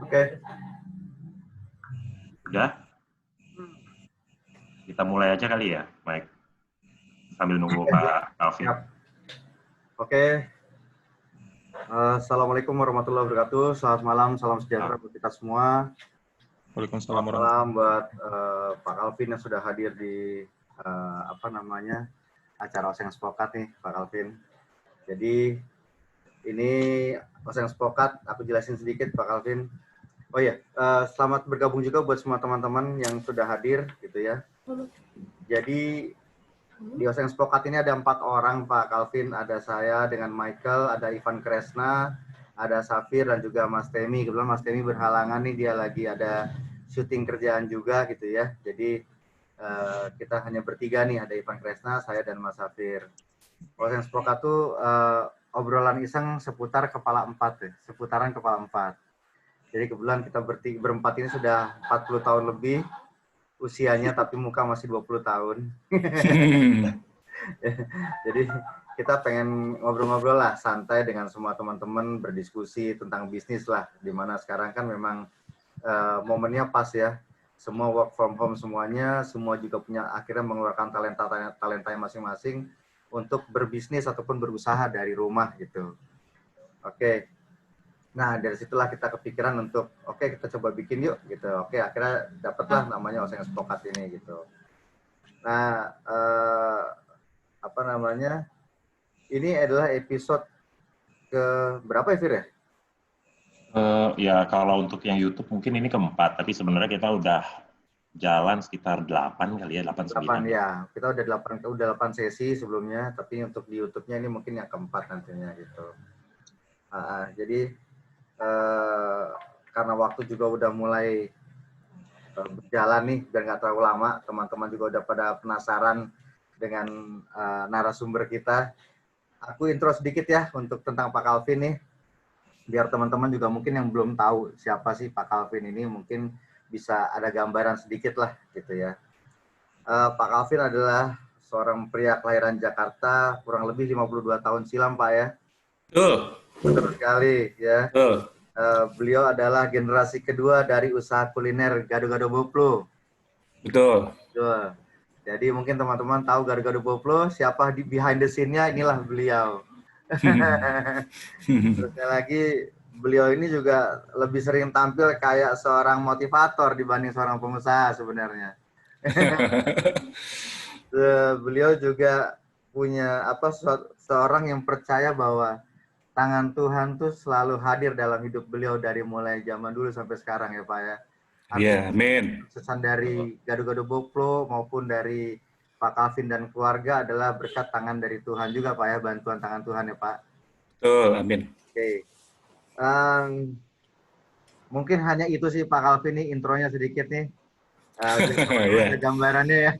Oke. Udah? Kita mulai aja kali ya, Mike. Sambil nunggu Pak Alvin. Oke. Assalamualaikum warahmatullahi wabarakatuh. Selamat malam, salam sejahtera buat kita semua. Waalaikumsalam Selamat malam buat Pak Alvin yang sudah hadir di acara Oseng Spokat nih, Pak Alvin. Jadi ini Oseng Spokat, aku jelasin sedikit Pak Alvin. Oh iya, selamat bergabung juga buat semua teman-teman yang sudah hadir gitu ya. Jadi di Oseng Spokat ini ada 4 orang Pak Calvin, ada saya dengan Michael, ada Ivan Kresna, ada Safir dan juga Mas Temi. Kebetulan Mas Temi berhalangan nih, dia lagi ada syuting kerjaan juga gitu ya. Jadi kita hanya bertiga nih, ada Ivan Kresna, saya dan Mas Safir. Oseng Spokat tuh obrolan iseng seputar kepala 4 ya, seputaran kepala 4. Jadi kebetulan kita berempat ini sudah 40 tahun lebih usianya, tapi muka masih 20 tahun. Jadi kita pengen ngobrol-ngobrol lah, santai dengan semua teman-teman, berdiskusi tentang bisnis lah, dimana sekarang kan memang momennya pas ya, semua work from home semuanya, semua juga punya akhirnya mengeluarkan talentanya masing-masing untuk berbisnis ataupun berusaha dari rumah gitu. Oke. Nah, dari situlah kita kepikiran untuk, kita coba bikin yuk, gitu. Akhirnya dapatlah namanya Oseng Spokat ini, gitu. Nah, ini adalah episode ke berapa ya, Fir ya? Ya, kalau untuk yang YouTube mungkin ini keempat, tapi sebenarnya kita udah jalan sekitar 8 kali ya, 8-9. 8 ya, kita udah 8 sesi sebelumnya, tapi untuk di YouTube-nya ini mungkin yang keempat nantinya, gitu. Jadi, karena waktu juga udah mulai berjalan nih, biar nggak terlalu lama, teman-teman juga udah pada penasaran dengan narasumber kita. Aku intro sedikit ya untuk tentang Pak Calvin nih, biar teman-teman juga mungkin yang belum tahu siapa sih Pak Calvin ini, mungkin bisa ada gambaran sedikit lah gitu ya. Pak Calvin adalah seorang pria kelahiran Jakarta kurang lebih 52 tahun silam, Pak ya. Betul sekali ya. Beliau adalah generasi kedua dari usaha kuliner Gado-Gado Boplo. Betul. Jadi mungkin teman-teman tahu Gado-Gado Boplo, siapa di behind the scene-nya, inilah beliau. Terusnya lagi, beliau ini juga lebih sering tampil kayak seorang motivator dibanding seorang pengusaha sebenarnya. Beliau juga punya seorang yang percaya bahwa tangan Tuhan tuh selalu hadir dalam hidup beliau dari mulai zaman dulu sampai sekarang ya Pak ya. Iya, amin. Pesan dari Gado-Gado Boplo maupun dari Pak Calvin dan keluarga adalah berkat tangan dari Tuhan juga Pak ya, bantuan tangan Tuhan ya Pak. Betul, amin. Oke. Mungkin hanya itu sih Pak Calvin nih, intronya sedikit nih. Ada gambarannya ya.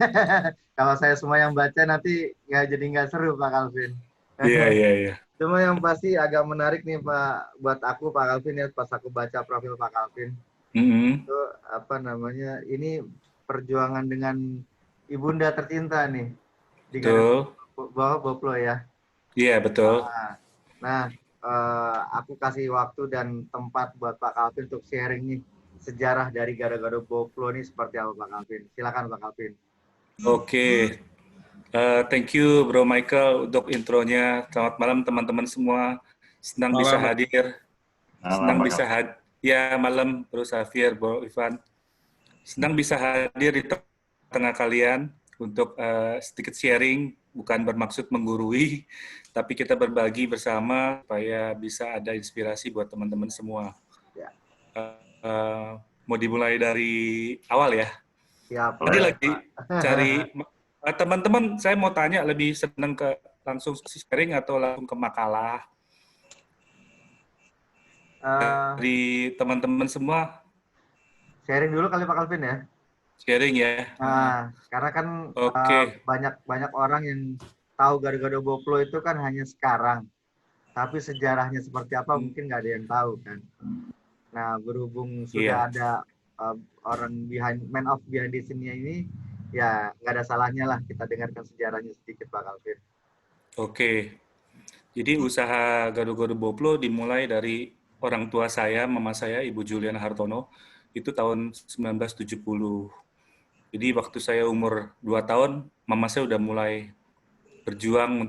Kalau saya semua yang baca nanti nggak seru Pak Calvin. Iya. Cuma yang pasti agak menarik nih Pak, buat aku Pak Calvin ya, pas aku baca profil Pak Calvin. Itu ini perjuangan dengan ibunda tercinta nih. Di bawah Boplo ya. Iya, betul. Nah, aku kasih waktu dan tempat buat Pak Calvin untuk sharing nih sejarah dari Gado-Gado Boplo ini seperti apa Pak Calvin. Silakan Pak Calvin. Oke. Thank you Bro Michael untuk intronya. Selamat malam teman-teman semua. Senang bisa hadir. Senang bisa hadir. Ya, malam Bro Safir, Bro Ivan. Senang bisa hadir di tengah kalian untuk sedikit sharing, bukan bermaksud menggurui, tapi kita berbagi bersama supaya bisa ada inspirasi buat teman-teman semua. Mau dimulai dari awal ya? Siap. Tadi lagi cari teman-teman, saya mau tanya lebih senang ke langsung sharing atau langsung ke makalah? Dari teman-teman semua. Sharing dulu kali Pak Calvin ya. Sharing ya. Karena kan banyak orang yang tahu Gado-Gado Boplo itu kan hanya sekarang. Tapi sejarahnya seperti apa mungkin nggak ada yang tahu kan. Nah, berhubung sudah ada orang man of behind the scene-nya ini, ya nggak ada salahnya lah kita dengarkan sejarahnya sedikit Pak Calvin. Oke. Jadi usaha Gado-Gado Boplo dimulai dari orang tua saya, mama saya, Ibu Juliana Hartono, itu tahun 1970. Jadi waktu saya umur 2 tahun, mama saya udah mulai berjuang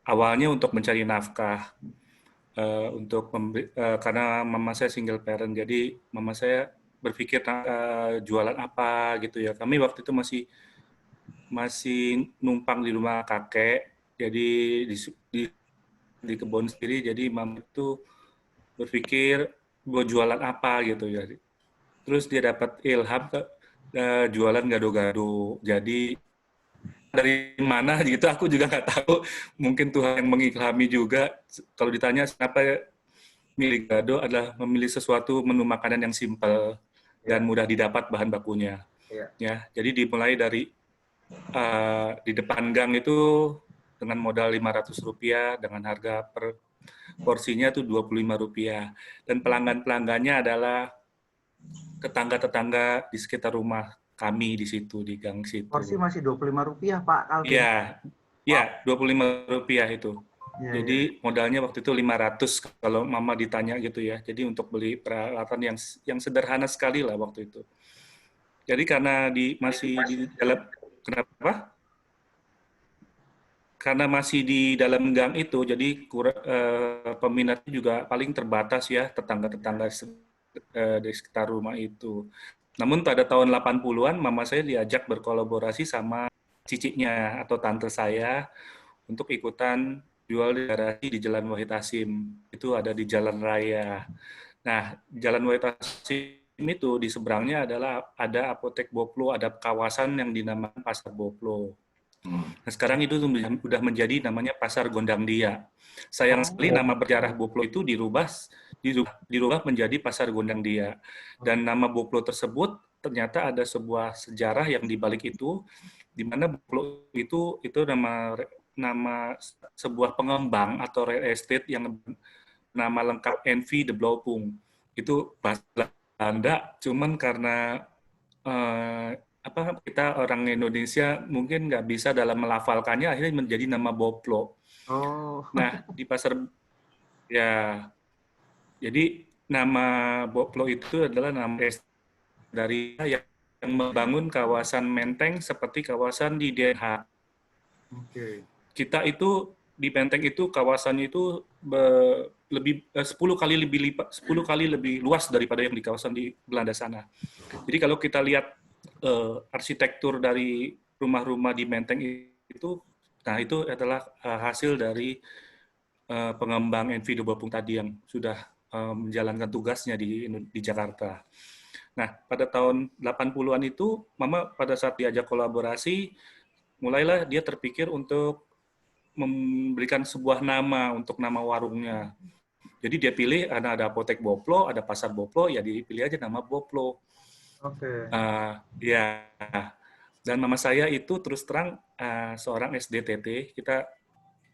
awalnya untuk mencari nafkah, karena mama saya single parent, jadi mama saya berpikir jualan apa gitu ya. Kami waktu itu masih numpang di rumah kakek, jadi di kebun sendiri, jadi mama itu berpikir mau jualan apa gitu ya. Terus dia dapat ilham jualan gado-gado. Jadi dari mana gitu aku juga nggak tahu. Mungkin Tuhan yang mengilhami juga. Kalau ditanya kenapa milih gado, adalah memilih sesuatu menu makanan yang simpel dan mudah didapat bahan bakunya. Ya, jadi dimulai dari di depan gang itu dengan modal Rp500 dengan harga per porsinya tuh Rp25, dan pelanggannya adalah tetangga-tetangga di sekitar rumah kami di situ, di gang situ. Porsi masih Rp25, Pak Calvin? Iya, Rp25 itu. Jadi modalnya waktu itu 500 kalau mama ditanya gitu ya. Jadi untuk beli peralatan yang sederhana sekali lah waktu itu. Jadi karena masih di dalam, kenapa? Karena masih di dalam gang itu, jadi peminatnya juga paling terbatas ya, tetangga-tetangga di sekitar rumah itu. Namun pada tahun 80-an, mama saya diajak berkolaborasi sama ciciknya atau tante saya untuk ikutan jual di garasi di Jalan Wahid Hasim. Itu ada di Jalan Raya. Nah, Jalan Wahid Hasim itu di seberangnya ada apotek Boplo, ada kawasan yang dinamakan Pasar Boplo. Nah, sekarang itu sudah menjadi namanya Pasar Gondangdia. Sayang sekali nama berjarah Boplo itu dirubah menjadi Pasar Gondangdia. Dan nama Boplo tersebut ternyata ada sebuah sejarah yang dibalik itu, di mana Boplo itu nama sebuah pengembang atau real estate yang nama lengkap Envy de Blaupunkt. Itu bahasa Belanda, cuman karena kita orang Indonesia mungkin nggak bisa dalam melafalkannya, akhirnya menjadi nama Boplo. Nah, di pasar ya, jadi nama Boplo itu adalah nama dari yang membangun kawasan Menteng seperti kawasan di Den Haag. Kita itu di Menteng itu kawasannya itu lebih 10 kali lebih luas daripada yang di kawasan di Belanda sana. Jadi kalau kita lihat arsitektur dari rumah-rumah di Menteng itu, nah itu adalah hasil dari pengembang Envy de Blaupunkt tadi yang sudah menjalankan tugasnya di Jakarta. Nah, pada tahun 80-an itu, Mama pada saat diajak kolaborasi, mulailah dia terpikir untuk memberikan sebuah nama untuk nama warungnya. Jadi dia pilih, ada apotek Boplo, ada pasar Boplo, ya dipilih aja nama Boplo. Ya, dan mama saya itu terus terang seorang SDTT. Kita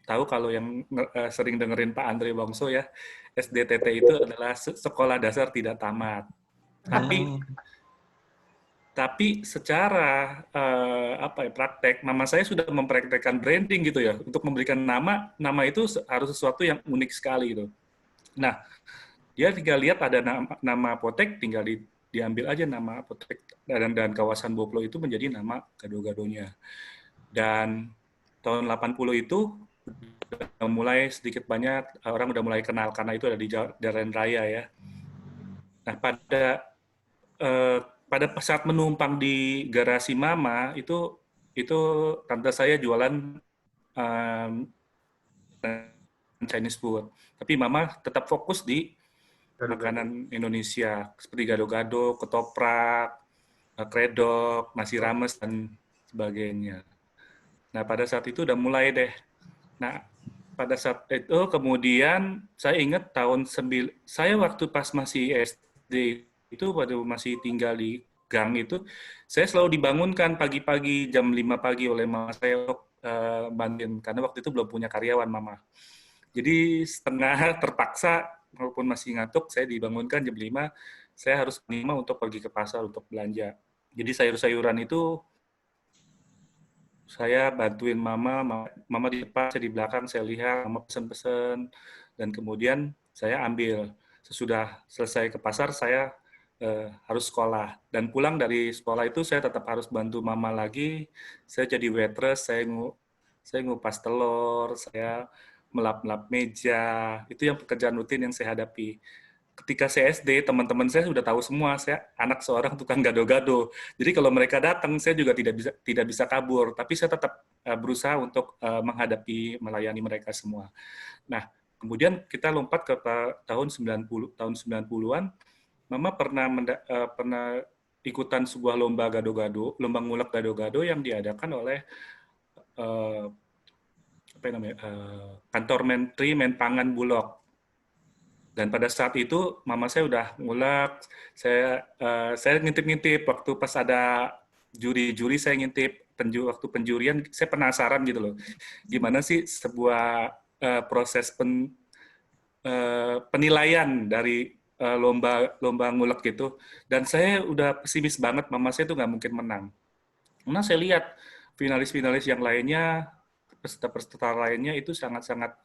tahu kalau yang sering dengerin Pak Andre Wongso ya, SDTT itu adalah sekolah dasar tidak tamat. Tapi secara praktek, mama saya sudah mempraktekkan branding gitu ya, untuk memberikan nama itu harus sesuatu yang unik sekali gitu. Nah, dia tinggal lihat ada nama apotek, tinggal diambil aja nama apotek, dan kawasan Boplo itu menjadi nama gado-gadonya. Dan tahun 80 itu mulai sedikit banyak orang udah mulai kenal karena itu ada di Jalan Raya ya. Nah, pada saat menumpang di garasi mama itu tante saya jualan Chinese food, tapi mama tetap fokus di makanan Indonesia seperti gado-gado, ketoprak, kredok, nasi rames dan sebagainya. Nah, pada saat itu udah mulai deh. Nah, pada saat itu kemudian saya ingat saya waktu pas masih SD itu, waktu masih tinggal di gang itu, saya selalu dibangunkan pagi-pagi jam 5 pagi oleh mama saya untuk bantuin, karena waktu itu belum punya karyawan mama. Jadi setengah terpaksa, walaupun masih ngantuk, saya dibangunkan jam 5, saya harus 5 untuk pergi ke pasar untuk belanja. Jadi sayur-sayuran itu saya bantuin mama di depan, saya di belakang, saya lihat, mama pesen-pesen, dan kemudian saya ambil. sesudah selesai ke pasar saya harus sekolah, dan pulang dari sekolah itu saya tetap harus bantu mama lagi. Saya jadi waitress, saya ngupas telur, saya melap-lap meja. Itu yang pekerjaan rutin yang saya hadapi. Ketika saya SD, teman-teman saya sudah tahu semua, saya anak seorang tukang gado-gado. Jadi kalau mereka datang, saya juga tidak bisa kabur, tapi saya tetap berusaha untuk menghadapi, melayani mereka semua. Nah, kemudian kita lompat ke tahun 90-an. Mama pernah ikutan sebuah lomba gado-gado, lomba ngulek gado-gado yang diadakan oleh kantor Menteri Menpangan Bulog. Dan pada saat itu mama saya udah ngulek, saya ngintip-ngintip waktu pas ada juri-juri, saya ngintip waktu penjurian, saya penasaran gitu loh, gimana sih sebuah proses penilaian dari lomba ngulek gitu. Dan saya udah pesimis banget, mama saya tuh nggak mungkin menang. Karena saya lihat finalis-finalis yang lainnya, peserta-peserta lainnya itu sangat-sangat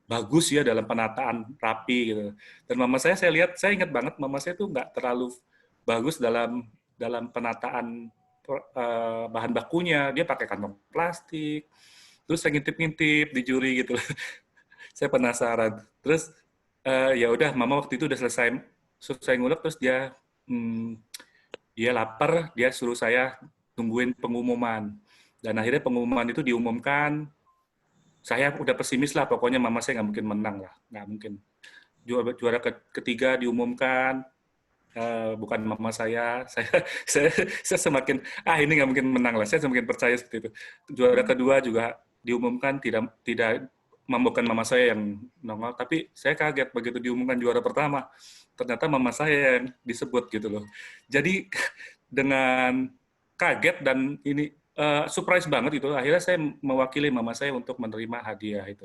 bagus ya dalam penataan rapi gitu. Dan mama saya lihat, saya ingat banget mama saya tuh nggak terlalu bagus dalam penataan bahan bakunya. Dia pakai kantong plastik. Terus saya ngintip-ngintip di juri gitu. Saya penasaran. Terus ya udah, mama waktu itu udah selesai ngulek, terus dia lapar, dia suruh saya tungguin pengumuman. Dan akhirnya pengumuman itu diumumkan. Saya udah pesimis lah, pokoknya mama saya nggak mungkin menang lah, nggak mungkin. Juara ketiga diumumkan, bukan mama saya semakin ini nggak mungkin menang lah, saya semakin percaya seperti itu. Juara kedua juga diumumkan, tidak bukan mama saya yang nongol, tapi saya kaget begitu diumumkan juara pertama, ternyata mama saya yang disebut gitu loh. Jadi dengan kaget dan ini surprise banget itu, akhirnya saya mewakili mama saya untuk menerima hadiah itu.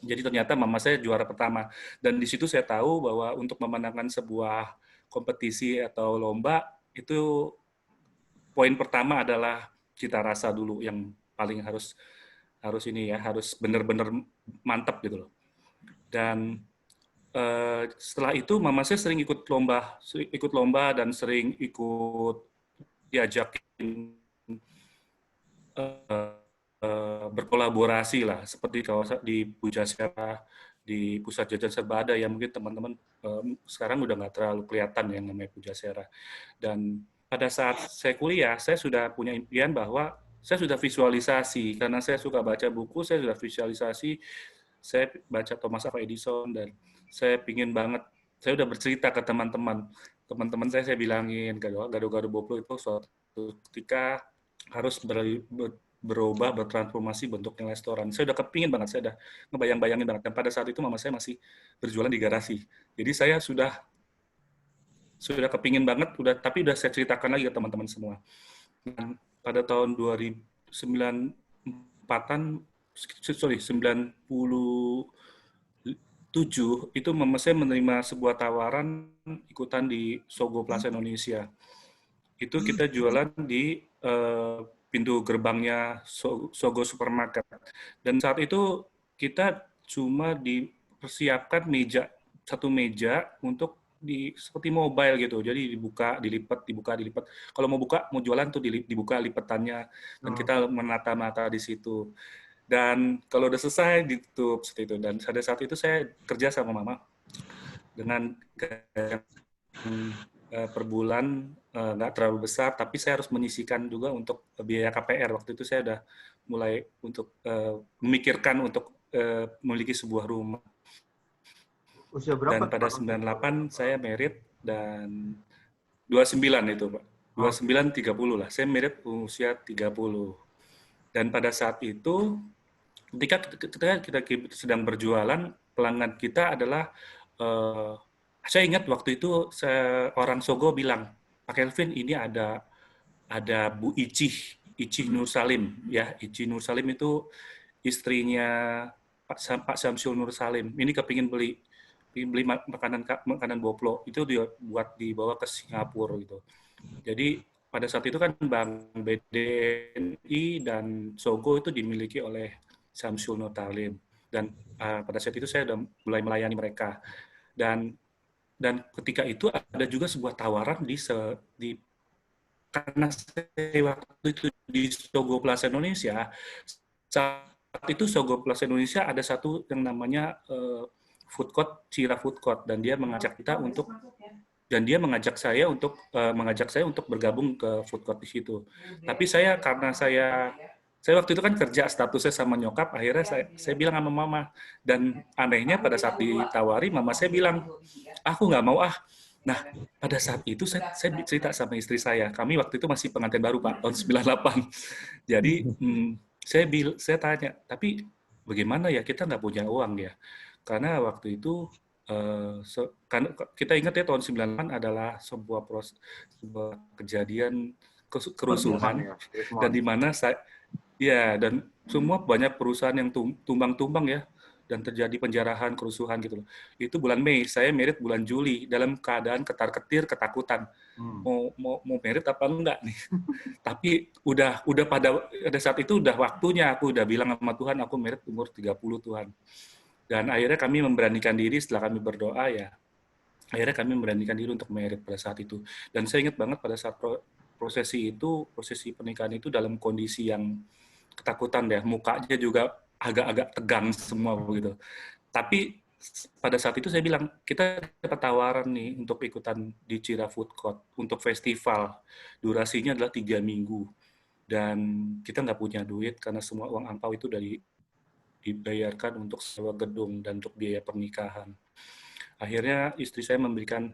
Jadi ternyata mama saya juara pertama, dan di situ saya tahu bahwa untuk memenangkan sebuah kompetisi atau lomba itu poin pertama adalah cita rasa dulu yang paling harus benar-benar mantap gitu loh. Dan setelah itu mama saya sering ikut lomba dan sering ikut diajakin berkolaborasi lah, seperti kawasan di Pujasera, di Pusat Jajan Serba Ada, ya mungkin teman-teman sekarang udah nggak terlalu kelihatan yang namanya Pujasera. Dan pada saat saya kuliah, saya sudah punya impian bahwa saya sudah visualisasi, karena saya suka baca buku, saya sudah visualisasi, saya baca Thomas Alva Edison, dan saya pingin banget, saya udah bercerita ke teman-teman saya bilangin, gado-gado Boplo itu suatu ketika harus berubah, bertransformasi bentuknya restoran. Saya udah kepingin banget, saya udah ngebayang-bayangin banget. Dan pada saat itu mama saya masih berjualan di garasi. Jadi saya sudah kepingin banget, tapi udah saya ceritakan lagi ke teman-teman semua. Dan pada tahun 97 itu mama saya menerima sebuah tawaran ikutan di Sogo Plaza Indonesia. Itu kita jualan di pintu gerbangnya Sogo Supermarket. Dan saat itu kita cuma dipersiapkan satu meja untuk seperti mobile gitu. Jadi dibuka, dilipat. Kalau mau jualan tuh dibuka lipatannya, dan kita menata-nata di situ. Dan kalau udah selesai ditutup seperti itu. Dan pada saat itu saya kerja sama mama dengan per bulan nggak terlalu besar, tapi saya harus menyisihkan juga untuk biaya KPR. Waktu itu saya udah mulai untuk memikirkan untuk memiliki sebuah rumah. Usia berapa? Dan pada 98 saya merit, dan 29 itu Pak. 29 30 lah. Saya merit usia 30. Dan pada saat itu ketika kita sedang berjualan, pelanggan kita adalah saya ingat waktu itu orang Sogo bilang, Pak Kelvin, ini ada Bu Icih Nur Salim, ya. Icih Nur Salim itu istrinya Pak Syamsul Nur Salim. Ini kepingin beli makanan Boplo, itu dia buat dibawa ke Singapura gitu. Jadi pada saat itu kan Bank BDNI dan Sogo itu dimiliki oleh Syamsul Nur Salim, dan pada saat itu saya udah mulai melayani mereka. dan ketika itu ada juga sebuah tawaran karena saya waktu itu di Sogo Plaza Indonesia, saat itu Sogo Plaza Indonesia ada satu yang namanya food court, Cira Food Court, dan dia mengajak saya untuk bergabung ke food court di situ. Tapi karena saya waktu itu kan kerja statusnya sama nyokap, akhirnya saya bilang sama mama, dan anehnya pada saat ditawari, mama saya bilang, aku nggak mau ah. Nah, pada saat itu saya cerita sama istri saya, kami waktu itu masih pengantin baru Pak, tahun 98. Jadi saya tanya, tapi bagaimana ya, kita nggak punya uang ya? Karena waktu itu kan kita ingat ya, tahun 98 adalah sebuah kejadian kerusuhan, dan di mana dan semua banyak perusahaan yang tumbang-tumbang ya, dan terjadi penjarahan, kerusuhan gitu loh. Itu bulan Mei, saya merit bulan Juli dalam keadaan ketar-ketir, ketakutan. Mau merit apa enggak nih? Tapi udah pada saat itu udah waktunya, aku udah bilang sama Tuhan, aku merit umur 30 Tuhan. Dan akhirnya kami memberanikan diri setelah kami berdoa ya. Akhirnya kami memberanikan diri untuk merit pada saat itu. Dan saya ingat banget pada saat prosesi pernikahan itu dalam kondisi yang ketakutan deh, mukanya juga agak-agak tegang semua begitu. Tapi pada saat itu saya bilang, kita dapat tawaran nih untuk ikutan di Cira Food Court untuk festival. Durasinya adalah 3 minggu. Dan kita nggak punya duit karena semua uang angpau itu dibayarkan untuk sewa gedung dan untuk biaya pernikahan. Akhirnya istri saya memberikan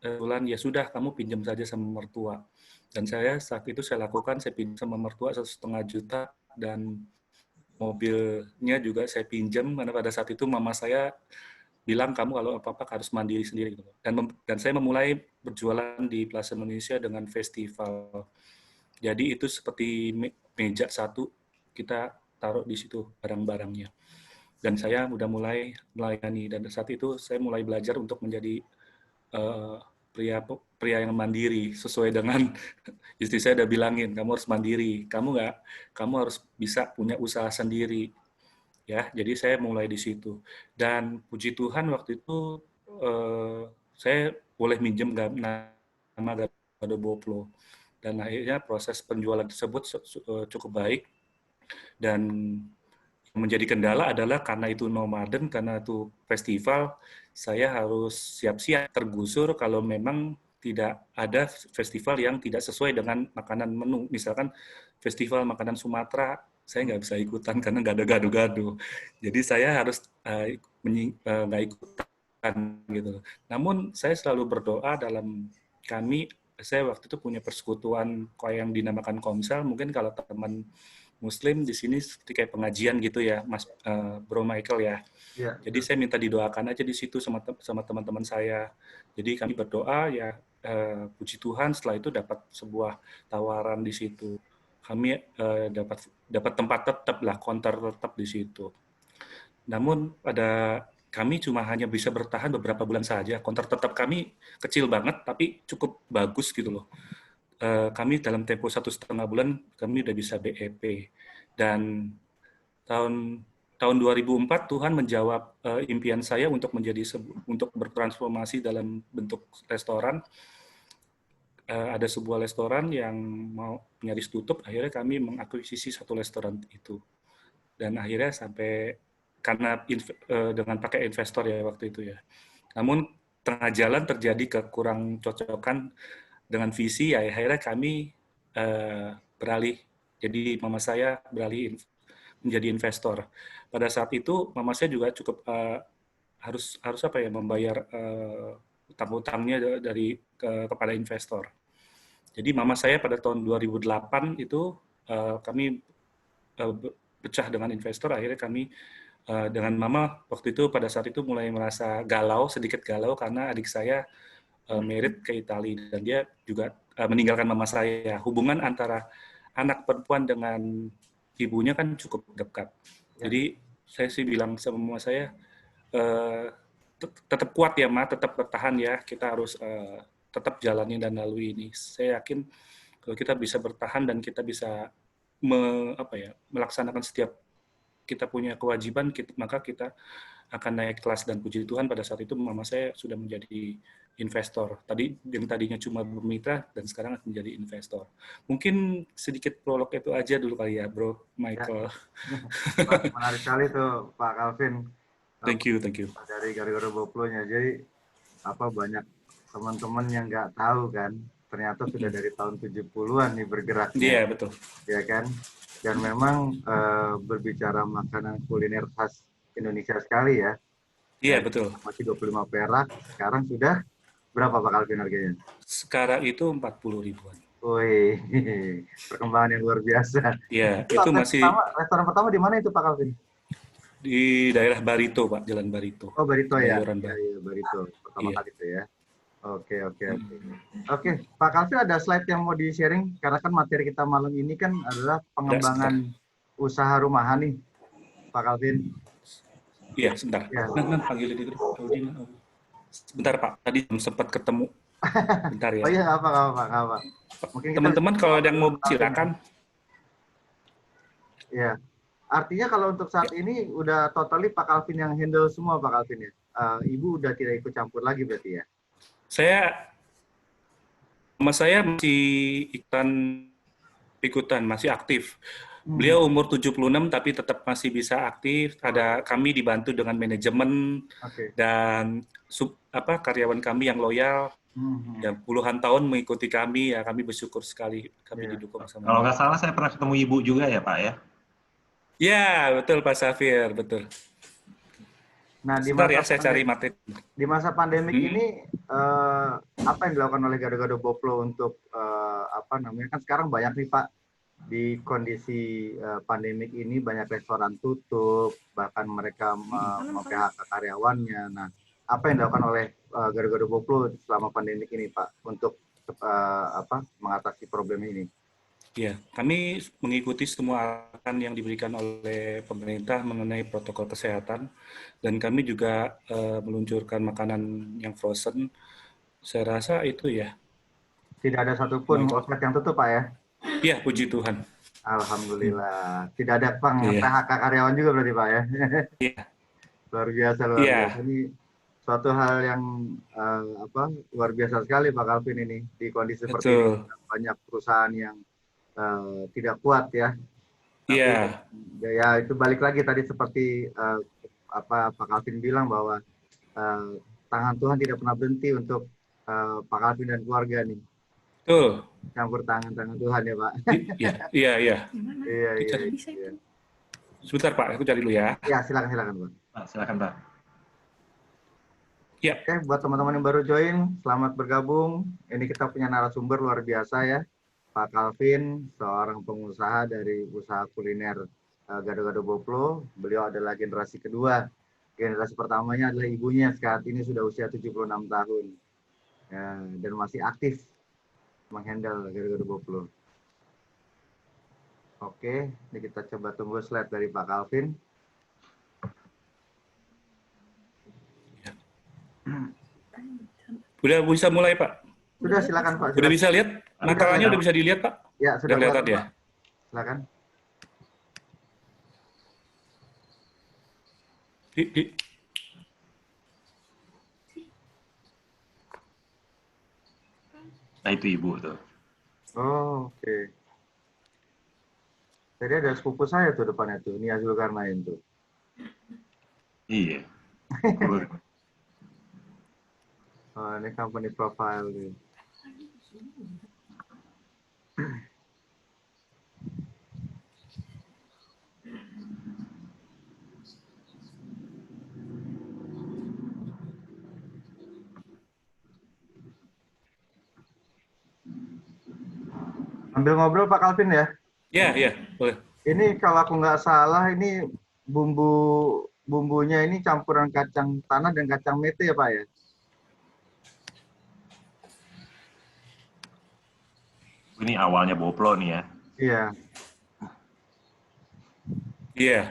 bulan, ya sudah, kamu pinjam saja sama mertua. Dan saat itu saya lakukan, saya pinjam sama mertua 1,5 juta, dan mobilnya juga saya pinjam, karena pada saat itu mama saya bilang, kamu kalau apa-apa harus mandiri sendiri. Dan saya memulai berjualan di Plaza Indonesia dengan festival. Jadi itu seperti meja satu, kita taruh di situ barang-barangnya. Dan saya udah mulai melayani, dan saat itu saya mulai belajar untuk menjadi pria yang mandiri, sesuai dengan istri saya udah bilangin, kamu harus mandiri, kamu harus bisa punya usaha sendiri, ya. Jadi saya mulai di situ, dan puji Tuhan waktu itu saya boleh minjem nama Gado Boplo, dan akhirnya proses penjualan tersebut cukup baik. Dan menjadi kendala adalah karena itu nomaden, karena itu festival, saya harus siap-siap tergusur kalau memang tidak ada festival yang tidak sesuai dengan makanan menu. Misalkan festival makanan Sumatera, saya nggak bisa ikutan karena nggak ada gado-gado. Jadi saya harus nggak ikutan gitu. Namun saya selalu berdoa saya waktu itu punya persekutuan yang dinamakan Komsel, mungkin kalau teman Muslim di sini seperti kayak pengajian gitu ya, Bro Michael ya. Ya. Jadi saya minta didoakan aja di situ sama teman-teman saya. Jadi kami berdoa ya, puji Tuhan setelah itu dapat sebuah tawaran di situ. Kami dapat tempat tetap lah, konter tetap di situ. Namun kami cuma hanya bisa bertahan beberapa bulan saja. Konter tetap kami kecil banget, tapi cukup bagus gitu loh. Kami dalam tempo 1,5 bulan kami udah bisa BEP, dan tahun 2004 Tuhan menjawab impian saya untuk bertransformasi dalam bentuk restoran. Ada sebuah restoran yang mau nyaris tutup, akhirnya kami mengakuisisi satu restoran itu, dan akhirnya karena dengan pakai investor ya waktu itu ya. Namun tengah jalan terjadi kekurang cocokan dengan visi, ya akhirnya kami beralih. Jadi mama saya beralih menjadi investor. Pada saat itu mama saya juga cukup harus membayar utang-utangnya kepada investor. Jadi mama saya pada tahun 2008 itu kami pecah dengan investor. Akhirnya kami dengan mama waktu itu pada saat itu mulai merasa sedikit galau karena adik saya merit ke Italia, dan dia juga meninggalkan mama saya. Hubungan antara anak perempuan dengan ibunya kan cukup dekat. Ya. Jadi saya sih bilang sama mama saya, tetap kuat ya Ma, tetap bertahan ya, kita harus tetap jalani dan lalui ini. Saya yakin kalau kita bisa bertahan dan kita bisa melaksanakan setiap kita punya kewajiban, maka kita akan naik kelas, dan puji Tuhan pada saat itu mama saya sudah menjadi investor. Yang tadinya cuma bermitra dan sekarang akan menjadi investor. Mungkin sedikit prolog itu aja dulu kali ya, Bro Michael. Ya. Menarik sekali tuh Pak Calvin. Thank you. Dari gara-gara Boplo-nya. Jadi banyak teman-teman yang nggak tahu kan, ternyata sudah dari tahun 70-an nih bergeraknya. Iya, betul. Ya kan? Dan memang berbicara makanan kuliner khas Indonesia sekali ya. Iya, betul. Masih 25 perak, sekarang sudah berapa Pak Calvin harganya? Sekarang itu 40 ribuan. Wih, perkembangan yang luar biasa. Iya, itu masih restoran pertama di mana itu Pak Calvin? di daerah Barito, Pak, Jalan Barito. Oh, Barito ya. Iya, Barito. Pertama kali itu ya. Oke. Hmm. Oke, Pak Calvin ada slide yang mau di-sharing? Karena kan materi kita malam ini kan adalah pengembangan usaha rumahan nih, Pak Calvin. Iya, sebentar. Ya. Panggil itu. Sebentar, Pak. Tadi belum sempat ketemu. Bentar ya. Oh iya, apa. Teman-teman kalau ada yang mau silakan. Ya. Artinya kalau untuk saat ini udah totally Pak Calvin yang handle semua Pak Calvin ya. Ibu udah tidak ikut campur lagi berarti ya. Saya masih ikutan, masih aktif. Beliau umur 76 tapi tetap masih bisa aktif. Kami dibantu dengan manajemen dan karyawan kami yang loyal. Yang puluhan tahun mengikuti kami, ya kami bersyukur sekali kami didukung sama. Kalau nggak salah saya pernah ketemu Ibu juga ya Pak ya? Ya, betul Pak Safir, betul. Nah, saya cari materi. Di masa pandemik ini apa yang dilakukan oleh Gado-Gado Boplo untuk kan sekarang banyak nih Pak, di kondisi pandemik ini banyak restoran tutup, bahkan mereka mem-PHK karyawannya. Nah, apa yang dilakukan oleh Gado-Gado Boplo selama pandemik ini Pak untuk mengatasi problem ini? Ya, kami mengikuti semua arahan yang diberikan oleh pemerintah mengenai protokol kesehatan, dan kami juga meluncurkan makanan yang frozen. Saya rasa itu ya. Tidak ada satupun outlet yang tutup Pak ya? Iya, puji Tuhan. Alhamdulillah. Tidak ada PHK karyawan juga berarti Pak ya? Iya. Luar biasa. Ini suatu hal yang luar biasa sekali Pak Calvin ini di kondisi seperti ini. Banyak perusahaan yang tidak kuat ya. Iya. Ya itu balik lagi tadi seperti Pak Calvin bilang bahwa tangan Tuhan tidak pernah berhenti untuk Pak Calvin dan keluarga nih. Betul. Campur tangan Tuhan ya Pak. Iya. Iya. Sebentar Pak, aku cari dulu ya. Ya silakan Pak. Silakan Pak. Ya. Oke, buat teman-teman yang baru join, selamat bergabung. Ini kita punya narasumber luar biasa ya. Pak Calvin, seorang pengusaha dari usaha kuliner Gado-Gado Boplo. Beliau adalah generasi kedua. Generasi pertamanya adalah ibunya, saat ini sudah usia 76 tahun. Ya, dan masih aktif menghandle Gado-Gado Boplo. Oke, ini kita coba tunggu slide dari Pak Calvin. Udah bisa mulai Pak? Sudah, silakan Pak. Udah bisa lihat? Makalahnya udah bisa dilihat Pak? Ya, sudah kelihatan ya. Silakan. Nah itu Ibu tuh. Oh, oke. Jadi ada sepupu saya tuh depannya tuh, Nia Zulkarnain tuh. Iya. Oh, ini company profile nih. Ambil ngobrol Pak Calvin ya? Iya, boleh. Ini kalau aku nggak salah ini bumbunya ini campuran kacang tanah dan kacang mete ya Pak ya? Ini awalnya Boplo nih ya. Iya. Iya.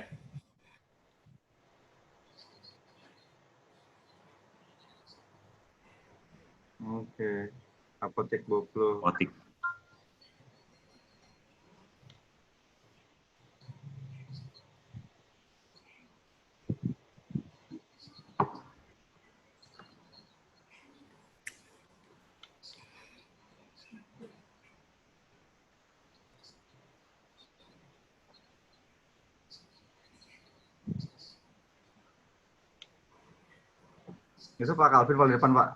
Oke. Apotek Boplo. Apotek. Itu Pak Calvin paling depan, Pak.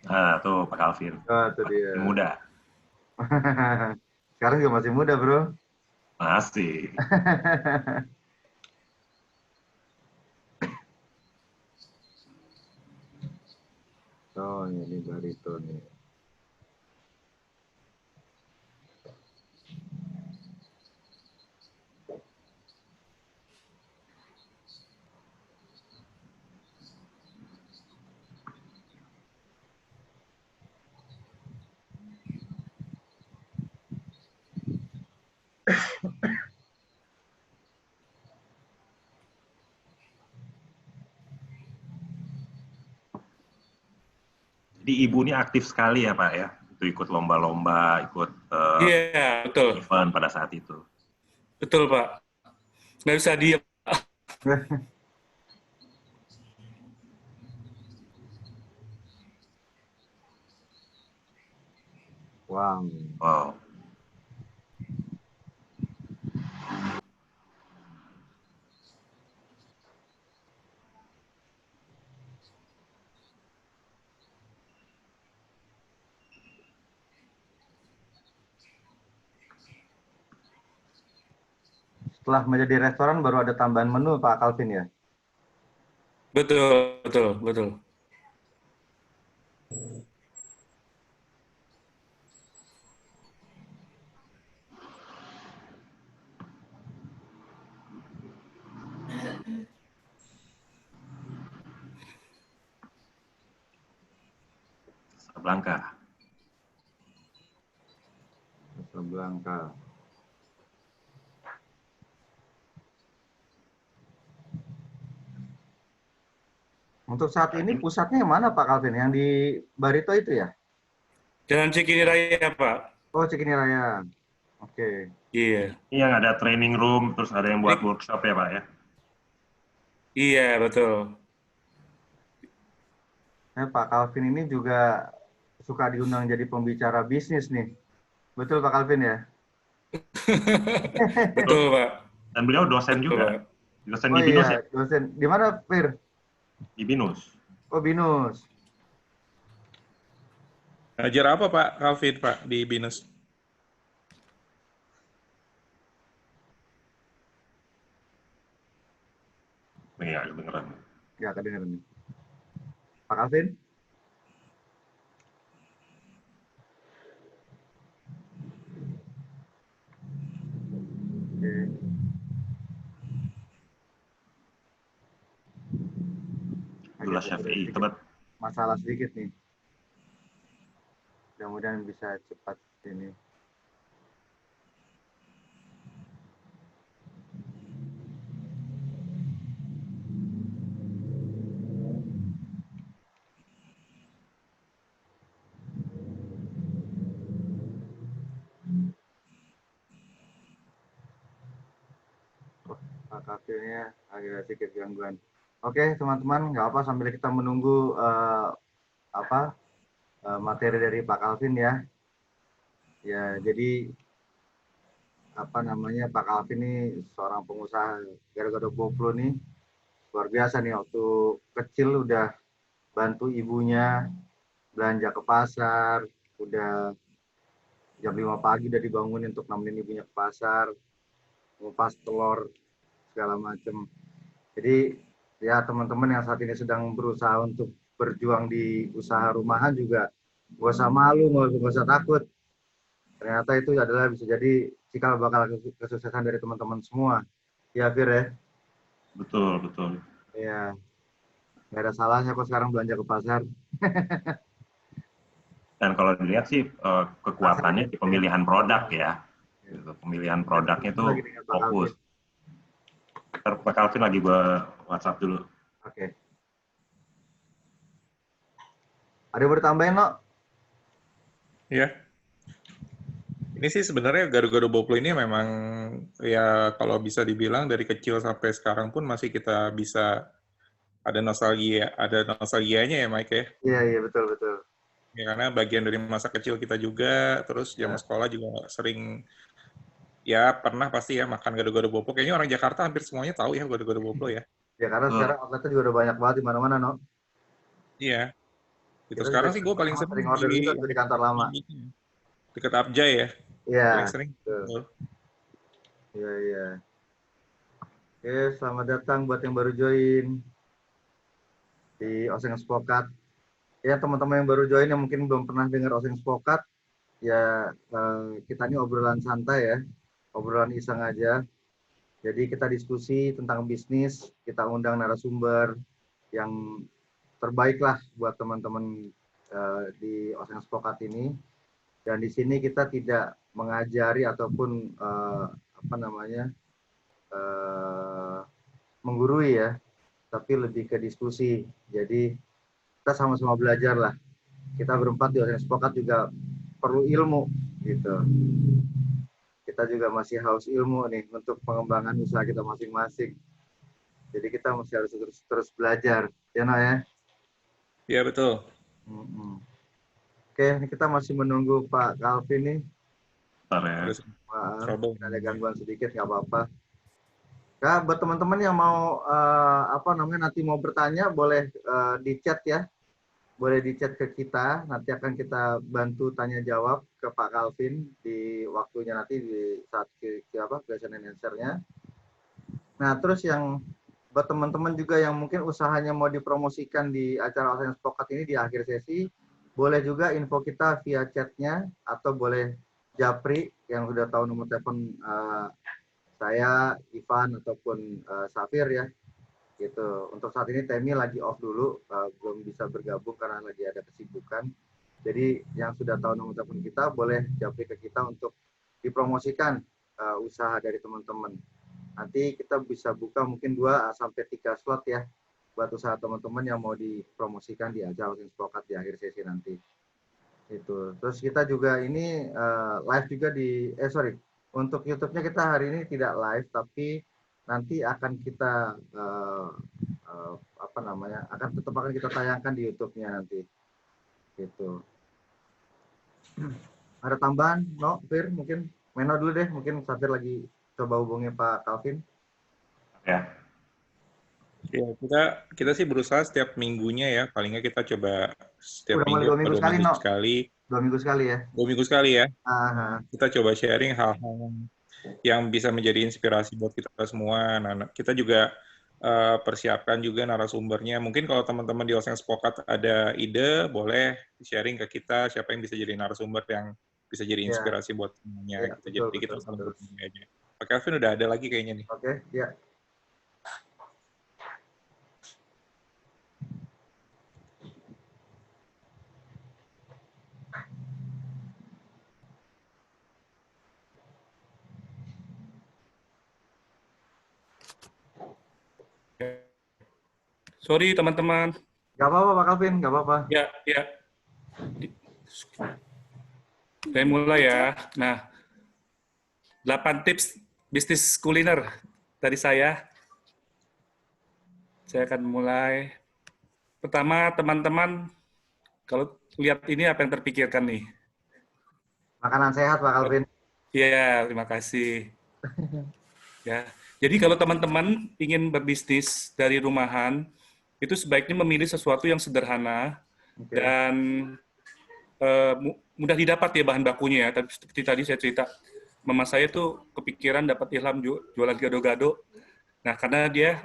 Nah, tuh Pak Calvin. Oh, itu dia. Masih muda. Sekarang juga masih muda, bro. Masih. Oh, ini barito nih. Jadi ibu ini aktif sekali ya Pak ya, itu ikut lomba-lomba, ikut Iya, betul. event pada saat itu. Betul, Pak. Nggak bisa diem. Wow. Wow. Setelah menjadi restoran baru ada tambahan menu, Pak Calvin ya? Betul, betul, betul. Casablanca. Casablanca. Untuk saat ini pusatnya yang mana Pak Calvin? Yang di Barito itu ya? Jalan Cikini Raya, Pak. Oh, Cikini Raya. Oke. Iya. Ini yang ada training room, terus ada yang buat workshop ya Pak ya? Iya, betul. Pak Calvin ini juga suka diundang jadi pembicara bisnis nih. Betul Pak Calvin ya? Betul, Pak. Dan beliau dosen Betul, juga. Pak. Dosen Oh di BINUS iya, ya? dosen. Di mana, Fir? Di BINUS. Oh, BINUS. Ngajar apa Pak Calvin Pak di BINUS? Iya, beneran. Ya, kedengeran nih. Pak Calvin? Oke. Gula Syafi'i, tebet. Masalah sedikit nih. Mudah-mudahan bisa cepat ini. Pak Calvinnya agak sedikit gangguan. Oke, teman-teman, nggak apa sambil kita menunggu materi dari Pak Calvin ya. Ya, jadi Pak Calvin ini seorang pengusaha gara-gara GoPro nih luar biasa nih, waktu kecil udah bantu ibunya belanja ke pasar, udah jam 5 pagi udah dibangunin untuk nemenin ibunya ke pasar, ngupas telur segala macam. Jadi ya teman-teman yang saat ini sedang berusaha untuk berjuang di usaha rumahan juga gak usah malu, gak usah takut. Ternyata itu adalah bisa jadi cikal bakal kesuksesan dari teman-teman semua. Ya, Fir ya? Betul, betul. Ya, nggak ada salahnya kok sekarang belanja ke pasar. Dan kalau dilihat sih kekuatannya di pemilihan produk ya. Gitu. Pemilihan produknya itu fokus. Pak Calvin lagi WhatsApp dulu. Oke. Ada yang bertambahin, no? Iya. Ini sih sebenarnya Garu-Garu Boplo ini memang ya kalau bisa dibilang dari kecil sampai sekarang pun masih kita bisa ada nostalgianya ya Mike ya. Iya, betul. Ya, karena bagian dari masa kecil kita juga, terus zaman Ya. sekolah juga sering, ya pernah pasti ya makan gado-gado boplo. Kayaknya orang Jakarta hampir semuanya tahu ya gado-gado boplo ya. Ya karena sekarang outletnya juga udah banyak banget di mana-mana, no. Iya, gitu. Kita juga Sekarang sih gue paling sama sering sering order juga tuh di kantor lama. di dekat Abjay ya, paling Iya. sering. Tuh. Iya, iya. Oke, selamat datang buat yang baru join di Oseng Spokat. Ya, teman-teman yang baru join yang mungkin belum pernah dengar Oseng Spokat, ya kita ini obrolan santai ya, obrolan iseng aja. Jadi kita diskusi tentang bisnis, kita undang narasumber yang terbaik lah buat teman-teman di Oseng Spokat ini. Dan di sini kita tidak mengajari ataupun menggurui ya, tapi lebih ke diskusi. Jadi kita sama-sama belajar lah. Kita berempat di Oseng Spokat juga perlu ilmu gitu. Kita juga masih haus ilmu nih untuk pengembangan usaha kita masing-masing. Jadi kita masih harus terus belajar, ya no ya. Iya betul. Oke, ini kita masih menunggu Pak Calvin nih. Bentar ya. Maaf, ada gangguan sedikit, nggak apa-apa. Ya, buat teman-teman yang mau nanti mau bertanya, boleh di chat ya. Boleh di chat ke kita, nanti akan kita bantu tanya jawab ke Pak Calvin di waktunya nanti di saat question and answer-nya. Nah, terus yang buat teman-teman juga yang mungkin usahanya mau dipromosikan di acara Oseng Spokat ini di akhir sesi, boleh juga info kita via chatnya atau boleh japri yang sudah tahu nomor telepon saya, Ivan ataupun Safir ya. Gitu. Untuk saat ini Temi lagi off dulu, belum bisa bergabung karena lagi ada kesibukan. Jadi yang sudah tahu nomor telepon kita boleh japri ke kita untuk dipromosikan usaha dari teman-teman. Nanti kita bisa buka mungkin 2 sampai 3 slot ya buat usaha teman-teman yang mau dipromosikan di acara Oseng Spokat di akhir sesi nanti. Itu. Terus kita juga ini live juga untuk YouTube-nya kita hari ini tidak live, tapi nanti akan kita akan kita tayangkan di YouTube-nya nanti. Gitu. Ada tambahan, no, Fir? Mungkin Meno dulu deh, mungkin Safir lagi coba hubungi Pak Calvin. Ya. Ya, kita sih berusaha setiap minggunya ya, palingnya kita coba setiap Udah mulai 2 minggu sekali, no? 2 minggu sekali ya? 2 minggu sekali ya. Aha. Kita coba sharing hal-hal yang bisa menjadi inspirasi buat kita semua. Nah, kita juga persiapkan juga narasumbernya. Mungkin kalau teman-teman di Oseng Spokat ada ide, boleh sharing ke kita siapa yang bisa jadi narasumber yang bisa jadi inspirasi buat semuanya. Ya, gitu. Jadi kita saling berbagi aja. Pak Kelvin udah ada lagi kayaknya nih. Oke, ya. Sorry teman-teman. Gak apa-apa Pak Calvin, gak apa-apa. Ya. Saya mulai ya. Nah, 8 tips bisnis kuliner dari saya. Saya akan mulai. Pertama, teman-teman, kalau lihat ini apa yang terpikirkan nih? Makanan sehat Pak Calvin. Iya, terima kasih. Ya, jadi kalau teman-teman ingin berbisnis dari rumahan, itu sebaiknya memilih sesuatu yang sederhana dan mudah didapat ya bahan bakunya ya. Tapi seperti tadi saya cerita, mama saya tuh kepikiran dapat ilham jualan gado-gado. Nah, karena dia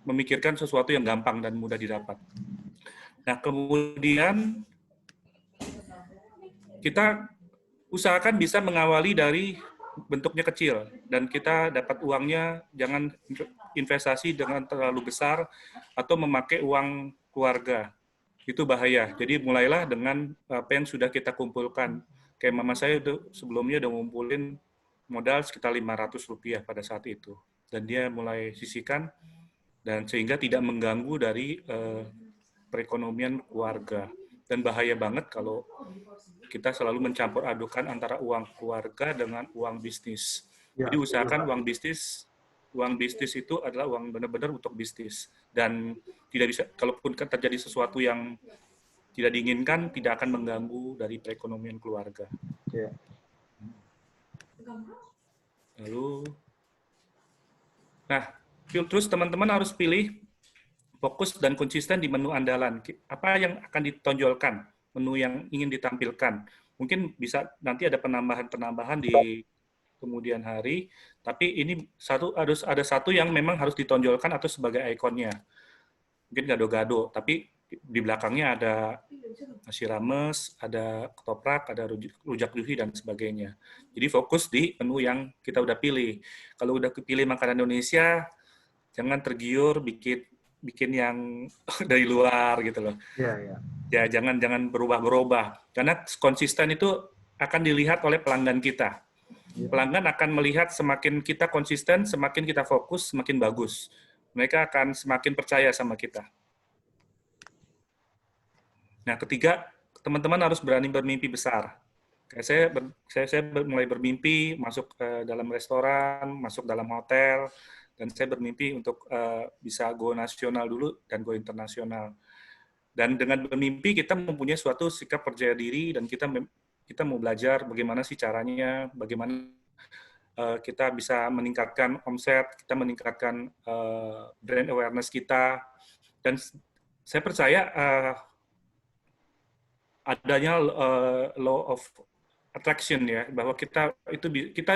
memikirkan sesuatu yang gampang dan mudah didapat. Nah, kemudian kita usahakan bisa mengawali dari bentuknya kecil dan kita dapat uangnya jangan investasi dengan terlalu besar atau memakai uang keluarga. Itu bahaya. Jadi mulailah dengan apa yang sudah kita kumpulkan. Kayak mama saya itu sebelumnya udah ngumpulin modal sekitar Rp500 pada saat itu. Dan dia mulai sisihkan dan sehingga tidak mengganggu dari perekonomian keluarga. Dan bahaya banget kalau kita selalu mencampur adukan antara uang keluarga dengan uang bisnis. Jadi usahakan uang bisnis itu adalah uang benar-benar untuk bisnis dan tidak bisa, kalaupun terjadi sesuatu yang tidak diinginkan, tidak akan mengganggu dari perekonomian keluarga. Ya. Lalu, nah, terus teman-teman harus pilih fokus dan konsisten di menu andalan. Apa yang akan ditonjolkan, menu yang ingin ditampilkan. Mungkin bisa nanti ada penambahan-penambahan di kemudian hari, tapi ini harus ada satu yang memang harus ditonjolkan atau sebagai ikonnya. Mungkin gado-gado, tapi di belakangnya ada nasi rames, ada ketoprak, ada rujak juhi, dan sebagainya. Jadi fokus di menu yang kita udah pilih. Kalau udah kepilih makanan Indonesia, jangan tergiur bikin yang dari luar gitu loh. Iya. Ya, jangan berubah-berubah. Karena konsisten itu akan dilihat oleh pelanggan kita. Pelanggan akan melihat semakin kita konsisten, semakin kita fokus, semakin bagus. Mereka akan semakin percaya sama kita. Nah, ketiga, teman-teman harus berani bermimpi besar. Kayak saya mulai bermimpi masuk dalam restoran, masuk dalam hotel, dan saya bermimpi untuk bisa go nasional dulu dan go internasional. Dan dengan bermimpi kita mempunyai suatu sikap percaya diri dan kita mau belajar bagaimana sih caranya, bagaimana kita bisa meningkatkan omset, kita meningkatkan brand awareness kita, dan saya percaya adanya law of attraction ya, bahwa kita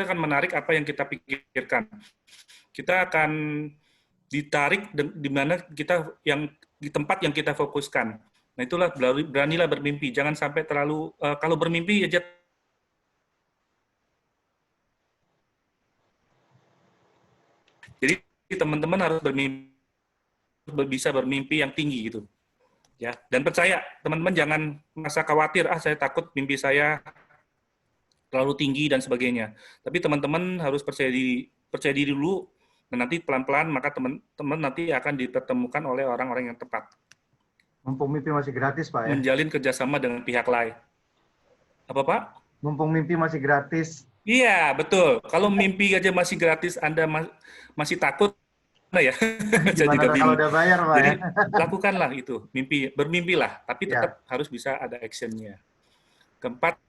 akan menarik apa yang kita pikirkan. Kita akan ditarik di mana di tempat yang kita fokuskan. Nah, itulah beranilah bermimpi. Jangan sampai terlalu kalau bermimpi aja. Jadi teman-teman harus bisa bermimpi yang tinggi gitu. Ya, dan percaya teman-teman jangan merasa khawatir, saya takut mimpi saya terlalu tinggi dan sebagainya. Tapi teman-teman harus percaya diri dulu, dan nanti pelan-pelan maka teman-teman nanti akan dipertemukan oleh orang-orang yang tepat. Mumpung mimpi masih gratis, Pak, ya? Menjalin kerjasama dengan pihak lain. Apa, Pak? Mumpung mimpi masih gratis. Iya, betul. Kalau mimpi aja masih gratis, Anda masih takut, ya. Gimana kalau udah bayar, Pak? Jadi, ya? lakukanlah itu. Bermimpilah, tapi tetap harus bisa ada action-nya. Keempat,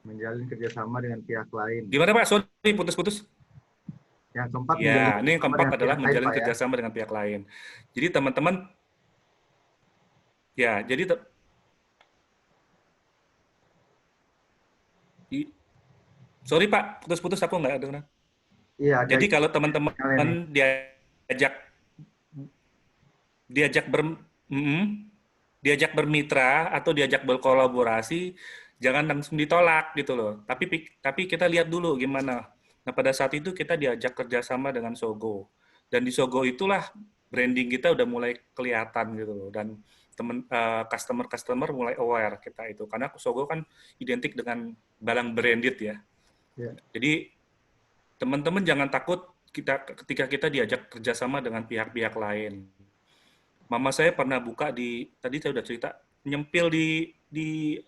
menjalin kerjasama dengan pihak lain. gimana Pak? Sorry, putus-putus. Yang keempat, ya, ini yang keempat adalah menjalin lain, kerjasama dengan pihak lain. Jadi teman-teman, ya, jadi sorry Pak, putus-putus aku nggak dengar. Iya. Jadi kalau teman-teman diajak bermitra atau diajak berkolaborasi, jangan langsung ditolak gitu loh. Tapi kita lihat dulu gimana. Nah, pada saat itu kita diajak kerjasama dengan Sogo. Dan di Sogo itulah branding kita udah mulai kelihatan gitu loh. Dan customer mulai aware kita itu. Karena Sogo kan identik dengan barang branded ya. Jadi teman-teman jangan takut ketika kita diajak kerjasama dengan pihak-pihak lain. Mama saya pernah buka tadi saya udah cerita, nyempil di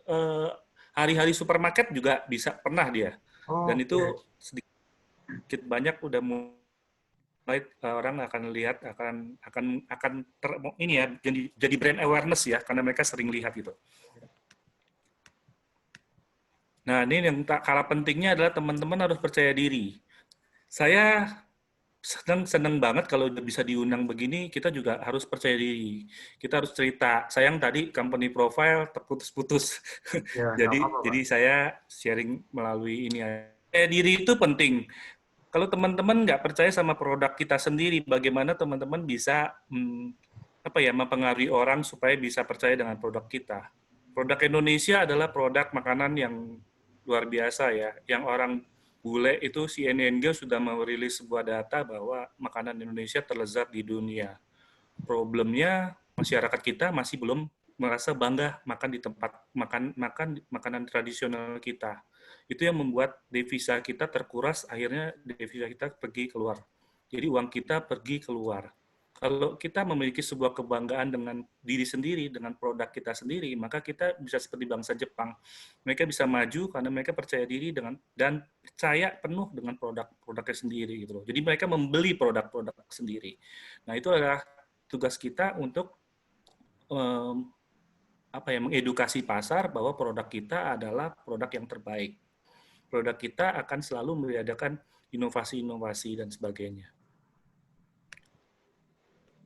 hari-hari supermarket juga pernah dia. Dan itu sedikit banyak udah mulai orang akan lihat ini ya, jadi brand awareness ya, karena mereka sering lihat gitu. Nah, ini yang tak kalah pentingnya adalah teman-teman harus percaya diri. Saya senang banget kalau bisa diundang begini, kita juga harus percaya diri. Kita harus cerita. Sayang tadi company profile terputus-putus. Ya, jadi saya sharing melalui ini. Percaya diri itu penting. Kalau teman-teman nggak percaya sama produk kita sendiri, bagaimana teman-teman bisa mempengaruhi orang supaya bisa percaya dengan produk kita? Produk Indonesia adalah produk makanan yang luar biasa ya, yang orang bule itu CNN sudah merilis sebuah data bahwa makanan Indonesia terlezat di dunia. Problemnya masyarakat kita masih belum merasa bangga makan di tempat makan makanan tradisional kita. Itu yang membuat devisa kita terkuras, akhirnya devisa kita pergi keluar. Jadi uang kita pergi keluar. kalau kita memiliki sebuah kebanggaan dengan diri sendiri, dengan produk kita sendiri, maka kita bisa seperti bangsa Jepang. Mereka bisa maju karena mereka percaya diri dan percaya penuh dengan produk-produknya sendiri gitu loh. Jadi mereka membeli produk-produk sendiri. Nah, itu adalah tugas kita untuk mengedukasi pasar bahwa produk kita adalah produk yang terbaik. Produk kita akan selalu mengadakan inovasi-inovasi dan sebagainya.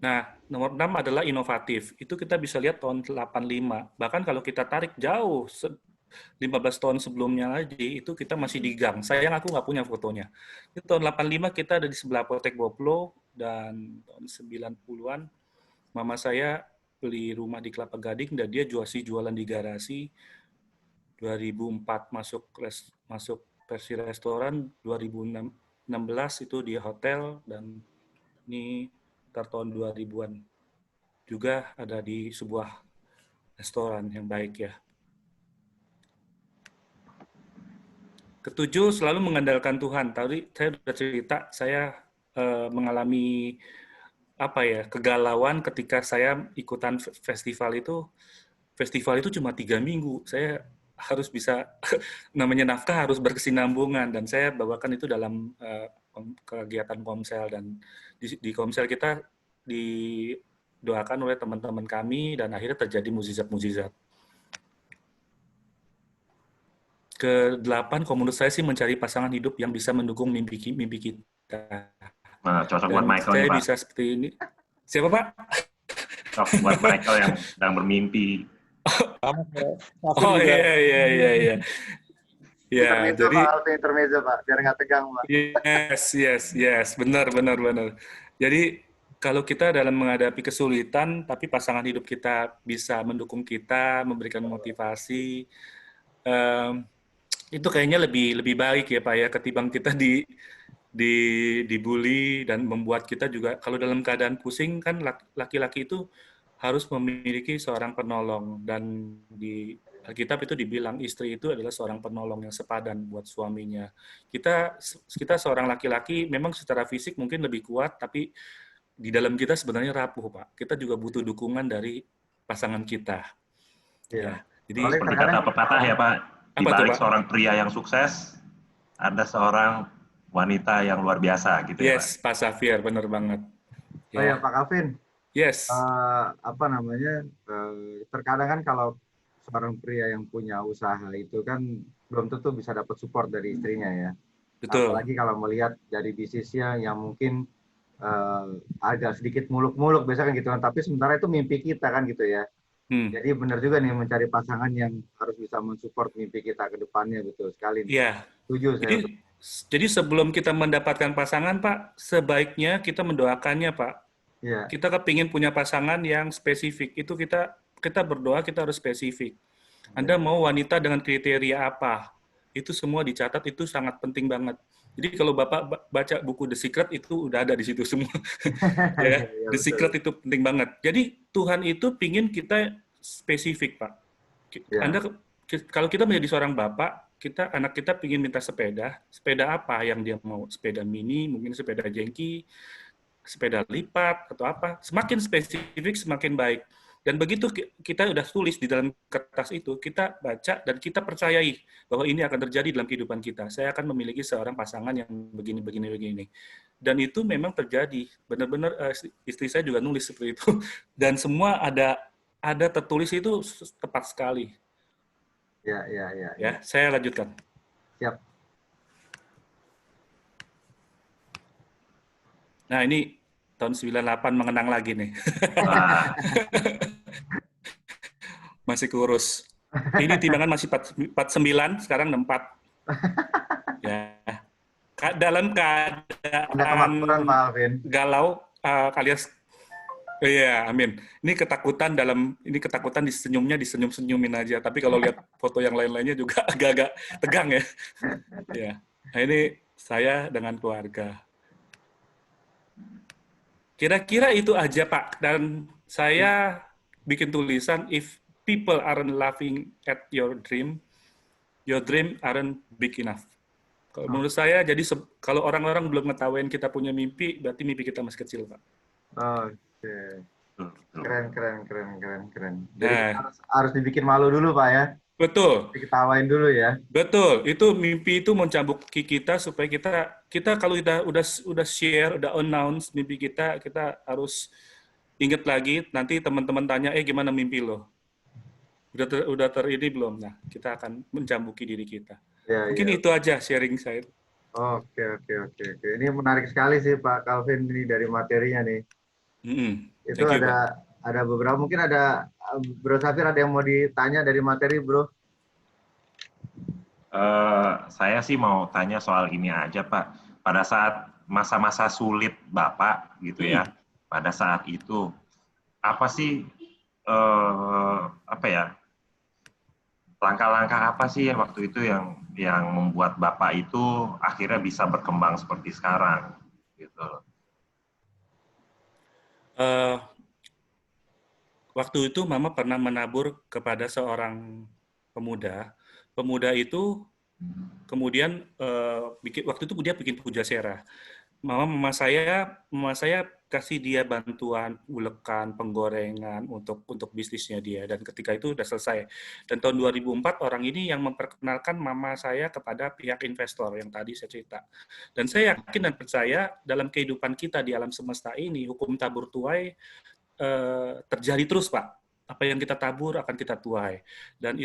Nah, nomor 6 adalah inovatif. Itu kita bisa lihat tahun 85. Bahkan kalau kita tarik jauh, 15 tahun sebelumnya lagi, itu kita masih di gang. Sayang aku nggak punya fotonya. Itu tahun 85 kita ada di sebelah Apotek Boplo, dan tahun 90-an, mama saya beli rumah di Kelapa Gading, dan dia jualan di garasi. 2004 masuk versi restoran, 2016 itu di hotel, dan ini tahun 2000-an juga ada di sebuah restoran yang baik ya. Ketujuh, selalu mengandalkan Tuhan. Tadi saya sudah cerita, saya mengalami kegalauan ketika saya ikutan festival itu. Festival itu cuma 3 minggu. Saya harus bisa, namanya nafkah harus berkesinambungan, dan saya bawakan itu dalam kegiatan Komsel, dan di Komsel kita didoakan oleh teman-teman kami, dan akhirnya terjadi mukjizat-mukjizat. Ke-8, kalau menurut saya sih mencari pasangan hidup yang bisa mendukung mimpi kita. Nah, cocok buat Michael saya nih, Pak. bisa seperti ini. Siapa, Pak? Cocok buat Michael yang sedang bermimpi. Oh iya. Ya, Intermezzo, jadi Pak, intermezzo, Pak, biar nggak tegang, Pak. yes, benar. Jadi kalau kita dalam menghadapi kesulitan, tapi pasangan hidup kita bisa mendukung kita, memberikan motivasi, itu kayaknya lebih baik ya Pak ya, ketimbang kita dibully dan membuat kita juga, kalau dalam keadaan pusing kan laki-laki itu harus memiliki seorang penolong, dan di Alkitab itu dibilang istri itu adalah seorang penolong yang sepadan buat suaminya. Kita seorang laki-laki memang secara fisik mungkin lebih kuat, tapi di dalam kita sebenarnya rapuh, Pak. Kita juga butuh dukungan dari pasangan kita. Iya. Jadi Seperti kata pepatah ya Pak, di balik seorang pria yang sukses, ada seorang wanita yang luar biasa gitu ya Pak. Yes, Pak Safir, benar banget. Oh ya, Pak Calvin. Yes. Terkadang kan kalau seorang pria yang punya usaha itu kan belum tentu bisa dapat support dari istrinya ya. Betul. Apalagi kalau melihat dari bisnisnya yang mungkin agak sedikit muluk-muluk biasanya kan gitu kan. Tapi sementara itu mimpi kita kan gitu ya. Jadi benar juga nih mencari pasangan yang harus bisa mensupport mimpi kita ke depannya, betul sekali. Iya. Setuju saya. Jadi sebelum kita mendapatkan pasangan, Pak, sebaiknya kita mendoakannya, Pak. Ya. Kita kepingin punya pasangan yang spesifik. Itu kita berdoa, kita harus spesifik. Anda mau wanita dengan kriteria apa? Itu semua dicatat, itu sangat penting banget. Jadi kalau Bapak baca buku The Secret, itu udah ada di situ semua. Ya, The Secret itu penting banget. Jadi Tuhan itu pingin kita spesifik, Pak. Ya. Kalau kita menjadi seorang bapak, anak kita pingin minta sepeda apa yang dia mau? Sepeda mini, mungkin sepeda jengki, sepeda lipat, atau apa. Semakin spesifik, semakin baik. Dan begitu kita udah tulis di dalam kertas itu, kita baca dan kita percayai bahwa ini akan terjadi dalam kehidupan kita. Saya akan memiliki seorang pasangan yang begini. Dan itu memang terjadi. Benar-benar istri saya juga nulis seperti itu. Dan semua ada tertulis itu tepat sekali. Ya, saya lanjutkan. Siap. Nah, ini tahun 98 mengenang lagi nih. Masih kurus. Ini timbangan masih 49, sekarang 64. Ya. Dalam keadaan galau, alias iya, amin. Ini ketakutan disenyum-senyumin aja. Tapi kalau lihat foto yang lain-lainnya juga agak-agak tegang ya. Ya. Nah, ini saya dengan keluarga. Kira-kira itu aja, Pak. Dan saya bikin tulisan, if people aren't laughing at your dream aren't big enough. Kalau menurut saya, jadi kalau orang-orang belum ngetawain kita punya mimpi, berarti mimpi kita masih kecil, Pak. Oke. Betul, betul. Keren. Jadi Nah, harus dibikin malu dulu Pak ya. betul. Diketawain dulu ya. Betul, itu mimpi itu mencambuki kita supaya kita kalau kita udah share, udah announce mimpi kita harus ingat lagi nanti teman-teman tanya, gimana mimpi lo? Udah ter ini belum? Nah, kita akan mencambuki diri kita. Ya, Mungkin ya. itu aja sharing saya. Oke. Ini menarik sekali sih Pak Calvin ini dari materinya nih. Itu Thank you, Pak. ada beberapa, mungkin ada Bro Safir ada yang mau ditanya dari materi Bro. Saya sih mau tanya soal ini aja, Pak. Pada saat masa-masa sulit Bapak, gitu ya, pada saat itu, apa sih, apa ya, langkah-langkah apa sih waktu itu yang membuat Bapak itu akhirnya bisa berkembang seperti sekarang, gitu. Eh, Waktu itu Mama pernah menabur kepada seorang pemuda. Pemuda itu kemudian waktu itu dia bikin pujasera. Mama saya kasih dia bantuan ulekan, penggorengan untuk bisnisnya dia, dan ketika itu udah selesai. Dan tahun 2004 orang ini yang memperkenalkan mama saya kepada pihak investor yang tadi saya cerita. Dan saya yakin dan percaya dalam kehidupan kita di alam semesta ini hukum tabur tuai terjadi terus, Pak. Apa yang kita tabur akan kita tuai. Dan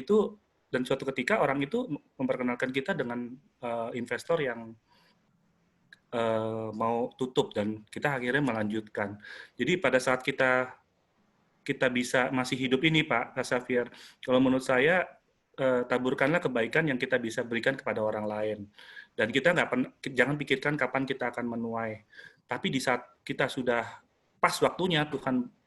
suatu ketika orang itu memperkenalkan kita dengan investor yang mau tutup dan kita akhirnya melanjutkan. Jadi pada saat kita bisa masih hidup ini, Pak Xavier, kalau menurut saya taburkanlah kebaikan yang kita bisa berikan kepada orang lain. Dan kita jangan pikirkan kapan kita akan menuai. Tapi di saat kita sudah pas waktunya,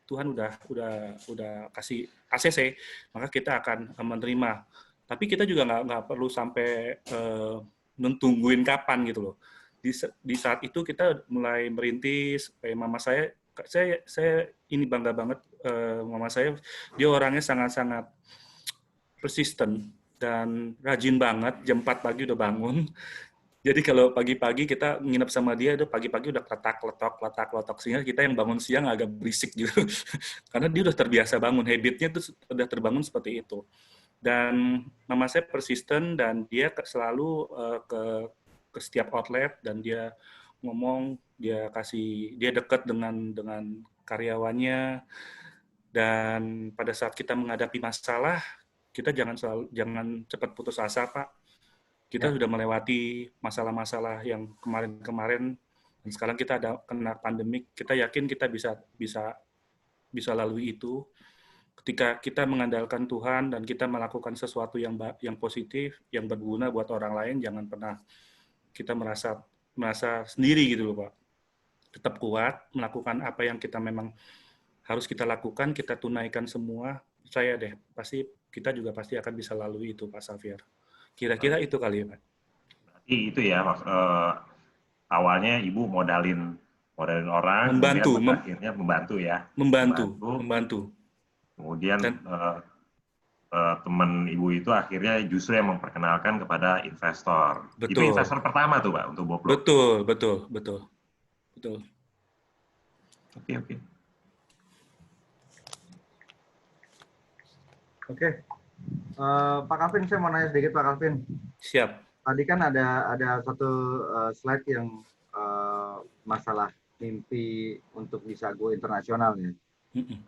Tuhan udah kasih ACC, maka kita akan menerima. Tapi kita juga nggak perlu sampai nungguin kapan gitu loh. Di saat itu kita mulai merintis. Kayak mama saya ini bangga banget, mama saya, dia orangnya sangat-sangat persisten dan rajin banget. Jam 4 pagi udah bangun. Jadi kalau pagi-pagi kita nginep sama dia, itu pagi-pagi udah letak-letok, sehingga kita yang bangun siang agak berisik gitu. Karena dia udah terbiasa bangun, habitnya tuh udah terbangun seperti itu. Dan mama saya persisten dan dia selalu ke setiap outlet, dan dia ngomong, dia dekat dengan karyawannya. Dan pada saat kita menghadapi masalah, kita jangan cepat putus asa, Pak. Kita sudah melewati masalah-masalah yang kemarin-kemarin, dan sekarang kita ada kena pandemik. Kita yakin kita bisa lalui itu. Ketika kita mengandalkan Tuhan dan kita melakukan sesuatu yang positif, yang berguna buat orang lain, jangan pernah kita merasa sendiri gitu loh, Pak. Tetap kuat, melakukan apa yang kita memang harus kita lakukan, kita tunaikan semua. Percaya deh, kita juga pasti akan bisa lalui itu, Pak Xavier. Kira-kira itu kali ya, Pak. Berarti itu ya, awalnya Ibu modalin orang, membantu, kemudian akhirnya membantu ya. Membantu. Kemudian teman Ibu itu akhirnya justru yang memperkenalkan kepada investor. Betul. Itu investor pertama tuh, Pak, untuk Boblok. Betul. Oke. Pak Calvin, saya mau nanya sedikit Pak Calvin. Siap. Tadi kan ada satu slide yang masalah mimpi untuk bisa go internasional ya.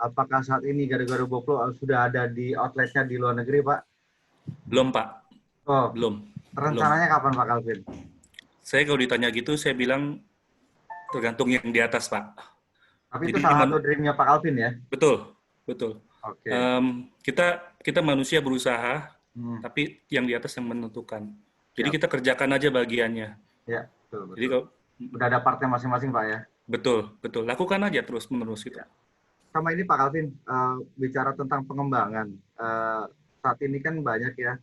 Apakah saat ini Gado-Gado Boblok sudah ada di outletnya di luar negeri, Pak? Belum, Pak. Oh, belum. Rencananya kapan, Pak Calvin? Saya kalau ditanya gitu, saya bilang tergantung yang di atas, Pak. Tapi jadi, itu salah satu dream-nya Pak Calvin ya? Betul. Oke. Kita manusia berusaha, tapi yang di atas yang menentukan. Jadi kita kerjakan aja bagiannya. Ya, betul. Jadi kalau udah ada partnya masing-masing, Pak ya? Betul. Lakukan aja terus-menerus gitu. Ya. Sama ini Pak Calvin, bicara tentang pengembangan. Saat ini kan banyak ya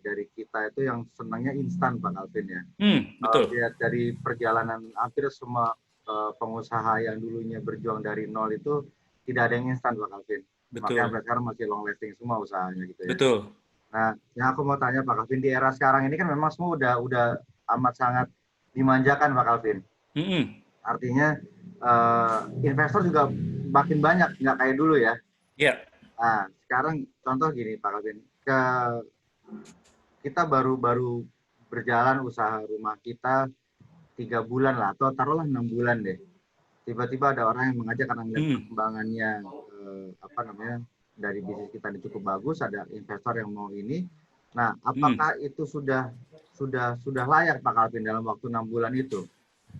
dari kita itu yang senangnya instan, Pak Calvin ya. Betul. Lihat dari perjalanan hampir semua pengusaha yang dulunya berjuang dari nol itu tidak ada yang instan, Pak Calvin. Betul. Makanya sekarang masih long lasting semua usahanya gitu ya. Betul. Nah, yang aku mau tanya Pak Calvin, di era sekarang ini kan memang semua udah amat sangat dimanjakan, Pak Calvin. Artinya investor juga makin banyak, nggak kayak dulu ya. Iya. Nah, sekarang contoh gini Pak Calvin, kita baru berjalan usaha rumah kita 3 bulan lah, atau taruhlah 6 bulan deh. Tiba-tiba ada orang yang mengajak karena melihat perkembangannya dari bisnis kita ini cukup bagus, ada investor yang mau ini. Nah, apakah itu sudah layak Pak Calvin dalam waktu 6 bulan itu?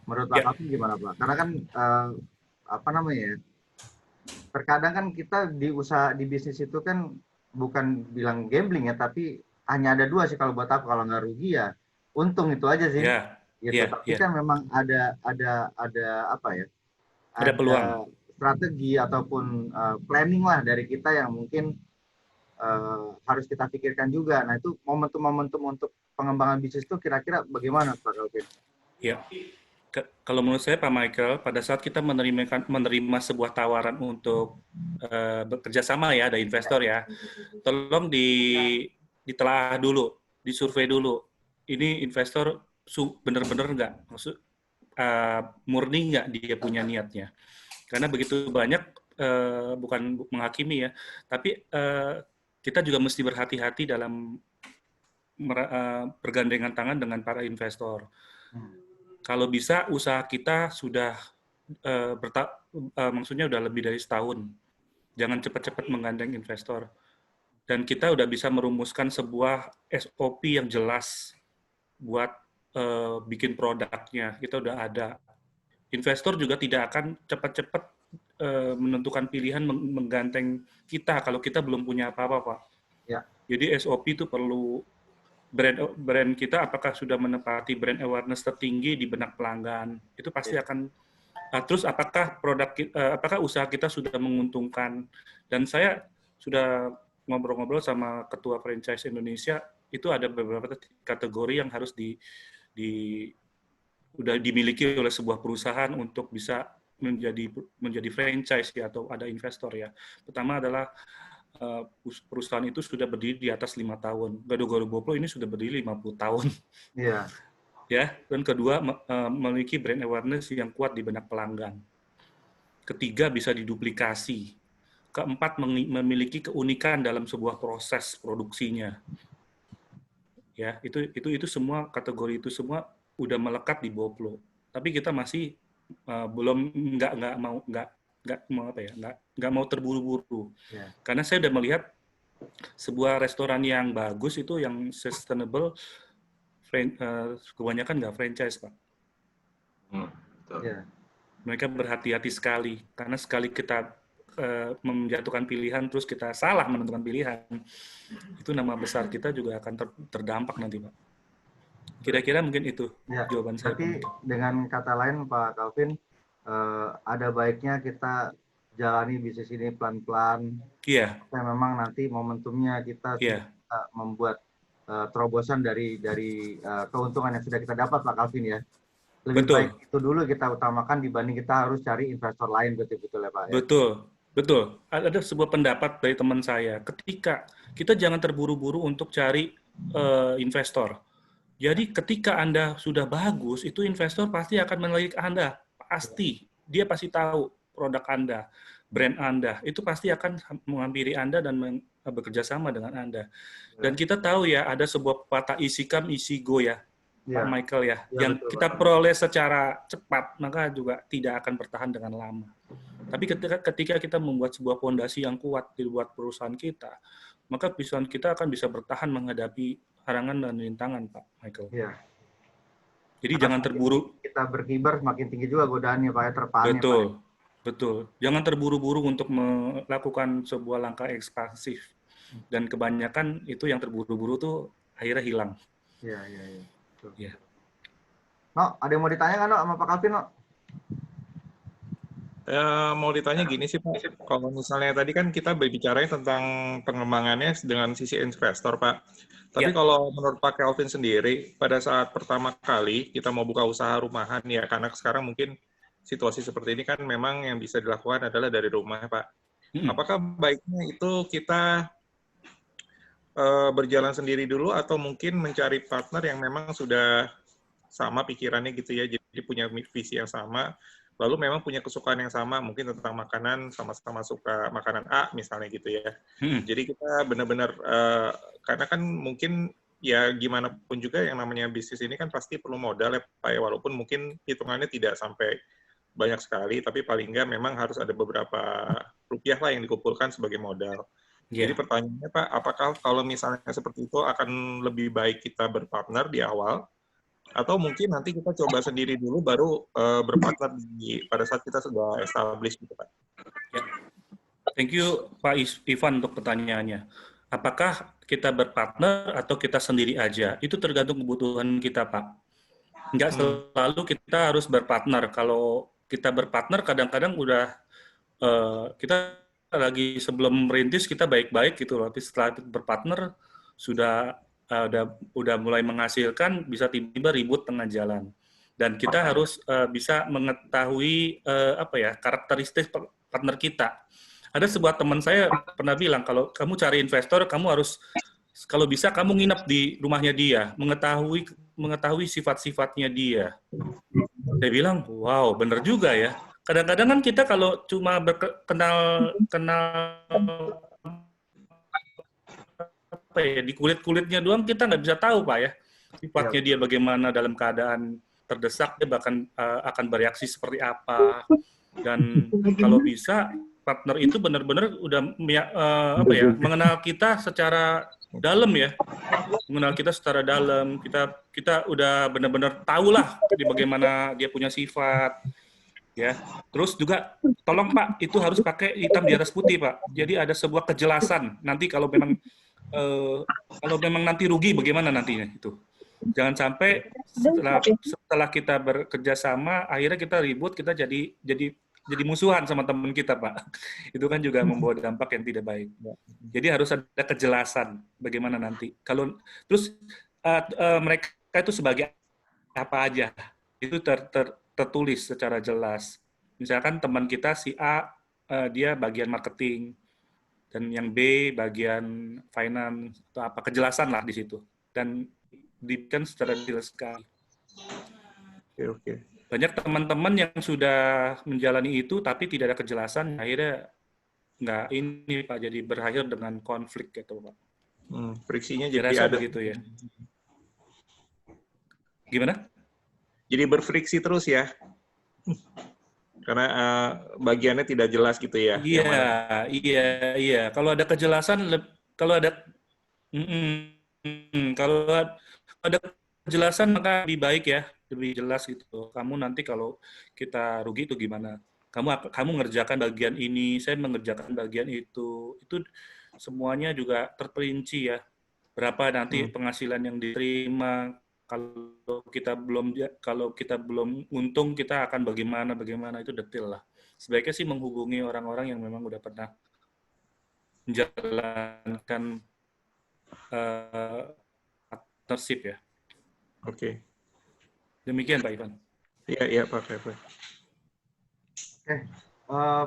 Menurut Pak Calvin gimana Pak? Karena kan terkadang kan kita di bisnis itu kan bukan bilang gambling ya, tapi hanya ada 2 sih kalau buat aku, kalau nggak rugi ya untung itu aja sih. Tapi kan memang ada peluang, strategi ataupun planning lah dari kita yang mungkin harus kita pikirkan juga. Nah, itu momentum-momentum untuk pengembangan bisnis itu kira-kira bagaimana Pak Calvin? Ya, kalau menurut saya Pak Michael, pada saat kita menerima sebuah tawaran untuk bekerja sama ya, ada investor ya, tolong ditelaah dulu, disurvei dulu. Ini investor benar-benar nggak, murni nggak dia punya niatnya. Karena begitu banyak, bukan menghakimi ya, tapi kita juga mesti berhati-hati dalam bergandengan tangan dengan para investor. Kalau bisa usaha kita sudah maksudnya udah lebih dari setahun. Jangan cepat-cepat menggandeng investor. Dan kita udah bisa merumuskan sebuah SOP yang jelas buat bikin produknya. Kita udah ada. Investor juga tidak akan cepat-cepat menentukan pilihan menggandeng kita kalau kita belum punya apa-apa, Pak. Ya. Jadi SOP itu perlu brand kita apakah sudah menepati brand awareness tertinggi di benak pelanggan, itu pasti akan terus apakah apakah usaha kita sudah menguntungkan. Dan saya sudah ngobrol-ngobrol sama ketua franchise Indonesia, itu ada beberapa kategori yang harus udah dimiliki oleh sebuah perusahaan untuk bisa menjadi franchise ya, atau ada investor ya. Pertama adalah perusahaan itu sudah berdiri di atas 5 tahun. Gado-Gado Boplo ini sudah berdiri 50 tahun. Iya. Ya, dan kedua memiliki brand awareness yang kuat di benak pelanggan. Ketiga, bisa diduplikasi. Keempat, memiliki keunikan dalam sebuah proses produksinya. Ya, itu semua kategori itu semua udah melekat di Boplo. Tapi kita masih belum nggak mau terburu-buru. Yeah. Karena saya udah melihat sebuah restoran yang bagus itu yang sustainable, kebanyakan nggak franchise, Pak. Yeah. Mereka berhati-hati sekali, karena sekali kita menjatuhkan pilihan terus kita salah menentukan pilihan, itu nama besar kita juga akan terdampak nanti, Pak. Kira-kira mungkin itu jawaban saya. Tapi dengan kata lain Pak Calvin, ada baiknya kita jalani bisnis ini pelan-pelan. Iya. Supaya memang nanti momentumnya kita bisa membuat terobosan dari keuntungan yang sudah kita dapat Pak Calvin ya. Lebih baik itu dulu kita utamakan dibanding kita harus cari investor lain, betul ya Pak ya? Betul. Ada sebuah pendapat dari teman saya, ketika kita jangan terburu-buru untuk cari investor. Jadi ketika Anda sudah bagus, itu investor pasti akan melirik Anda. Pasti. Dia pasti tahu produk Anda, brand Anda. Itu pasti akan menghampiri Anda dan bekerja sama dengan Anda. Dan kita tahu ya, ada sebuah pepatah easy come, easy go ya, Pak Michael ya. Yang betul, kita peroleh secara cepat, maka juga tidak akan bertahan dengan lama. Tapi ketika kita membuat sebuah fondasi yang kuat di buat perusahaan kita, maka perusahaan kita akan bisa bertahan menghadapi halangan dan rintangan, Pak Michael. Iya. Jadi jangan terburu. Kita berkibar semakin tinggi juga godaannya, Pak, terpaannya. Betul. Jangan terburu-buru untuk melakukan sebuah langkah ekspansif. Dan kebanyakan itu yang terburu-buru tuh akhirnya hilang. Iya. Iya. No, ada yang mau ditanya nggak, No, sama Pak Calvin, No? Mau ditanya gini sih Pak, kalau misalnya tadi kan kita berbicara tentang pengembangannya dengan sisi investor Pak, tapi kalau menurut Pak Calvin sendiri, pada saat pertama kali kita mau buka usaha rumahan ya, karena sekarang mungkin situasi seperti ini kan memang yang bisa dilakukan adalah dari rumah Pak. Apakah baiknya itu kita berjalan sendiri dulu atau mungkin mencari partner yang memang sudah sama pikirannya gitu ya, jadi punya visi yang sama, lalu memang punya kesukaan yang sama, mungkin tentang makanan, sama-sama suka makanan A misalnya gitu ya. Jadi kita benar-benar, karena kan mungkin ya gimana pun juga yang namanya bisnis ini kan pasti perlu modal ya Pak ya, walaupun mungkin hitungannya tidak sampai banyak sekali, tapi paling nggak memang harus ada beberapa rupiah lah yang dikumpulkan sebagai modal. Jadi pertanyaannya Pak, apakah kalau misalnya seperti itu akan lebih baik kita berpartner di awal, atau mungkin nanti kita coba sendiri dulu baru berpartner pada saat kita sudah establish gitu Pak? Ya. Thank you Pak Ivan untuk pertanyaannya. Apakah kita berpartner atau kita sendiri aja? Itu tergantung kebutuhan kita Pak. Nggak selalu kita harus berpartner. Kalau kita berpartner kadang-kadang udah kita lagi sebelum merintis kita baik-baik gitu loh, tapi setelah berpartner sudah udah mulai menghasilkan, bisa tiba-tiba ribut tengah jalan. Dan kita harus bisa mengetahui karakteristik partner kita. Ada sebuah teman saya pernah bilang, kalau kamu cari investor, kamu harus kalau bisa kamu nginep di rumahnya dia, mengetahui sifat-sifatnya dia. Saya bilang, wow, bener juga ya. Kadang-kadang kan kita kalau cuma kenal apa ya, di kulit-kulitnya doang kita nggak bisa tahu Pak ya, sifatnya dia bagaimana dalam keadaan terdesak, dia bahkan akan bereaksi seperti apa. Dan kalau bisa partner itu benar-benar udah mengenal kita secara dalam ya, mengenal kita secara dalam, kita udah benar-benar tahulah bagaimana dia punya sifat. Ya, terus juga tolong Pak, itu harus pakai hitam di atas putih Pak. Jadi ada sebuah kejelasan. Nanti kalau memang nanti rugi bagaimana nantinya itu. Jangan sampai setelah kita bekerja sama, akhirnya kita ribut, kita jadi musuhan sama teman kita Pak. Itu kan juga membawa dampak yang tidak baik. Jadi harus ada kejelasan bagaimana nanti. Kalau terus mereka itu sebagai apa aja itu tertulis secara jelas. Misalkan teman kita si A, dia bagian marketing, dan yang B bagian finance, atau apa, kejelasan lah di situ. Dan diberikan secara jelas sekali. Oke. Banyak teman-teman yang sudah menjalani itu, tapi tidak ada kejelasan, akhirnya nggak ini Pak, jadi berakhir dengan konflik gitu Pak. Friksinya jadi ada begitu ya. Gimana? Jadi berfriksi terus ya, karena bagiannya tidak jelas gitu ya. Iya. Kalau ada kejelasan, kalau ada kejelasan maka lebih baik ya, lebih jelas gitu. Kamu nanti kalau kita rugi itu gimana? Kamu ngerjakan bagian ini, saya mengerjakan bagian itu semuanya juga terperinci ya. Berapa nanti penghasilan yang diterima? Kalau kita belum untung, kita akan bagaimana itu detail lah. Sebaiknya sih menghubungi orang-orang yang memang udah pernah menjalankan partnership ya. Oke. Demikian Pak Ivan. Iya Pak. Oke,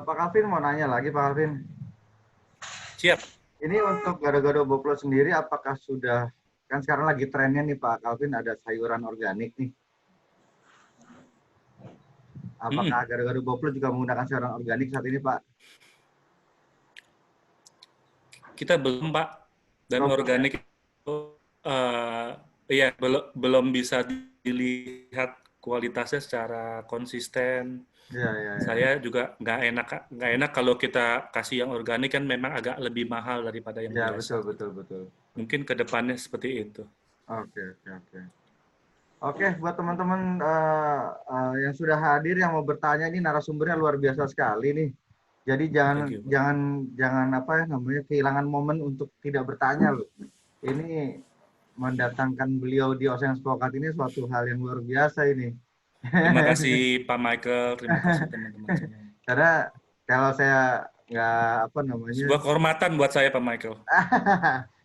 Pak Calvin mau nanya lagi Pak Calvin. Siap. Ini untuk gado-gado Boplo sendiri, apakah sudah, kan sekarang lagi trennya nih Pak Calvin, ada sayuran organik nih. Apakah gado-gado Boplo juga menggunakan sayuran organik saat ini Pak? Kita belum Pak, dan organik itu belum bisa dilihat kualitasnya secara konsisten. Ya. Saya juga nggak enak kalau kita kasih yang organik, kan memang agak lebih mahal daripada yang biasa. Betul. Mungkin ke depannya seperti itu. Oke, buat teman-teman yang sudah hadir, yang mau bertanya, ini narasumbernya luar biasa sekali nih. Jadi jangan kehilangan momen untuk tidak bertanya loh. Ini mendatangkan beliau di Ocean Spokat ini suatu hal yang luar biasa ini. Terima kasih Pak Michael, terima kasih teman-teman semua. Karena kalau saya nggak sebuah kehormatan buat saya Pak Michael.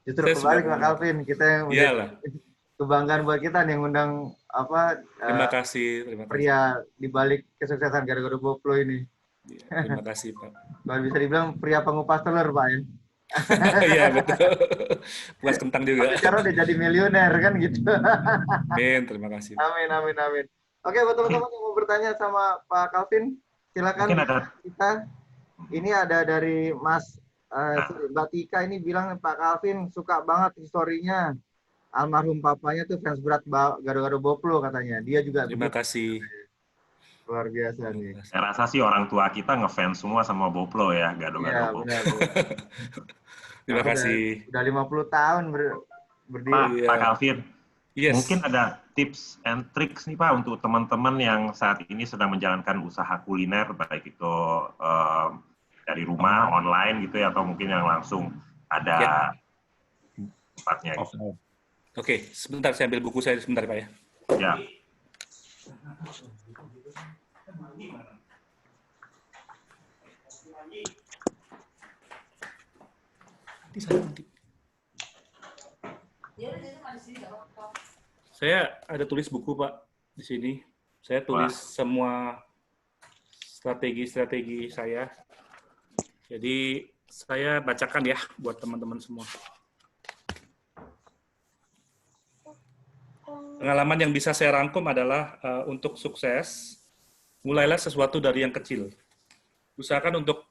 Justru kebalik Pak Calvin, kita yang kebanggaan buat kita nih ngundang terima kasih. Pria di balik kesuksesan gado-gado Boplo ini. Terima kasih Pak. Kalau bisa dibilang pria pengupas telur Pak ya. Iya betul. Puas kentang juga. Sekarang udah jadi miliuner kan gitu. Amin, terima kasih. Amin. Oke, buat teman-teman yang mau bertanya sama Pak Calvin, silakan. Mungkin ada. Ini ada dari Mbak Tika ini bilang Pak Calvin suka banget historinya. Almarhum papanya tuh fans berat Gado-Gado Boplo katanya. Dia juga Terima kasih. Luar biasa nih. Saya rasa sih orang tua kita ngefans semua sama Boplo ya, Gado-Gado Boplo. Benar. Terima kasih. Udah 50 tahun berdiri. Pak Calvin, yes. Mungkin ada tips and tricks nih Pak untuk teman-teman yang saat ini sedang menjalankan usaha kuliner, baik itu dari rumah, online gitu ya, atau mungkin yang langsung ada tempatnya. Gitu. Oke, sebentar saya ambil buku saya sebentar Pak ya. Ya. Saya ada tulis buku Pak di sini. Saya tulis semua strategi-strategi saya. Jadi saya bacakan ya buat teman-teman semua. Pengalaman yang bisa saya rangkum adalah untuk sukses, mulailah sesuatu dari yang kecil. Usahakan untuk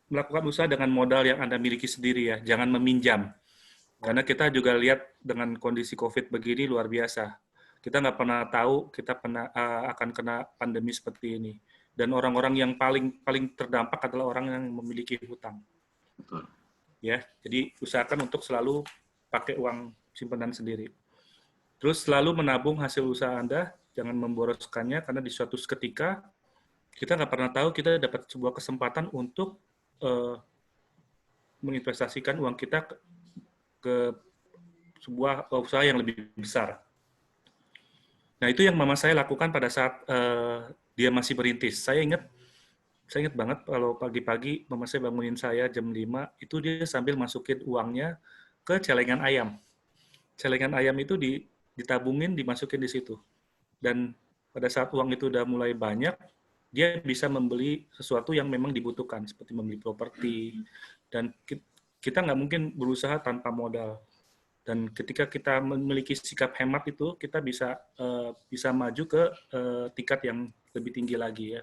melakukan usaha dengan modal yang Anda miliki sendiri ya, jangan meminjam. Karena kita juga lihat dengan kondisi COVID begini luar biasa. Kita nggak pernah tahu kita akan kena pandemi seperti ini. Dan orang-orang yang paling terdampak adalah orang yang memiliki hutang. Betul. Ya, jadi usahakan untuk selalu pakai uang simpanan sendiri. Terus selalu menabung hasil usaha Anda, jangan memboroskannya, karena di suatu ketika kita nggak pernah tahu kita dapat sebuah kesempatan untuk menginvestasikan uang kita ke sebuah usaha yang lebih besar. Nah, itu yang mama saya lakukan pada saat dia masih merintis. Saya ingat banget kalau pagi-pagi mama saya bangunin saya jam 5, itu dia sambil masukin uangnya ke celengan ayam. Celengan ayam itu ditabungin, dimasukin di situ. Dan pada saat uang itu udah mulai banyak, dia bisa membeli sesuatu yang memang dibutuhkan, seperti membeli properti. Dan kita nggak mungkin berusaha tanpa modal. Dan ketika kita memiliki sikap hemat itu, kita bisa maju ke tingkat yang lebih tinggi lagi ya.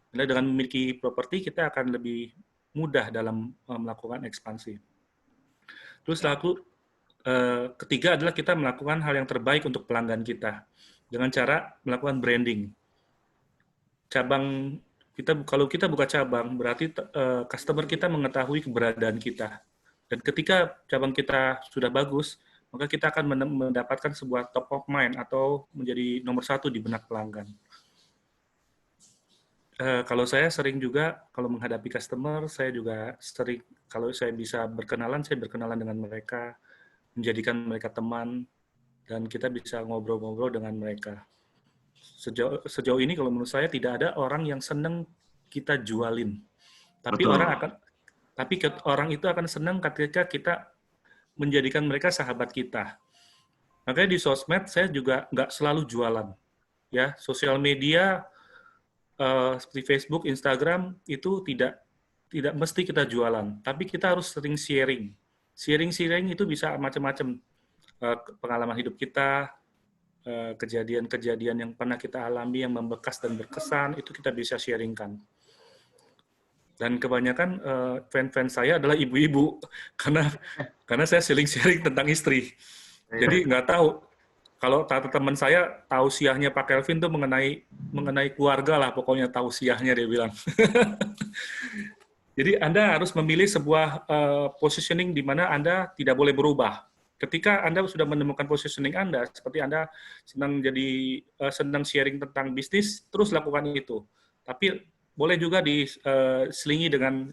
Karena dengan memiliki properti, kita akan lebih mudah dalam melakukan ekspansi. Terus ketiga adalah kita melakukan hal yang terbaik untuk pelanggan kita dengan cara melakukan branding. Kalau kita buka cabang, berarti customer kita mengetahui keberadaan kita. Dan ketika cabang kita sudah bagus, maka kita akan mendapatkan sebuah top of mind atau menjadi nomor 1 di benak pelanggan. Kalau saya sering juga, kalau menghadapi customer, saya juga sering, kalau saya bisa berkenalan, saya berkenalan dengan mereka, menjadikan mereka teman, dan kita bisa ngobrol-ngobrol dengan mereka. Sejauh ini kalau menurut saya tidak ada orang yang senang kita jualin. Tapi orang itu akan senang ketika kita menjadikan mereka sahabat kita. Makanya di sosmed saya juga nggak selalu jualan. Ya, sosial media seperti Facebook, Instagram itu tidak mesti kita jualan, tapi kita harus sering sharing. Sharing itu bisa macam-macam. Pengalaman hidup kita, kejadian-kejadian yang pernah kita alami yang membekas dan berkesan, itu kita bisa sharingkan. Dan kebanyakan fan-fan saya adalah ibu-ibu, karena saya sering sharing tentang istri. Jadi nggak tahu, kalau teman saya tausiahnya Pak Calvin tuh mengenai keluarga lah, pokoknya tausiahnya dia bilang. Jadi Anda harus memilih sebuah positioning di mana Anda tidak boleh berubah. Ketika Anda sudah menemukan positioning Anda, seperti Anda senang sharing tentang bisnis, terus lakukan itu. Tapi boleh juga diselingi dengan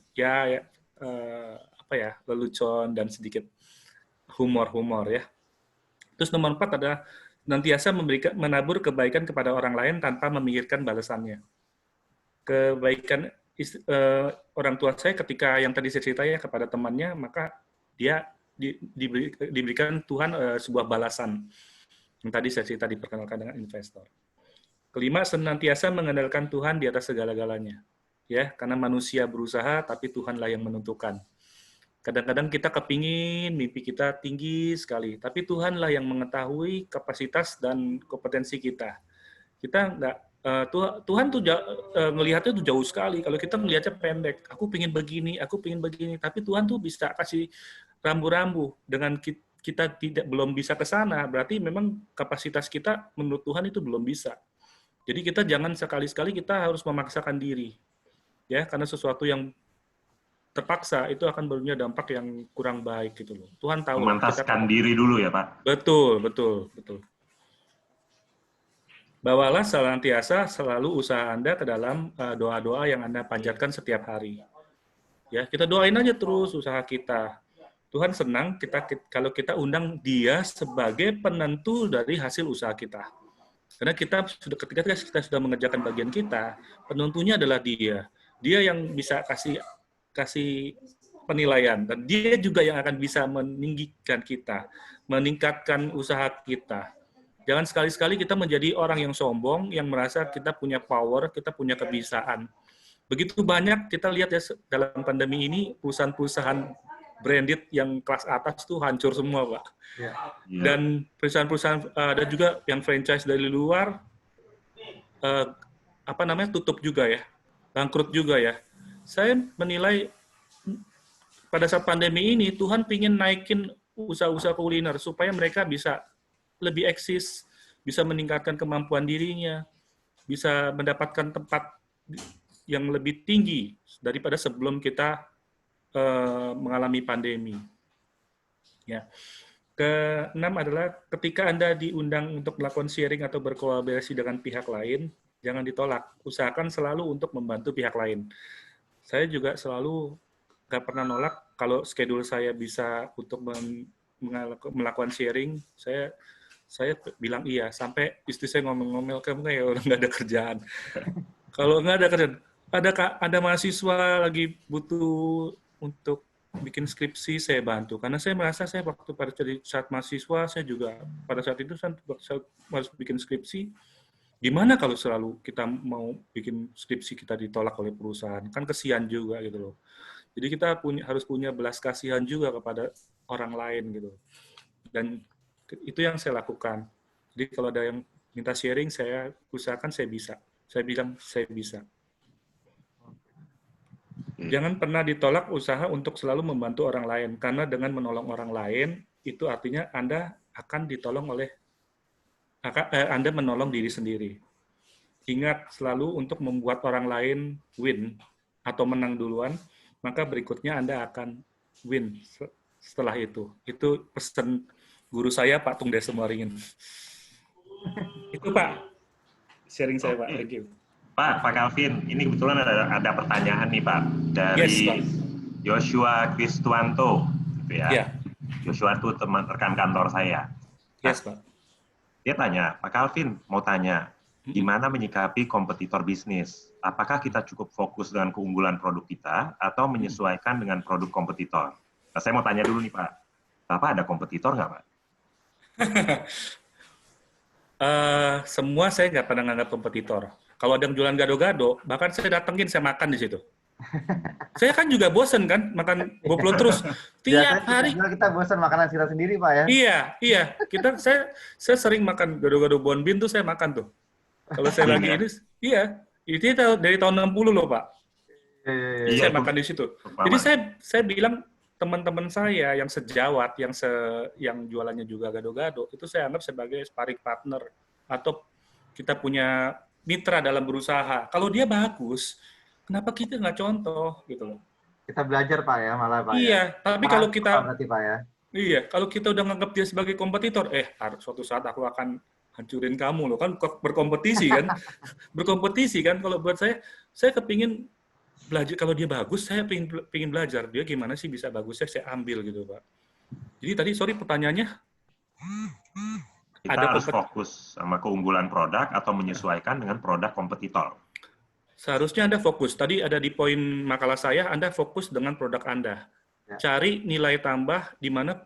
lelucon dan sedikit humor ya. Terus nomor 4 adalah senantiasa menabur kebaikan kepada orang lain tanpa memikirkan balasannya. Kebaikan orang tua saya ketika yang tadi saya cerita ya kepada temannya, maka dia diberikan Tuhan sebuah balasan. Yang tadi saya cerita diperkenalkan dengan investor. Kelima, senantiasa mengandalkan Tuhan di atas segala-galanya. Ya, karena manusia berusaha, tapi Tuhanlah yang menentukan. Kadang-kadang kita kepingin mimpi kita tinggi sekali, tapi Tuhanlah yang mengetahui kapasitas dan kompetensi kita. Kita nggak Tuhan tuh ngelihatnya tuh jauh sekali. Kalau kita ngelihatnya pendek, aku pengen begini, tapi Tuhan tuh bisa kasih rambu-rambu. Dengan kita belum bisa ke sana, berarti memang kapasitas kita menurut Tuhan itu belum bisa. Jadi kita jangan sekali-sekali kita harus memaksakan diri, ya, karena sesuatu yang terpaksa itu akan berpunya dampak yang kurang baik gitu loh. Tuhan tahu. Memantaskan diri dulu ya Pak. Betul. Bawalah senantiasa selalu usaha Anda ke dalam doa-doa yang Anda panjatkan setiap hari. Ya, kita doain aja terus usaha kita. Tuhan senang kalau kita undang Dia sebagai penentu dari hasil usaha kita. Karena ketika kita sudah mengerjakan bagian kita, penentunya adalah Dia. Dia yang bisa kasih penilaian, dan Dia juga yang akan bisa meninggikan kita, meningkatkan usaha kita. Jangan sekali-sekali kita menjadi orang yang sombong, yang merasa kita punya power, kita punya kebisaan. Begitu banyak kita lihat ya dalam pandemi ini, perusahaan-perusahaan branded yang kelas atas tuh hancur semua, Pak. Ya. Dan perusahaan-perusahaan ada juga yang franchise dari luar, tutup juga ya, bangkrut juga ya. Saya menilai pada saat pandemi ini Tuhan ingin naikin usaha-usaha kuliner supaya mereka bisa lebih eksis, bisa meningkatkan kemampuan dirinya, bisa mendapatkan tempat yang lebih tinggi daripada sebelum kita mengalami pandemi. Ya. Keenam adalah ketika Anda diundang untuk melakukan sharing atau berkolaborasi dengan pihak lain, jangan ditolak. Usahakan selalu untuk membantu pihak lain. Saya juga selalu nggak pernah nolak kalau schedule saya bisa untuk melakukan sharing, saya bilang iya, sampai istri saya ngomel-ngomel, kamu kayak orang nggak ada kerjaan. Kalau nggak ada kerjaan, ada mahasiswa lagi butuh untuk bikin skripsi, saya bantu. Karena saya merasa saya waktu pada saat mahasiswa, saya juga pada saat itu saya harus bikin skripsi. Gimana kalau selalu kita mau bikin skripsi kita ditolak oleh perusahaan? Kan kesian juga gitu loh. Jadi kita harus punya belas kasihan juga kepada orang lain gitu. Dan itu yang saya lakukan. Jadi kalau ada yang minta sharing, saya usahakan saya bisa. Saya bilang saya bisa. Jangan pernah ditolak usaha untuk selalu membantu orang lain, karena dengan menolong orang lain itu artinya Anda akan ditolong Anda menolong diri sendiri. Ingat selalu untuk membuat orang lain win atau menang duluan, maka berikutnya Anda akan win setelah itu. Itu pesan guru saya, Pak Tung Desa Waringin. Itu Pak, sharing saya Pak. Thank you. Pak Calvin, ini kebetulan ada pertanyaan nih Pak dari Joshua Kristuanto, gitu ya. Yeah. Joshua itu rekan kantor saya. Yes Pak. Dia tanya, Pak Calvin mau tanya, gimana menyikapi kompetitor bisnis? Apakah kita cukup fokus dengan keunggulan produk kita atau menyesuaikan dengan produk kompetitor? Nah, saya mau tanya dulu nih Pak, Bapak ada kompetitor nggak Pak? Semua saya nggak pernah nganggap kompetitor. Kalau ada yang jualan gado-gado, bahkan saya datengin, saya makan di situ. Saya kan juga bosen kan, makan boblon terus. Tiap hari. Kita bosen makanan kita sendiri, Pak ya? Iya. Saya sering makan gado-gado bonbin tuh, saya makan tuh. Kalau saya lagi ini, iya. Itu dari tahun 60 loh, Pak. Saya makan di situ. Jadi saya bilang, teman-teman saya yang sejawat, yang jualannya juga gado-gado, itu saya anggap sebagai sparring partner atau kita punya mitra dalam berusaha. Kalau dia bagus, kenapa kita nggak contoh gitu loh? Kita belajar Pak ya, malah Pak. Iya, ya. tapi kalau kita berarti Pak ya. Iya, kalau kita udah nganggap dia sebagai kompetitor, suatu saat aku akan hancurin kamu loh, kan berkompetisi kan, berkompetisi kan. Kalau buat saya kepingin belajar. Kalau dia bagus, saya pengen belajar dia gimana sih bisa bagusnya, saya ambil gitu Pak. Jadi tadi pertanyaannya. Kita harus fokus sama keunggulan produk atau menyesuaikan dengan produk kompetitor. Seharusnya Anda fokus. Tadi ada di poin makalah saya, Anda fokus dengan produk Anda. Cari nilai tambah di mana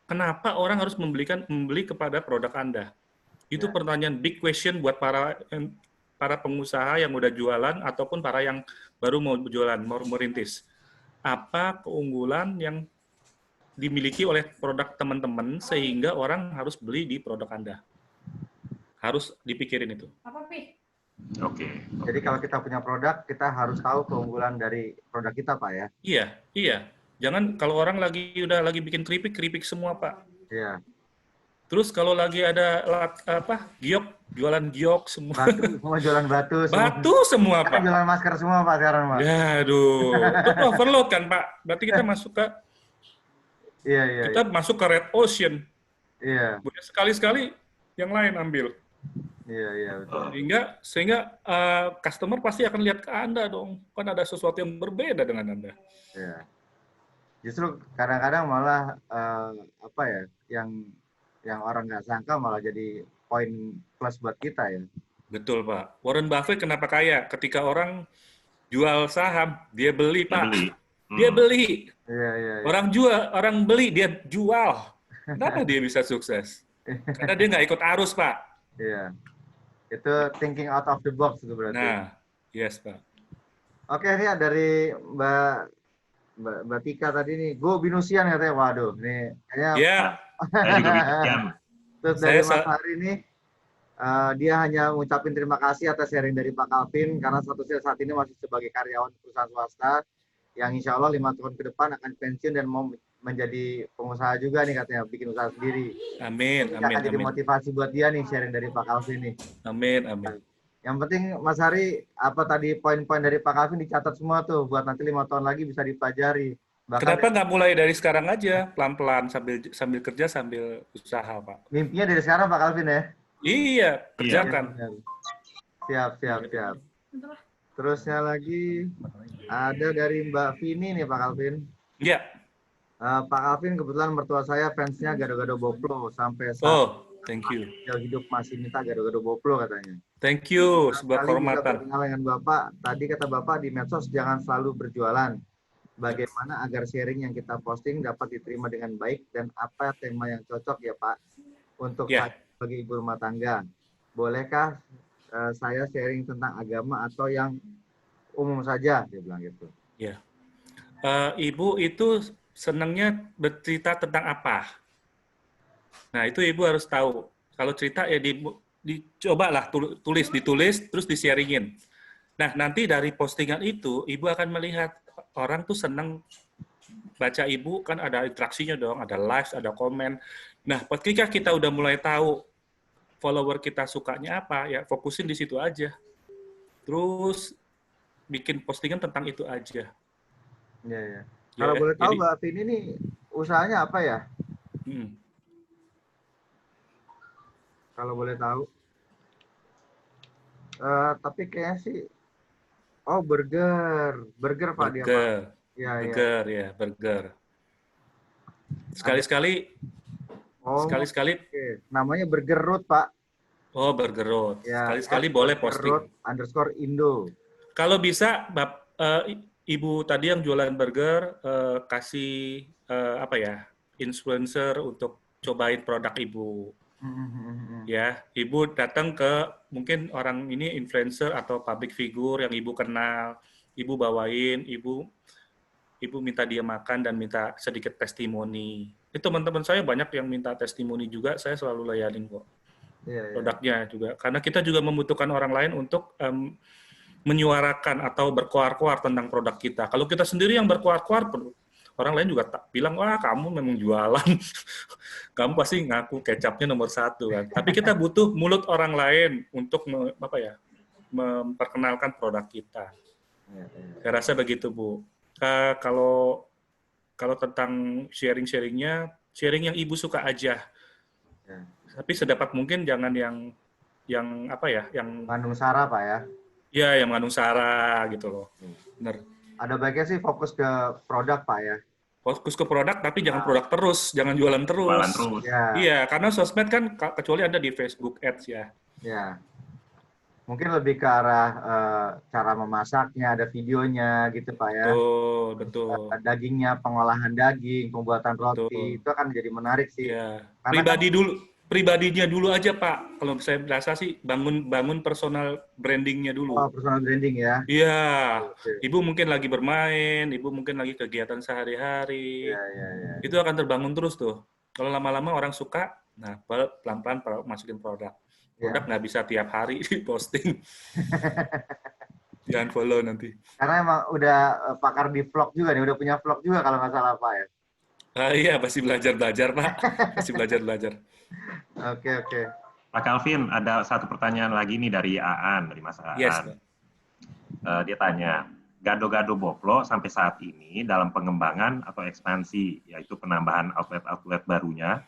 kenapa orang harus membeli kepada produk Anda. Itu pertanyaan big question buat para pengusaha yang udah jualan ataupun para yang baru mau jualan, mau merintis. Apa keunggulan yang dimiliki oleh produk teman-teman sehingga orang harus beli di produk Anda? Harus dipikirin itu. Oke. Jadi kalau kita punya produk, kita harus tahu keunggulan dari produk kita, Pak ya. Iya, iya. Jangan kalau orang udah lagi bikin keripik semua, Pak. Iya. Terus kalau lagi ada giok, jualan giok semua. Batu, semua jualan batu. Batu semua, Kita Pak. jualan masker semua, Pak, sekarang, Pak. Ya, aduh. Itu overload kan, Pak. Berarti kita masuk ke Iya. masuk ke red ocean. Iya. Boleh sekali-sekali yang lain ambil. Iya, betul. Sehingga customer pasti akan lihat ke Anda dong. Kan ada sesuatu yang berbeda dengan Anda. Iya. Justru kadang-kadang malah yang orang nggak sangka malah jadi poin plus buat kita ya. Betul, Pak. Warren Buffett kenapa kaya? Ketika orang jual saham, dia beli, Pak. Dia beli. Iya. Orang beli, dia jual. Kenapa dia bisa sukses? Karena dia nggak ikut arus, Pak. Iya. Itu thinking out of the box itu berarti. Nah, yes, Pak. Oke, ini dari Mbak Tika tadi nih, go binusian katanya. Waduh, nih kayaknya. Ya. Saya juga binusian. Terus dari Mas Hari ini, dia hanya mengucapkan terima kasih atas sharing dari Pak Calvin karena statusnya saat ini masih sebagai karyawan perusahaan swasta yang insya Allah 5 tahun ke depan akan pensiun dan mau menjadi pengusaha juga nih katanya, bikin usaha sendiri. Amin. Akan jadi motivasi buat dia nih sharing dari Pak Calvin nih. Amin. Yang penting Mas Hari, apa tadi poin-poin dari Pak Calvin dicatat semua tuh buat nanti 5 tahun lagi bisa dipelajari. Bahkan kenapa nggak mulai dari sekarang aja, pelan-pelan sambil kerja sambil usaha, Pak? Mimpinya dari sekarang Pak Calvin ya? Iya, kerjakan. Siap. Terusnya lagi ada dari Mbak Vini nih Pak Calvin. Iya. Pak Calvin kebetulan mertua saya fansnya Gado-Gado Boplo sampai saat thank you. hidup masih minta Gado-Gado Boplo katanya. Thank you, sebuah kehormatan. Bisa dengan Bapak, tadi kata Bapak di medsos jangan selalu berjualan. Bagaimana agar sharing yang kita posting dapat diterima dengan baik dan apa tema yang cocok ya Pak untuk bagi ibu rumah tangga. Bolehkah saya sharing tentang agama atau yang umum saja? Dia bilang gitu. Ya. Ibu itu senangnya bercerita tentang apa? Nah, itu ibu harus tahu. Kalau cerita ya dicobalah ditulis terus di-sharingin. Nah, nanti dari postingan itu ibu akan melihat orang tuh senang baca ibu, kan ada interaksinya dong, ada likes, ada komen. Nah, ketika kita udah mulai tahu follower kita sukanya apa, ya fokusin di situ aja. Terus bikin postingan tentang itu aja. Iya. Kalau boleh tahu Mbak Vini ini usahanya apa ya? Kalau boleh tahu. Tapi kayaknya sih, burger Pak dia Pak. Burger. Sekali-sekali. Okay. Namanya Burger Road Pak. Oh, Burger Road. Ya, sekali-sekali boleh posting. _Indo. Kalau bisa, ibu tadi yang jualan burger kasih influencer untuk cobain produk ibu. Ya, ibu datang ke mungkin orang ini influencer atau public figure yang ibu kenal, ibu bawain, ibu minta dia makan dan minta sedikit testimoni. Itu teman-teman saya banyak yang minta testimoni juga, saya selalu layanin kok. Produknya juga, karena kita juga membutuhkan orang lain untuk menyuarakan atau berkoar-koar tentang produk kita. Kalau kita sendiri yang berkoar-koar, orang lain juga bilang, wah kamu memang jualan, kamu pasti ngaku kecapnya nomor 1 kan. Tapi kita butuh mulut orang lain untuk memperkenalkan produk kita. Saya rasa begitu Bu. Kalau tentang sharing-sharingnya, sharing yang ibu suka aja. Tapi sedapat mungkin jangan yang mengandung sara Pak ya. Ya, yang mengandung sara gitu loh. Benar. Ada baiknya sih fokus ke produk Pak ya. Fokus ke produk, tapi jangan produk terus, jangan jualan terus. Iya, karena sosmed kan kecuali ada di Facebook Ads ya. Ya. Mungkin lebih ke arah cara memasaknya, ada videonya gitu Pak ya. Betul. Dagingnya, pengolahan daging, pembuatan roti, itu akan jadi menarik sih. Ya. Pribadinya dulu aja Pak. Kalau saya merasa sih bangun personal brandingnya dulu. Oh, personal branding ya? Iya. Ibu mungkin lagi bermain, ibu mungkin lagi kegiatan sehari-hari. Iya. Itu akan terbangun terus tuh. Kalau lama-lama orang suka, nah pelan-pelan masukin produk. Produk nggak bisa tiap hari posting. Jangan follow nanti. Karena emang udah pakar di vlog juga nih, udah punya vlog juga kalau nggak salah Pak ya. Iya, masih belajar-belajar, Pak. Masih belajar-belajar. Oke. Pak Calvin, ada satu pertanyaan lagi nih dari Aan, dari Mas Aan. Yes, Pak. Dia tanya, Gado-Gado Boplo sampai saat ini dalam pengembangan atau ekspansi, yaitu penambahan outlet-outlet barunya,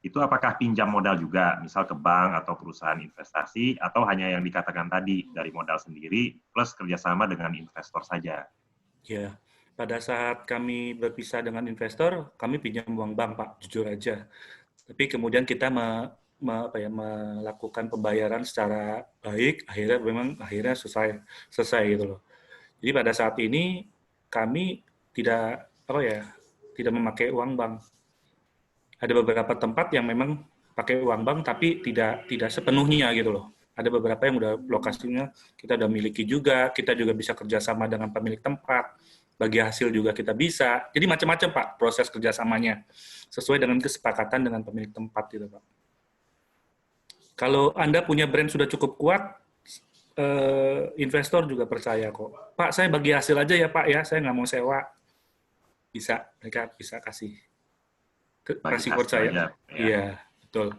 itu apakah pinjam modal juga, misal ke bank atau perusahaan investasi, atau hanya yang dikatakan tadi, dari modal sendiri, plus kerjasama dengan investor saja? Ya, pada saat kami berpisah dengan investor, kami pinjam uang bank, Pak, jujur aja. Tapi kemudian kita melakukan pembayaran secara baik, akhirnya selesai gitu loh. Jadi pada saat ini kami tidak tidak memakai uang bank. Ada beberapa tempat yang memang pakai uang bank tapi tidak sepenuhnya gitu loh. Ada beberapa yang udah lokasinya kita udah miliki juga, kita juga bisa kerjasama dengan pemilik tempat, bagi hasil juga kita bisa. Jadi macam-macam Pak proses kerjasamanya, sesuai dengan kesepakatan dengan pemilik tempat gitu Pak. Kalau Anda punya brand sudah cukup kuat, investor juga percaya kok. Pak, saya bagi hasil aja ya Pak ya, saya nggak mau sewa. Bisa, mereka bisa kasih percaya. Ya. Iya, betul.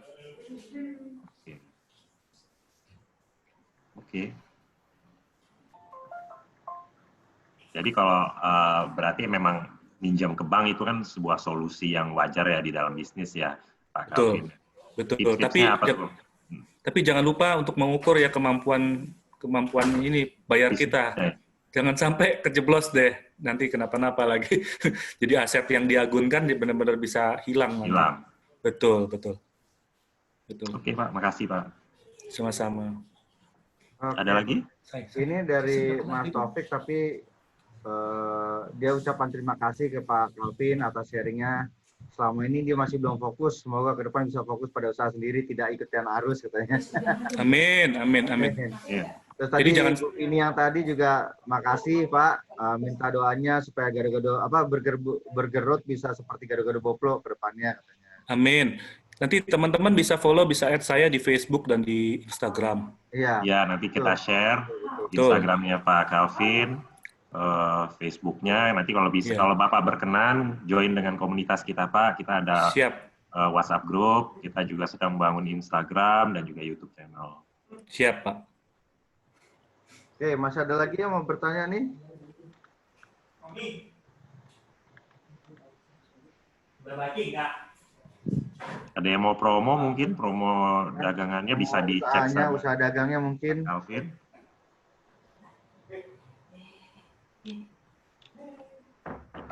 Oke. Jadi kalau berarti memang minjam ke bank itu kan sebuah solusi yang wajar ya di dalam bisnis ya, Pak Calvin. Betul. Tapi jangan lupa untuk mengukur ya kemampuan ini bayar kita. Jangan sampai kejeblos deh, nanti kenapa-napa lagi. Jadi aset yang diagunkan benar-benar bisa hilang. Betul. Oke Pak, makasih Pak. Sama-sama. Ada lagi? Ini dari Mas Taufik, tapi dia ucapan terima kasih ke Pak Calvin atas sharingnya. Selama ini dia masih belum fokus, semoga ke depan bisa fokus pada usaha sendiri, tidak ikutin arus katanya. Amin. Terus tadi ini yang tadi juga makasih Pak, minta doanya supaya Gado-Gado bergerut bisa seperti Gado-Gado Boplo ke depannya katanya. Amin. Nanti teman-teman bisa follow, bisa add saya di Facebook dan di Instagram. Iya. Ya, nanti kita share Instagramnya Pak Calvin, Facebooknya. Nanti kalau bisa, kalau Bapak berkenan, join dengan komunitas kita Pak. Kita ada WhatsApp group, kita juga sedang membangun Instagram dan juga YouTube channel. Siap Pak. Oke, masih ada lagi yang mau bertanya nih? Berbagi enggak? Ada yang mau promo mungkin? Promo dagangannya bisa dicek sama usaha dagangnya mungkin. Calvin.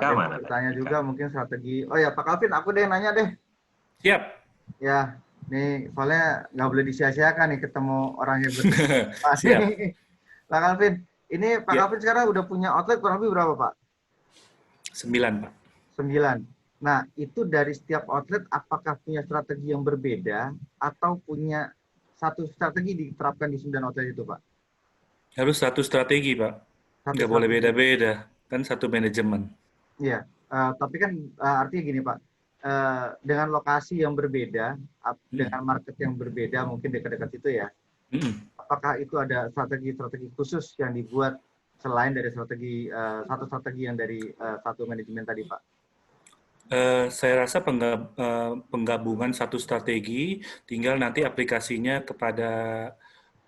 Ada bertanya juga mungkin strategi. Oh ya Pak Calvin, aku deh nanya deh. Siap. Ya, nih soalnya nggak boleh disia-siakan nih ketemu orang yang Siap. Pak Calvin, ini Pak Calvin sekarang udah punya outlet kurang lebih berapa Pak? 9 Pak. 9. Nah, itu dari setiap outlet apakah punya strategi yang berbeda atau punya satu strategi diterapkan di 9 outlet itu Pak? Harus satu strategi Pak. Nggak boleh beda-beda. Kan satu manajemen. Iya, tapi kan artinya gini Pak, dengan lokasi yang berbeda, dengan market yang berbeda mungkin dekat-dekat itu ya, apakah itu ada strategi-strategi khusus yang dibuat selain dari satu strategi yang dari satu manajemen tadi Pak? Saya rasa penggabungan satu strategi, tinggal nanti aplikasinya kepada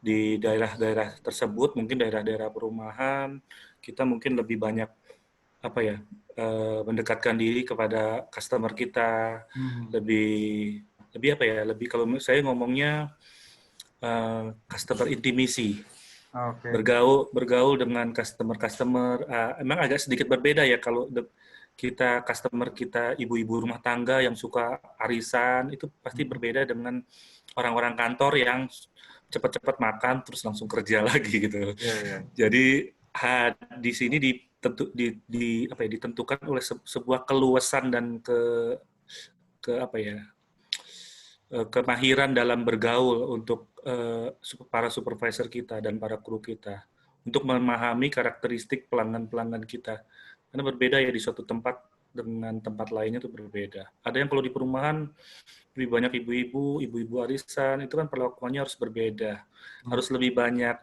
di daerah-daerah tersebut, mungkin daerah-daerah perumahan, kita mungkin lebih banyak mendekatkan diri kepada customer kita, lebih kalau saya ngomongnya customer intimacy. Bergaul dengan customer. Emang agak sedikit berbeda ya kalau customer kita ibu-ibu rumah tangga yang suka arisan, itu pasti berbeda dengan orang-orang kantor yang cepat-cepat makan terus langsung kerja lagi gitu. Jadi di sini ditentukan oleh sebuah keluasan dan kemahiran dalam bergaul untuk para supervisor kita dan para kru kita untuk memahami karakteristik pelanggan-pelanggan kita. Karena berbeda ya di suatu tempat dengan tempat lainnya itu berbeda. Ada yang kalau di perumahan lebih banyak ibu-ibu arisan, itu kan perlakuannya harus berbeda. Harus lebih banyak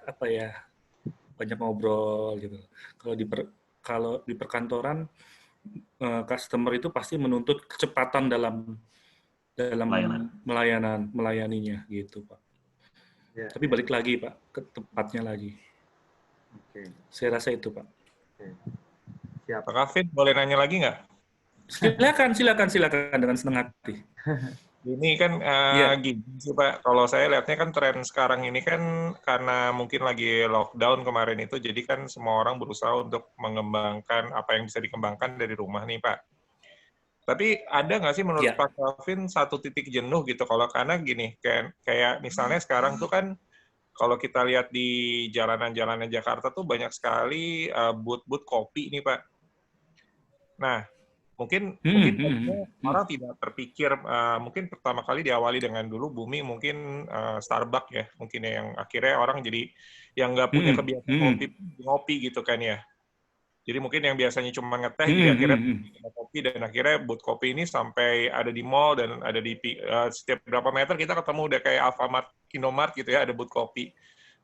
banyak ngobrol gitu. Kalau di perkantoran customer itu pasti menuntut kecepatan dalam melayaninya gitu, Pak. Ya, Tapi balik lagi, Pak, ke tempatnya lagi. Oke. Saya rasa itu, Pak. Oke. Siap. Pak Kavin, boleh nanya lagi nggak? Silakan dengan senang hati. Ini kan gini sih Pak, kalau saya lihatnya kan tren sekarang ini kan karena mungkin lagi lockdown kemarin itu, jadi kan semua orang berusaha untuk mengembangkan apa yang bisa dikembangkan dari rumah nih Pak. Tapi ada nggak sih menurut Pak Kavin satu titik jenuh gitu, kalau karena gini, kayak misalnya sekarang tuh kan kalau kita lihat di jalanan-jalanan Jakarta tuh banyak sekali booth-booth kopi nih Pak. Nah, mungkin orang tidak terpikir, mungkin pertama kali diawali dengan dulu Bumi mungkin Starbucks ya, mungkin ya, yang akhirnya orang jadi yang nggak punya kebiasaan ngopi gitu kan ya. Jadi mungkin yang biasanya cuma ngeteh, jadi akhirnya kopi, dan akhirnya booth kopi ini sampai ada di mall dan ada di setiap berapa meter kita ketemu udah kayak Alfamart, Indomart gitu ya, ada booth kopi.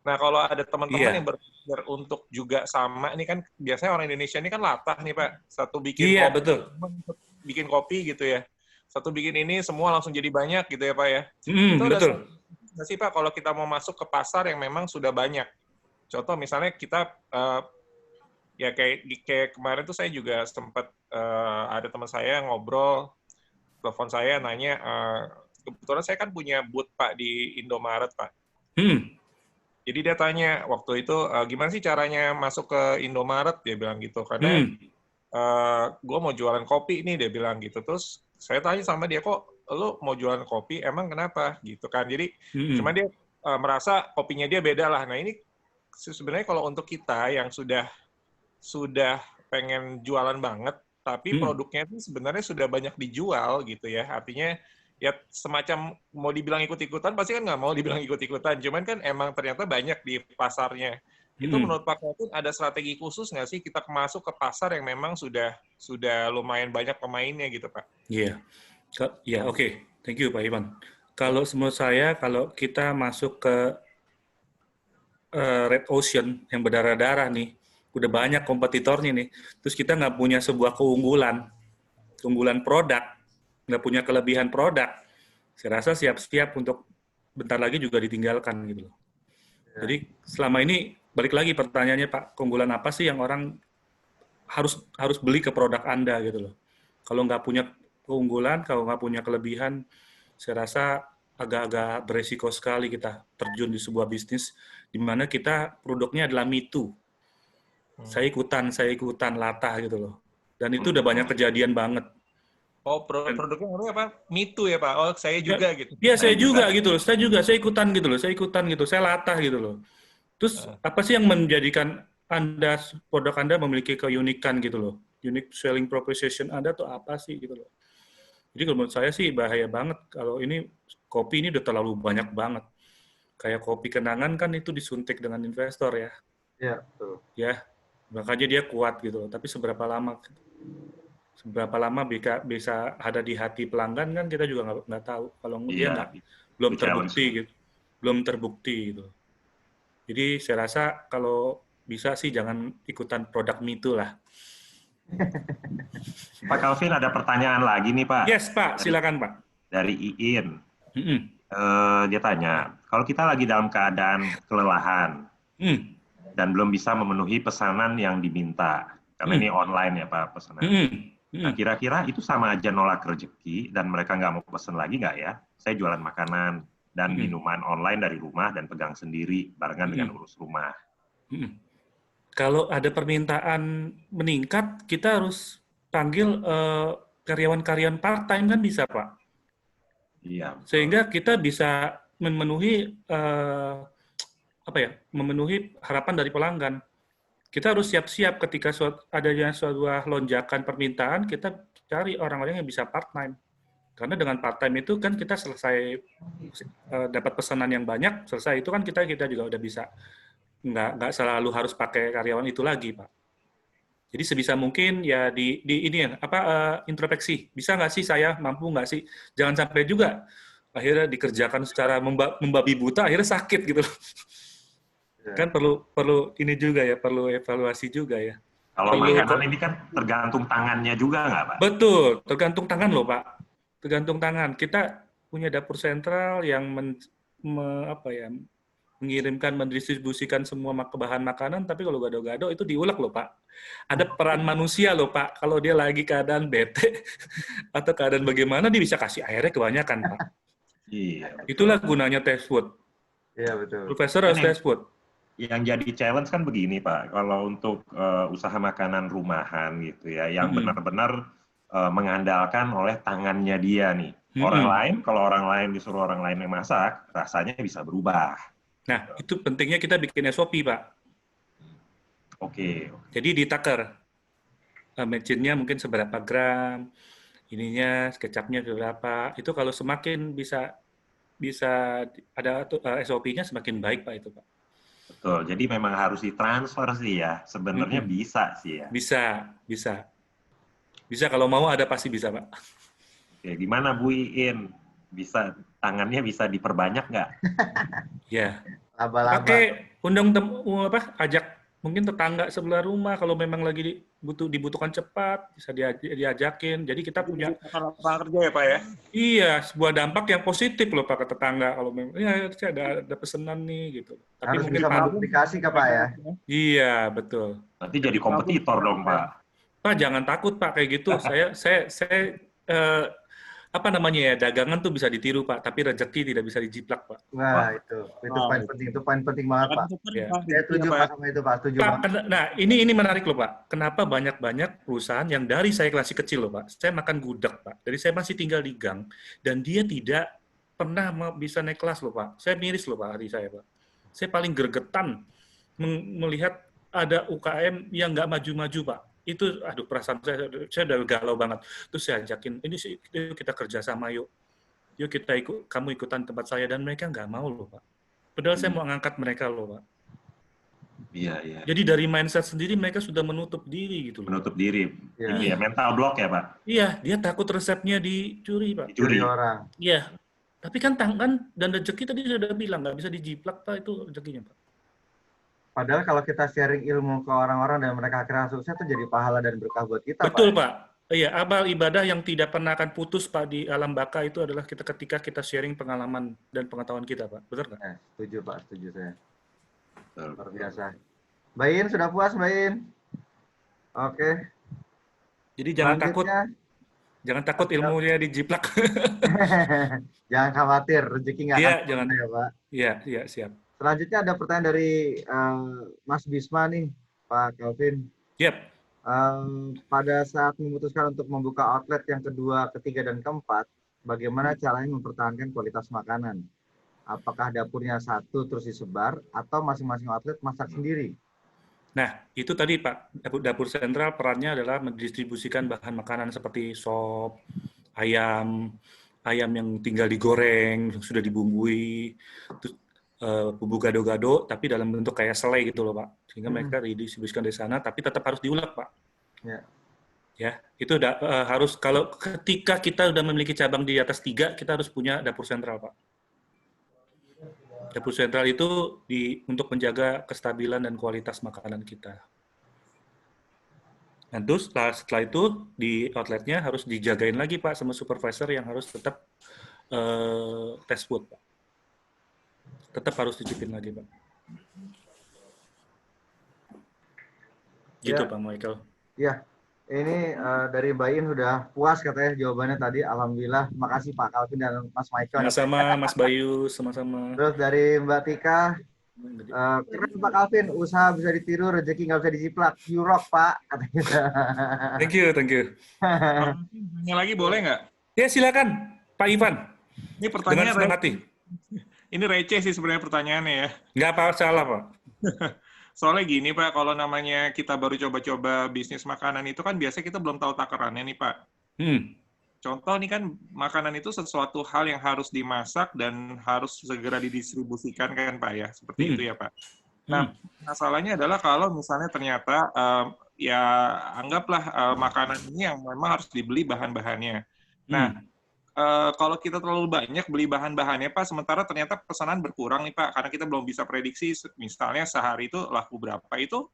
Nah, kalau ada teman-teman yang berpikir untuk juga sama, ini kan biasanya orang Indonesia ini kan latah nih Pak, satu bikin kopi, betul. bikin kopi gitu ya, satu bikin ini semua langsung jadi banyak gitu ya Pak ya. Itu betul. Nggak sih Pak, kalau kita mau masuk ke pasar yang memang sudah banyak. Contoh misalnya kita, ya kayak kemarin tuh saya juga sempat ada teman saya ngobrol, telepon saya nanya, kebetulan saya kan punya booth Pak di Indomaret Pak. Jadi dia tanya waktu itu, gimana sih caranya masuk ke Indomaret, dia bilang gitu. Karena gue mau jualan kopi nih, dia bilang gitu. Terus saya tanya sama dia, kok lo mau jualan kopi, emang kenapa? Gitu kan. Jadi cuma dia merasa kopinya dia beda lah. Nah ini sebenarnya kalau untuk kita yang sudah pengen jualan banget, tapi produknya itu sebenarnya sudah banyak dijual gitu ya. Artinya ya semacam mau dibilang ikut-ikutan, pasti kan nggak mau dibilang ikut-ikutan. Cuman kan emang ternyata banyak di pasarnya. Itu menurut Pak Kavin ada strategi khusus nggak sih kita masuk ke pasar yang memang sudah lumayan banyak pemainnya gitu Pak? Iya, oke. Thank you Pak Iwan. Kalau menurut saya, kalau kita masuk ke Red Ocean yang berdarah-darah nih, udah banyak kompetitornya nih, terus kita nggak punya sebuah keunggulan produk, nggak punya kelebihan produk, saya rasa siap-siap untuk bentar lagi juga ditinggalkan gitu loh. Jadi selama ini balik lagi pertanyaannya Pak, keunggulan apa sih yang orang harus beli ke produk Anda gitu loh. Kalau nggak punya keunggulan, kalau nggak punya kelebihan, saya rasa agak-agak beresiko sekali kita terjun di sebuah bisnis di mana kita produknya adalah me too. Saya ikutan latah gitu loh. Dan itu udah banyak kejadian banget. Oh, produknya namanya apa? Me too ya Pak? Oh, saya juga gitu. Iya, saya juga gitu loh. Saya ikutan gitu loh. Saya latah gitu loh. Terus apa sih yang menjadikan produk Anda memiliki keunikan gitu loh? Unique selling proposition Anda tuh apa sih gitu loh? Jadi kalau menurut saya sih bahaya banget kalau kopi ini udah terlalu banyak banget. Kayak kopi kenangan kan itu disuntik dengan investor ya. Iya, betul. Ya, makanya dia kuat gitu loh. Tapi seberapa lama bisa ada di hati pelanggan kan kita juga nggak tahu. Kalau dia belum terbukti gitu. Jadi saya rasa kalau bisa sih jangan ikutan produk me too lah. Pak Kavin ada pertanyaan lagi nih Pak. Yes Pak, silakan Pak. Dari Iin. Dia tanya, kalau kita lagi dalam keadaan kelelahan dan belum bisa memenuhi pesanan yang diminta, karena ini online ya Pak pesanan. Nah, kira-kira itu sama aja nolak rezeki dan mereka nggak mau pesan lagi nggak ya? Saya jualan makanan dan minuman online dari rumah dan pegang sendiri barengan dengan urus rumah. Kalau ada permintaan meningkat, kita harus panggil karyawan-karyawan part-time kan bisa Pak? Iya. Sehingga kita bisa memenuhi memenuhi harapan dari pelanggan. Kita harus siap-siap ketika adanya sebuah lonjakan permintaan, kita cari orang-orang yang bisa part-time. Karena dengan part-time itu kan kita selesai dapat pesanan yang banyak, selesai itu kan kita juga udah bisa nggak selalu harus pakai karyawan itu lagi, Pak. Jadi sebisa mungkin ya di ini ya introspeksi. Bisa nggak sih saya, mampu nggak sih? Jangan sampai juga akhirnya dikerjakan secara membabi buta, akhirnya sakit gitu loh. Kan perlu ini juga ya, perlu evaluasi juga ya. Kalau makanan ini kan tergantung tangannya juga nggak Pak? Betul, tergantung tangan loh Pak. Tergantung tangan. Kita punya dapur sentral yang mengirimkan, mendistribusikan semua bahan makanan, tapi kalau gado-gado itu diulek loh Pak. Ada peran manusia loh Pak, kalau dia lagi keadaan bete atau keadaan bagaimana, dia bisa kasih airnya kebanyakan Pak. Iya. Itulah gunanya test food. Iya betul. Profesor harus test food. Yang jadi challenge kan begini Pak, kalau untuk usaha makanan rumahan gitu ya, yang benar-benar mengandalkan oleh tangannya dia nih. Orang lain, kalau orang lain disuruh orang lain yang masak, rasanya bisa berubah. Nah, itu pentingnya kita bikin SOP, Pak. Oke. Jadi ditaker. Mecinnya mungkin seberapa gram, ininya, kecapnya berapa. Itu kalau semakin bisa ada SOP-nya semakin baik, Pak, itu, Pak. Betul. Jadi memang harus ditransfer sih ya. Sebenarnya bisa sih ya. Bisa. Bisa kalau mau ada pasti bisa, Pak. Oke, gimana Bu Iin? Bisa tangannya bisa diperbanyak nggak? Ya. Laba-laba. Pakai ajak mungkin tetangga sebelah rumah kalau memang lagi dibutuhkan cepat bisa diajakin. Jadi kita punya lapangan kerja ya Pak ya? Iya, sebuah dampak yang positif loh Pak ke tetangga kalau memang ya ada pesanan nih gitu. Tapi Harus mungkin bisa modifikasi Kak Pak ya. Iya, betul. Nanti jadi kompetitor dong Pak. Pak jangan takut Pak kayak gitu. Saya dagangan tuh bisa ditiru Pak, tapi rezeki tidak bisa dijiplak Pak. Wah, itu poin penting banget Pak. Ya. Saya setuju Pak sama itu Pak, setuju Pak. Nah, ini menarik loh Pak. Kenapa banyak perusahaan yang dari saya masih kecil loh Pak. Saya makan gudeg Pak. Dari saya masih tinggal di gang dan dia tidak pernah bisa naik kelas loh Pak. Saya miris loh Pak hari saya Pak. Saya paling gregetan melihat ada UKM yang nggak maju-maju Pak. Itu perasaan saya udah galau banget. Terus saya ajakin, ini sih kita kerjasama yuk kita kamu ikutan tempat saya, dan mereka nggak mau loh Pak. Padahal saya mau ngangkat mereka loh Pak. Iya. Jadi dari mindset sendiri mereka sudah menutup diri gitu loh. Menutup diri. Iya, mental block ya Pak. Iya, dia takut resepnya dicuri Pak. Dicuri orang. Iya. Tapi kan tangan dan rezeki tadi sudah bilang nggak bisa dijiplak Pak, itu rezekinya Pak. Padahal kalau kita sharing ilmu ke orang-orang dan mereka akhirnya sukses itu jadi pahala dan berkah buat kita, Betul, Pak. Iya, amal ibadah yang tidak pernah akan putus, Pak, di alam baka itu adalah ketika kita sharing pengalaman dan pengetahuan kita, Pak. Betul nggak? Setuju, Pak. Setuju saya. Betul. Luar biasa. Mbak In, sudah puas, Mbak In? Oke. Jadi jangan takut ilmunya dijiplak. Jangan khawatir, rezeki nggak akan ya, Pak. Iya, siap. Selanjutnya ada pertanyaan dari Mas Bisma nih, Pak Calvin. Yep. Pada saat memutuskan untuk membuka outlet yang kedua, ketiga, dan keempat, bagaimana caranya mempertahankan kualitas makanan? Apakah dapurnya satu terus disebar, atau masing-masing outlet masak sendiri? Nah, itu tadi Pak, dapur sentral perannya adalah mendistribusikan bahan makanan seperti sop, ayam yang tinggal digoreng, sudah dibumbui, terus bumbu gado-gado, tapi dalam bentuk kayak selai gitu loh Pak. Sehingga mereka didistribusikan dari sana, tapi tetap harus diulek Pak. Ya, itu harus, kalau ketika kita sudah memiliki cabang di atas 3, kita harus punya dapur sentral Pak. Dapur sentral itu untuk menjaga kestabilan dan kualitas makanan kita. Nah, terus setelah itu di outletnya harus dijagain lagi Pak sama supervisor yang harus tetap test food Pak. Tetap harus dicicipin lagi, Pak. Gitu, Pak Michael. Ya, ini dari Mbak In sudah puas katanya jawabannya tadi. Alhamdulillah. Makasih Pak Calvin dan Mas Michael. Sama-sama, Mas Bayu, sama-sama. Terus dari Mbak Tika, keren Pak Calvin, usaha bisa ditiru, rezeki nggak bisa dijiplak. You rock, Pak. Katanya. Thank you. Tanya lagi boleh nggak? Ya, silakan, Pak Ivan. Ini pertanyaan dengan senang hati. Ini receh sih sebenarnya pertanyaannya ya. Nggak apa salah, Pak. Soalnya gini, Pak, kalau namanya kita baru coba-coba bisnis makanan itu kan biasanya kita belum tahu takarannya nih, Pak. Contoh nih kan, makanan itu sesuatu hal yang harus dimasak dan harus segera didistribusikan kan, Pak ya? Seperti itu ya, Pak. Nah, masalahnya adalah kalau misalnya ternyata ya anggaplah makanan ini yang memang harus dibeli bahan-bahannya. Nah, kalau kita terlalu banyak beli bahan-bahannya, Pak, sementara ternyata pesanan berkurang nih, Pak, karena kita belum bisa prediksi, misalnya sehari itu laku berapa, itu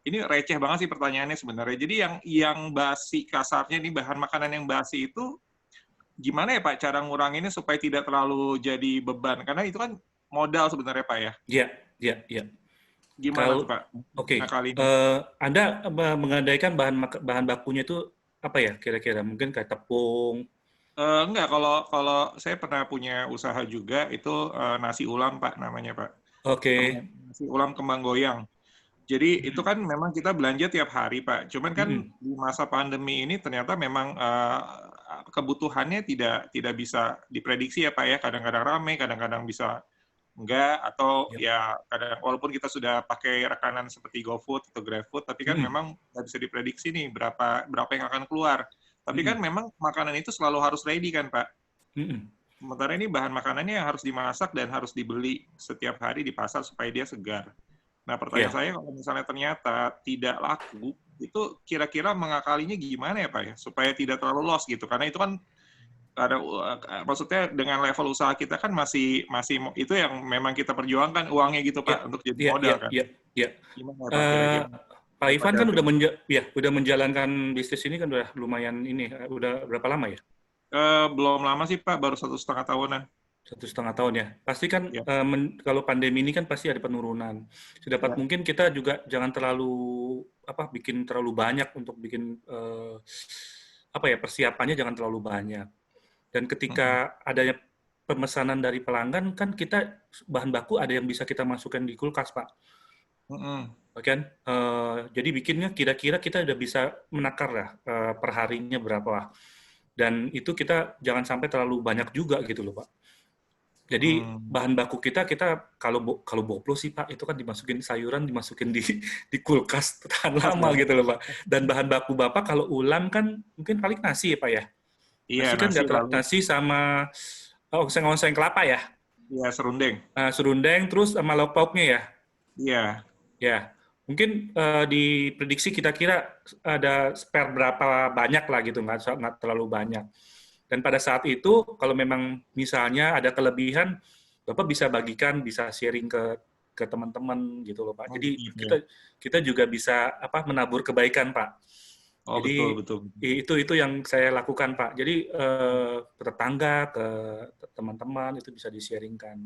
ini receh banget sih pertanyaannya sebenarnya. Jadi yang basi, kasarnya nih bahan makanan yang basi itu, gimana ya Pak cara nguranginnya supaya tidak terlalu jadi beban? Karena itu kan modal sebenarnya Pak ya. Iya. Gimana tuh Pak? Oke. Kali ini? Anda mengandaikan bahan bakunya itu apa ya kira-kira? Mungkin kayak tepung. Enggak, kalau saya pernah punya usaha juga, itu nasi ulam Pak namanya Pak. Oke. Nasi ulam kembang goyang. Jadi itu kan memang kita belanja tiap hari Pak. Cuman kan di masa pandemi ini ternyata memang kebutuhannya tidak bisa diprediksi ya Pak ya. Kadang-kadang ramai, kadang-kadang bisa enggak, atau ya kadang walaupun kita sudah pakai rekanan seperti GoFood atau GrabFood, tapi kan memang nggak bisa diprediksi nih berapa yang akan keluar. Tapi kan memang makanan itu selalu harus ready kan Pak. Sementara ini bahan makanannya yang harus dimasak dan harus dibeli setiap hari di pasar supaya dia segar. Nah, pertanyaan saya, kalau misalnya ternyata tidak laku, itu kira-kira mengakalinya gimana ya Pak ya? Supaya tidak terlalu loss gitu. Karena itu kan, maksudnya dengan level usaha kita kan masih itu yang memang kita perjuangkan uangnya gitu Pak, untuk jadi modal kan. Iya. Gimana Pak kira-kira? Pak Ivan kan udah menjalankan bisnis ini kan udah lumayan ini, udah berapa lama ya? Belum lama sih Pak, baru 1,5 tahunan. 1,5 tahun ya. Pasti kan kalau pandemi ini kan pasti ada penurunan. Sedapat mungkin kita juga jangan terlalu bikin terlalu banyak untuk bikin persiapannya jangan terlalu banyak. Dan ketika adanya pemesanan dari pelanggan kan kita bahan baku ada yang bisa kita masukkan di kulkas Pak. Kan? Jadi bikinnya kira-kira kita udah bisa menakar lah perharinya berapa. Dan itu kita jangan sampai terlalu banyak juga gitu loh Pak. Jadi bahan baku kita kalau boplo sih Pak itu kan dimasukin sayuran, dimasukin di kulkas tahan lama gitu loh Pak. Dan bahan baku Bapak kalau ulam kan mungkin paling nasi ya Pak ya. Iya, nasi kan nasi sama oseng-oseng kelapa ya. Iya, serundeng. Serundeng terus sama lauk pauknya ya. Iya. Ya. Mungkin diprediksi kira-kira ada spare berapa banyak lah gitu, nggak terlalu banyak. Dan pada saat itu, kalau memang misalnya ada kelebihan, Bapak bisa bagikan, bisa sharing ke teman-teman gitu loh Pak. Jadi kita juga bisa menabur kebaikan Pak. Jadi betul. Itu yang saya lakukan Pak. Jadi ke tetangga, ke teman-teman itu bisa di-sharingkan.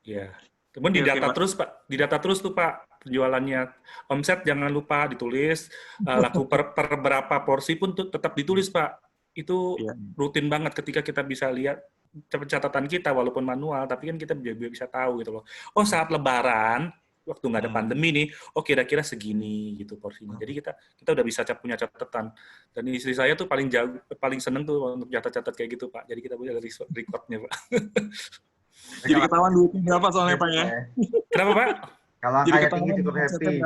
Ya. Kemudian didata terus Pak. Didata terus tuh Pak penjualannya. Omset jangan lupa ditulis. Laku per berapa porsi pun tetap ditulis Pak. Itu rutin banget ketika kita bisa lihat catatan kita walaupun manual, tapi kan kita bisa tahu gitu loh. Oh saat Lebaran waktu nggak ada pandemi nih, oh kira-kira segini gitu porsinya. Jadi kita udah bisa punya catatan. Dan istri saya tuh paling seneng tuh untuk catat-catat kayak gitu Pak. Jadi kita punya recordnya Pak. Jadi ketahuan duitnya berapa soalnya Pak ya? Kenapa Pak? Kalau angkanya tinggi cukup happy.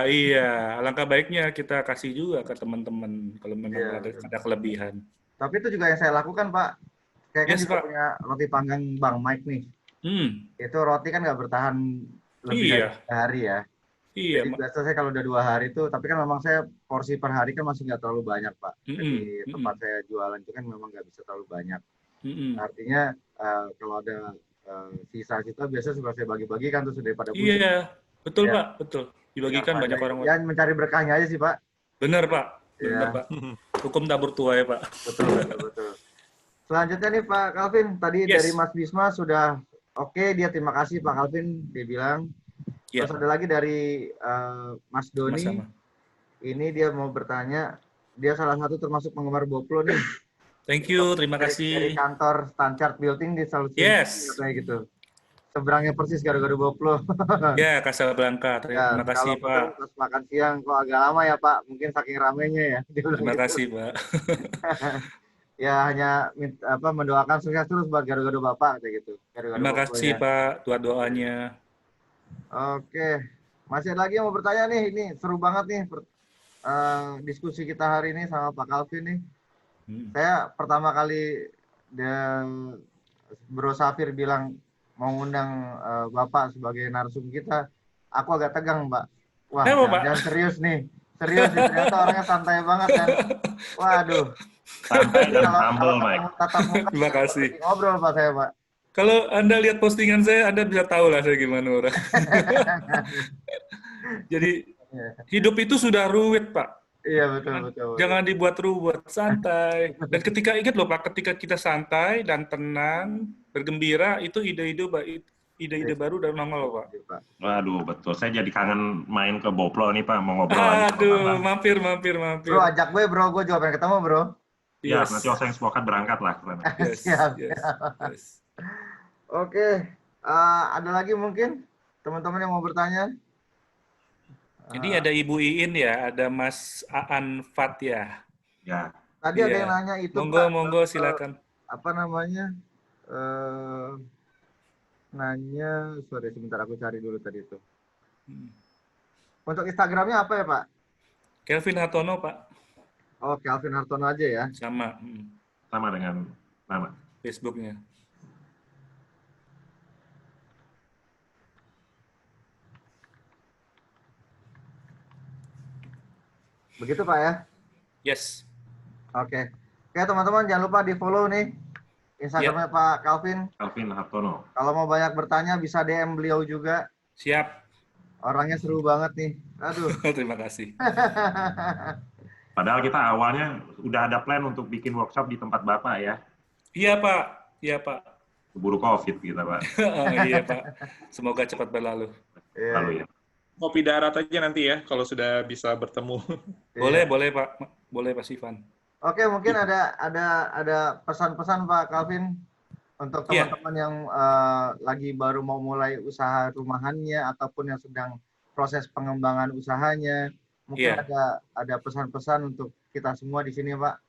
Iya. Alangkah baiknya kita kasih juga ke teman-teman kalau memang ada kelebihan. Tapi itu juga yang saya lakukan Pak. Kayak kan juga punya roti panggang Bang Mike nih. Itu roti kan nggak bertahan lebih dari 3 hari ya. Iya. Jadi biasa saya kalau udah 2 hari itu, tapi kan memang saya porsi per hari kan masih nggak terlalu banyak Pak. Jadi tempat saya jualan itu kan memang nggak bisa terlalu banyak. Artinya kalau ada sisa-sisa biasa suka saya bagi-bagi kan terus daripada busuk. Iya, betul Pak, betul. Dibagikan banyak orang. Ya mencari berkahnya aja sih Pak. Benar Pak, Pak. Hukum tabur tuai Pak. Betul. Selanjutnya nih Pak Calvin, tadi dari Mas Bisma sudah oke, dia terima kasih Pak Calvin, dia bilang. Terus ada lagi dari Mas Doni. Ini dia mau bertanya, dia salah satu termasuk penggemar Boplo nih. Thank you, terima kasih. Dari kantor Stanchart Building di Sulawesi. Kayak gitu. Seberangnya persis gara-gara Boplo. Ya, Casablanca. Terima kasih Pak. Pas makan siang kok agak lama ya Pak, mungkin saking ramainya ya. Terima kasih Pak. Ya hanya mendoakan sukses terus buat gara-gara Bapak kayak gitu. Terima kasih Pak, doanya. Oke, masih ada lagi yang mau bertanya nih, ini seru banget nih diskusi kita hari ini sama Pak Calvin nih. Saya pertama kali Bro Safir bilang mau ngundang Bapak sebagai narsum kita, aku agak tegang Pak. Wah, Apa, Pak? jangan serius nih. Serius nih, ternyata orangnya santai banget kan. Waduh. Santai dan Kalau humble, Mike. ketemu tatap muka, Terima kasih. lagi ngobrol Pak saya, Pak. Kalau Anda lihat postingan saya, Anda bisa tahu lah saya gimana orang. Jadi hidup itu sudah ruwet, Pak. Iya, betul, betul. Jangan dibuat ruwet, santai. Dan ketika ingat loh Pak, ketika kita santai dan tenang, bergembira, itu ide-ide baru dan nongol Pak. Waduh, betul. Saya jadi kangen main ke Boplo nih Pak, mau ngobrol lagi. Aduh, mampir. Bro, ajak bro, gue juga pengen ketemu bro. Ya, nanti Oseng Spokat berangkat lah ke sana. Yes. Oke, ada lagi mungkin teman-teman yang mau bertanya? Ini ada Ibu Iin ya, ada Mas Aan Fat ya. Ya. Tadi ada yang nanya itu Monggo, silakan. Apa namanya? Nanya, sorry sebentar aku cari dulu tadi itu. Untuk Instagramnya apa ya Pak? Kelvin Hartono Pak. Oh, Kelvin Hartono aja ya? Sama. Sama dengan nama. Facebooknya. Begitu Pak ya? Yes. Oke, teman-teman jangan lupa di follow nih Instagramnya Pak Kelvin. Kelvin Hartono. Kalau mau banyak bertanya bisa DM beliau juga. Siap. Orangnya seru banget nih. Aduh. Terima kasih. Padahal kita awalnya udah ada plan untuk bikin workshop di tempat Bapak ya. Iya Pak. Keburu COVID kita Pak. Iya Pak. Semoga cepat berlalu. Lalu ya. Kopi darat aja nanti ya, kalau sudah bisa bertemu. Boleh Pak. Boleh Pak Sivan. Oke, mungkin ada pesan-pesan Pak Kelvin untuk teman-teman yang lagi baru mau mulai usaha rumahannya ataupun yang sedang proses pengembangan usahanya. Mungkin ada pesan-pesan untuk kita semua di sini, Pak.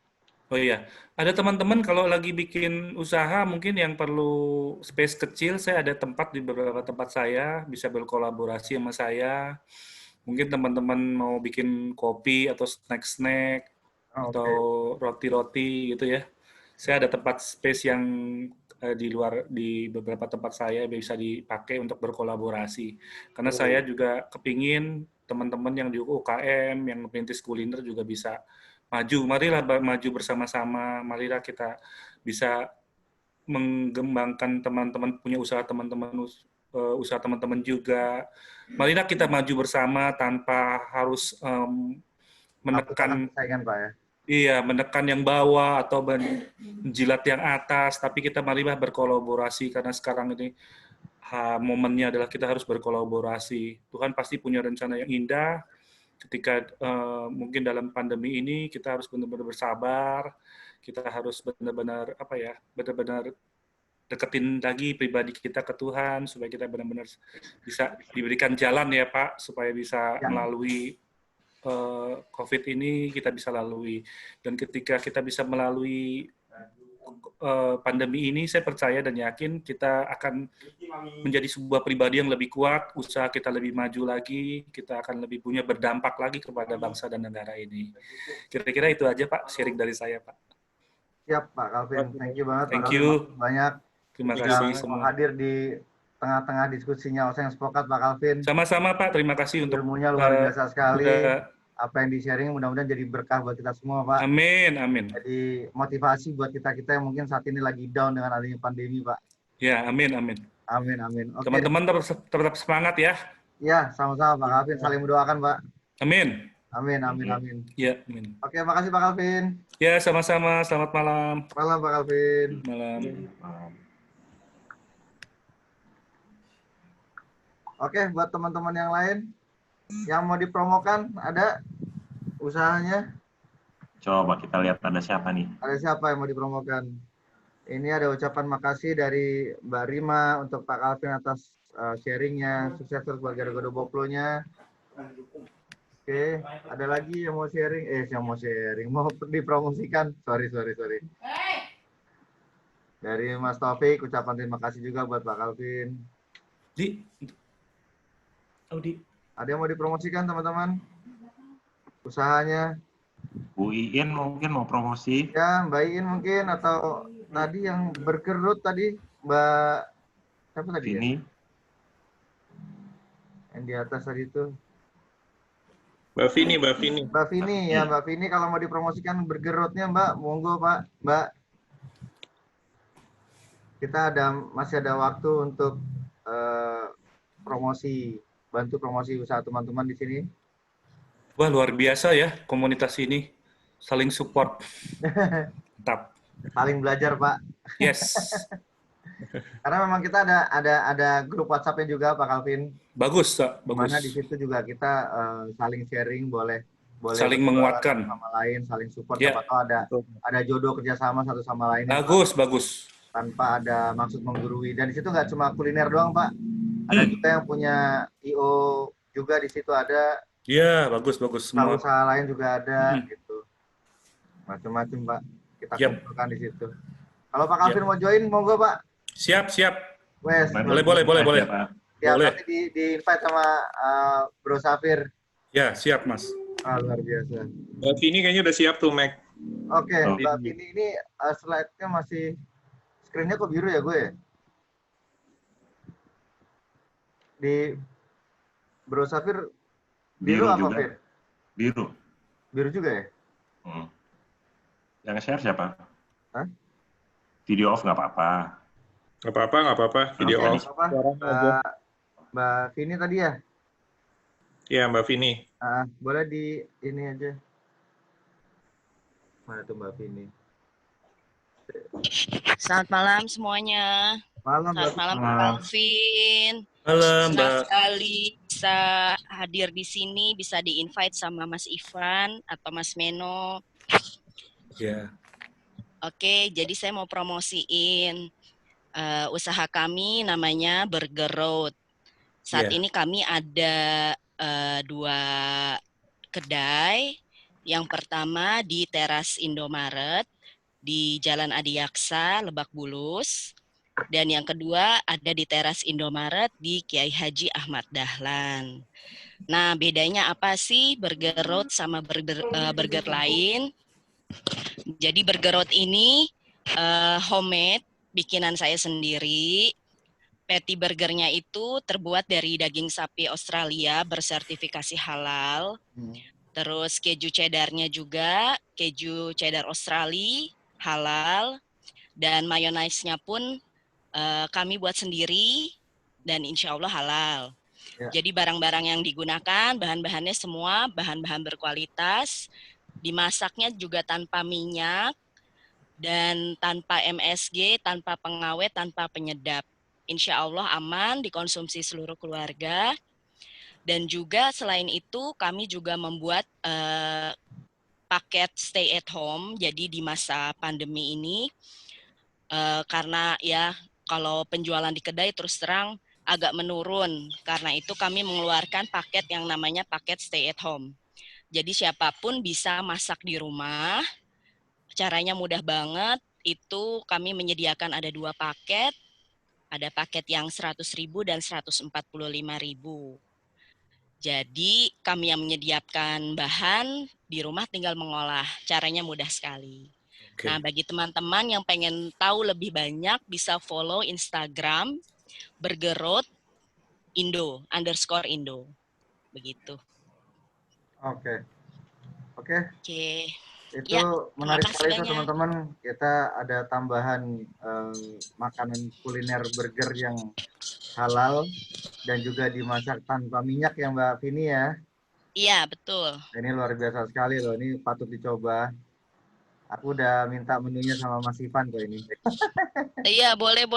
Oh iya, ada teman-teman kalau lagi bikin usaha mungkin yang perlu space kecil, saya ada tempat di beberapa tempat saya, bisa berkolaborasi sama saya. Mungkin teman-teman mau bikin kopi atau snack-snack, atau roti-roti gitu ya. Saya ada tempat space yang di beberapa tempat saya bisa dipakai untuk berkolaborasi. Karena saya juga kepingin teman-teman yang di UKM, yang merintis kuliner juga bisa maju. Marilah maju bersama-sama. Marilah kita bisa mengembangkan teman-teman punya usaha teman-teman juga. Marilah kita maju bersama tanpa harus menekan menekan yang bawah atau menjilat yang atas, tapi kita marilah berkolaborasi karena sekarang ini momennya adalah kita harus berkolaborasi. Tuhan pasti punya rencana yang indah. Ketika mungkin dalam pandemi ini kita harus benar-benar bersabar, kita harus benar-benar benar-benar deketin lagi pribadi kita ke Tuhan supaya kita benar-benar bisa diberikan jalan ya Pak, supaya bisa melalui COVID ini kita bisa lalui. Dan ketika kita bisa melalui pandemi ini, saya percaya dan yakin kita akan menjadi sebuah pribadi yang lebih kuat, usaha kita lebih maju lagi, kita akan lebih punya berdampak lagi kepada bangsa dan negara ini. Kira-kira itu aja Pak, sharing dari saya Pak. Siap Pak Kelvin, thank you banget. Thank you. Banyak. Terima kasih semua. Hadir di tengah-tengah diskusinya Oseng Spokat Pak Kelvin. Sama-sama Pak, terima kasih untuk ilmunya luar biasa sekali. Apa yang di-sharing mudah-mudahan jadi berkah buat kita semua, Pak. Amin. Jadi motivasi buat kita-kita yang mungkin saat ini lagi down dengan adanya pandemi, Pak. Ya, amin. Amin. Okay. Teman-teman tetap semangat ya. Ya, sama-sama Pak Kelvin. Saling mendoakan, Pak. Amin. Amin. Ya, amin. Oke, makasih Pak Kelvin. Ya, sama-sama. Selamat malam. Malam, Pak Kelvin. Malam. Oke, buat teman-teman yang lain yang mau dipromokan, ada usahanya? Coba kita lihat ada siapa nih. Ada siapa yang mau dipromokan? Ini ada ucapan makasih dari Mbak Rima untuk Pak Kelvin atas sharingnya. Sukses terus buat Gado-Gado Boplo-nya. Oke, ada lagi yang mau sharing? Mau dipromosikan? Sorry. Dari Mas Taufik, ucapan terima kasih juga buat Pak Kelvin. Ada yang mau dipromosikan teman-teman? Usahanya? Bu Iin mungkin mau promosi? Ya, Mbak Iin mungkin, atau tadi yang berkerut tadi, Mbak siapa tadi? Ini. Yang di atas tadi itu. Mbak Vini, Mbak Vini. Mbak Vini ya, Mbak Vini kalau mau dipromosikan Burger Road-nya Mbak, monggo Pak, Mbak. Kita masih ada waktu untuk promosi, bantu promosi usaha teman-teman di sini. Wah, luar biasa ya komunitas ini. Saling support. Mantap. Saling belajar Pak. Yes. Karena memang kita ada grup WhatsApp-nya juga Pak Calvin. Bagus, Pak. Bagus. Mana di situ juga kita saling sharing, boleh saling menguatkan sama lain, saling support. Ya. Siapa tahu ada jodoh kerjasama satu sama lain. Bagus, bagus. Tanpa ada maksud menggurui. Dan di situ nggak cuma kuliner doang Pak. Ada juga yang punya IO juga di situ ada. Iya, bagus, bagus semua. Usaha lain juga ada gitu. Macam-macam Pak. Kita kumpulkan di situ. Kalau Pak Calvin mau join, monggo Pak. Siap, siap. Wes. Boleh. Ya, boleh. nanti di invite sama Bro Safir. Ya, siap Mas. Luar biasa. Mbak Vini kayaknya udah siap tuh, Mac. Oke, Mbak Vini ini slide-nya masih, screen-nya kok biru ya gue ya? Di Bro Safir biru apa juga. Fir? Biru. Biru juga ya? Yang share siapa? Hah? Video off nggak apa-apa. Nggak apa-apa. Video off. Mbak Vini tadi ya? Iya, Mbak Vini. Boleh di ini aja. Mana tuh Mbak Vini? Selamat malam semuanya. Selamat malam Pak Calvin. Malam, Senang Mbak. sekali bisa hadir di sini, bisa di-invite sama Mas Ivan atau Mas Meno. Ya. Oke, jadi saya mau promosiin usaha kami namanya Burger Road. Saat ini kami ada 2 kedai. Yang pertama di Teras Indomaret di Jalan Adiaksa, Lebak Bulus. Dan yang kedua ada di Teras Indomaret di Kiai Haji Ahmad Dahlan. Nah, bedanya apa sih Burger Road sama burger lain? Jadi Burger Road ini homemade, bikinan saya sendiri. Patty burgernya itu terbuat dari daging sapi Australia bersertifikasi halal. Terus keju cheddarnya juga, keju cheddar Australia halal. Dan mayonaise-nya pun kami buat sendiri dan insya Allah halal. Ya. Jadi barang-barang yang digunakan, bahan-bahannya semua bahan-bahan berkualitas. Dimasaknya juga tanpa minyak dan tanpa MSG, tanpa pengawet, tanpa penyedap. Insya Allah aman dikonsumsi seluruh keluarga. Dan juga selain itu kami juga membuat paket stay at home. Jadi di masa pandemi ini karena ya kalau penjualan di kedai terus terang agak menurun. Karena itu kami mengeluarkan paket yang namanya paket stay at home. Jadi siapapun bisa masak di rumah. Caranya mudah banget. Itu kami menyediakan ada 2 paket. Ada paket yang 100.000 dan 145.000. Jadi kami yang menyediakan bahan, di rumah tinggal mengolah. Caranya mudah sekali. Nah, bagi teman-teman yang pengen tahu lebih banyak, bisa follow Instagram Burger Road Indo, _Indo. Begitu. Oke. Itu ya, menarik sekali itu teman-teman. Kita ada tambahan makanan kuliner burger yang halal dan juga dimasak tanpa minyak ya Mbak Vini ya. Iya, betul. Ini luar biasa sekali loh, ini patut dicoba. Aku udah minta menunya sama Mas Ivan kok ini. Iya, boleh.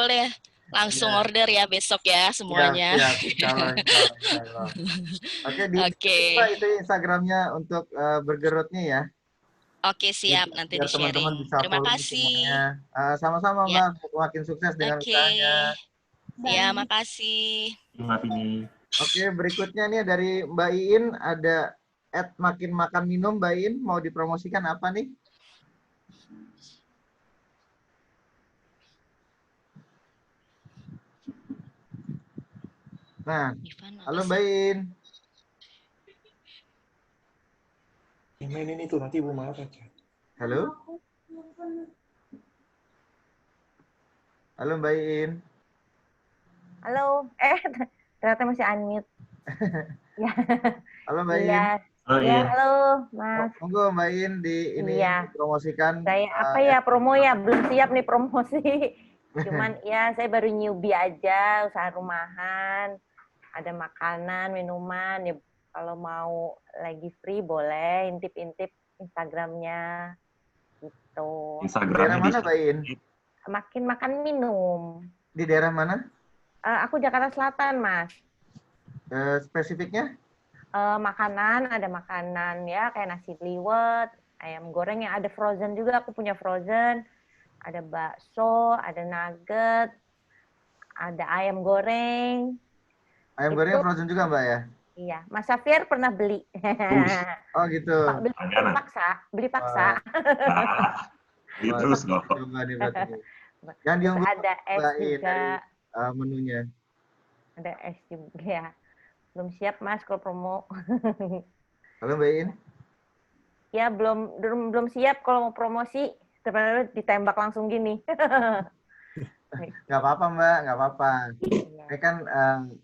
Langsung order ya besok ya semuanya. Siap. Oke, itu Instagramnya untuk Burger Road-nya ya. Oke, siap. Nanti di-sharing. Teman-teman bisa Terima kasih. Sama-sama Mbak, makin sukses dengan usahanya. Ya, makasih. Terima kasih. Oke, berikutnya nih dari Mbak Iin ada @makin-makan-minum. Mbak Iin mau dipromosikan apa nih? Nah, halo Mbak Iin. Ini tuh nanti Ibu marah aja. Halo? Halo Mbak Iin. Halo, ternyata masih unmute. Halo Mbak Iin. Iya, Oh Ya, iya. halo, Mas. Monggo Mbak In ini Iya. promosikan. Saya apa ya promo ya, belum siap nih promosi. Cuman ya saya baru newbie aja, usaha rumahan. Ada makanan, minuman. Ya kalau mau lagi free boleh intip-intip Instagramnya gitu. Di daerah Instagramnya mana Mbak In? Makin makan minum. Di daerah mana? Aku Jakarta Selatan, Mas. Spesifiknya? Makanan, ada makanan ya kayak nasi liwet, ayam goreng yang ada frozen juga, aku punya frozen, ada bakso, ada nugget, ada ayam goreng. Ayam Itu, goreng frozen juga Mbak ya? iya, Mas Safir pernah beli. Oh gitu. Beli paksa. Gitu terus dong. Coba nih berarti. Yang Terus diunggul ada es Mbak In juga, dari menunya. ada es juga ya. Belum siap Mas kalau promo. Halo Mbak In. Ya belum siap kalau mau promosi, sebenarnya ditembak langsung gini. Nggak apa-apa Mbak, nggak apa-apa. Iya. Ini kan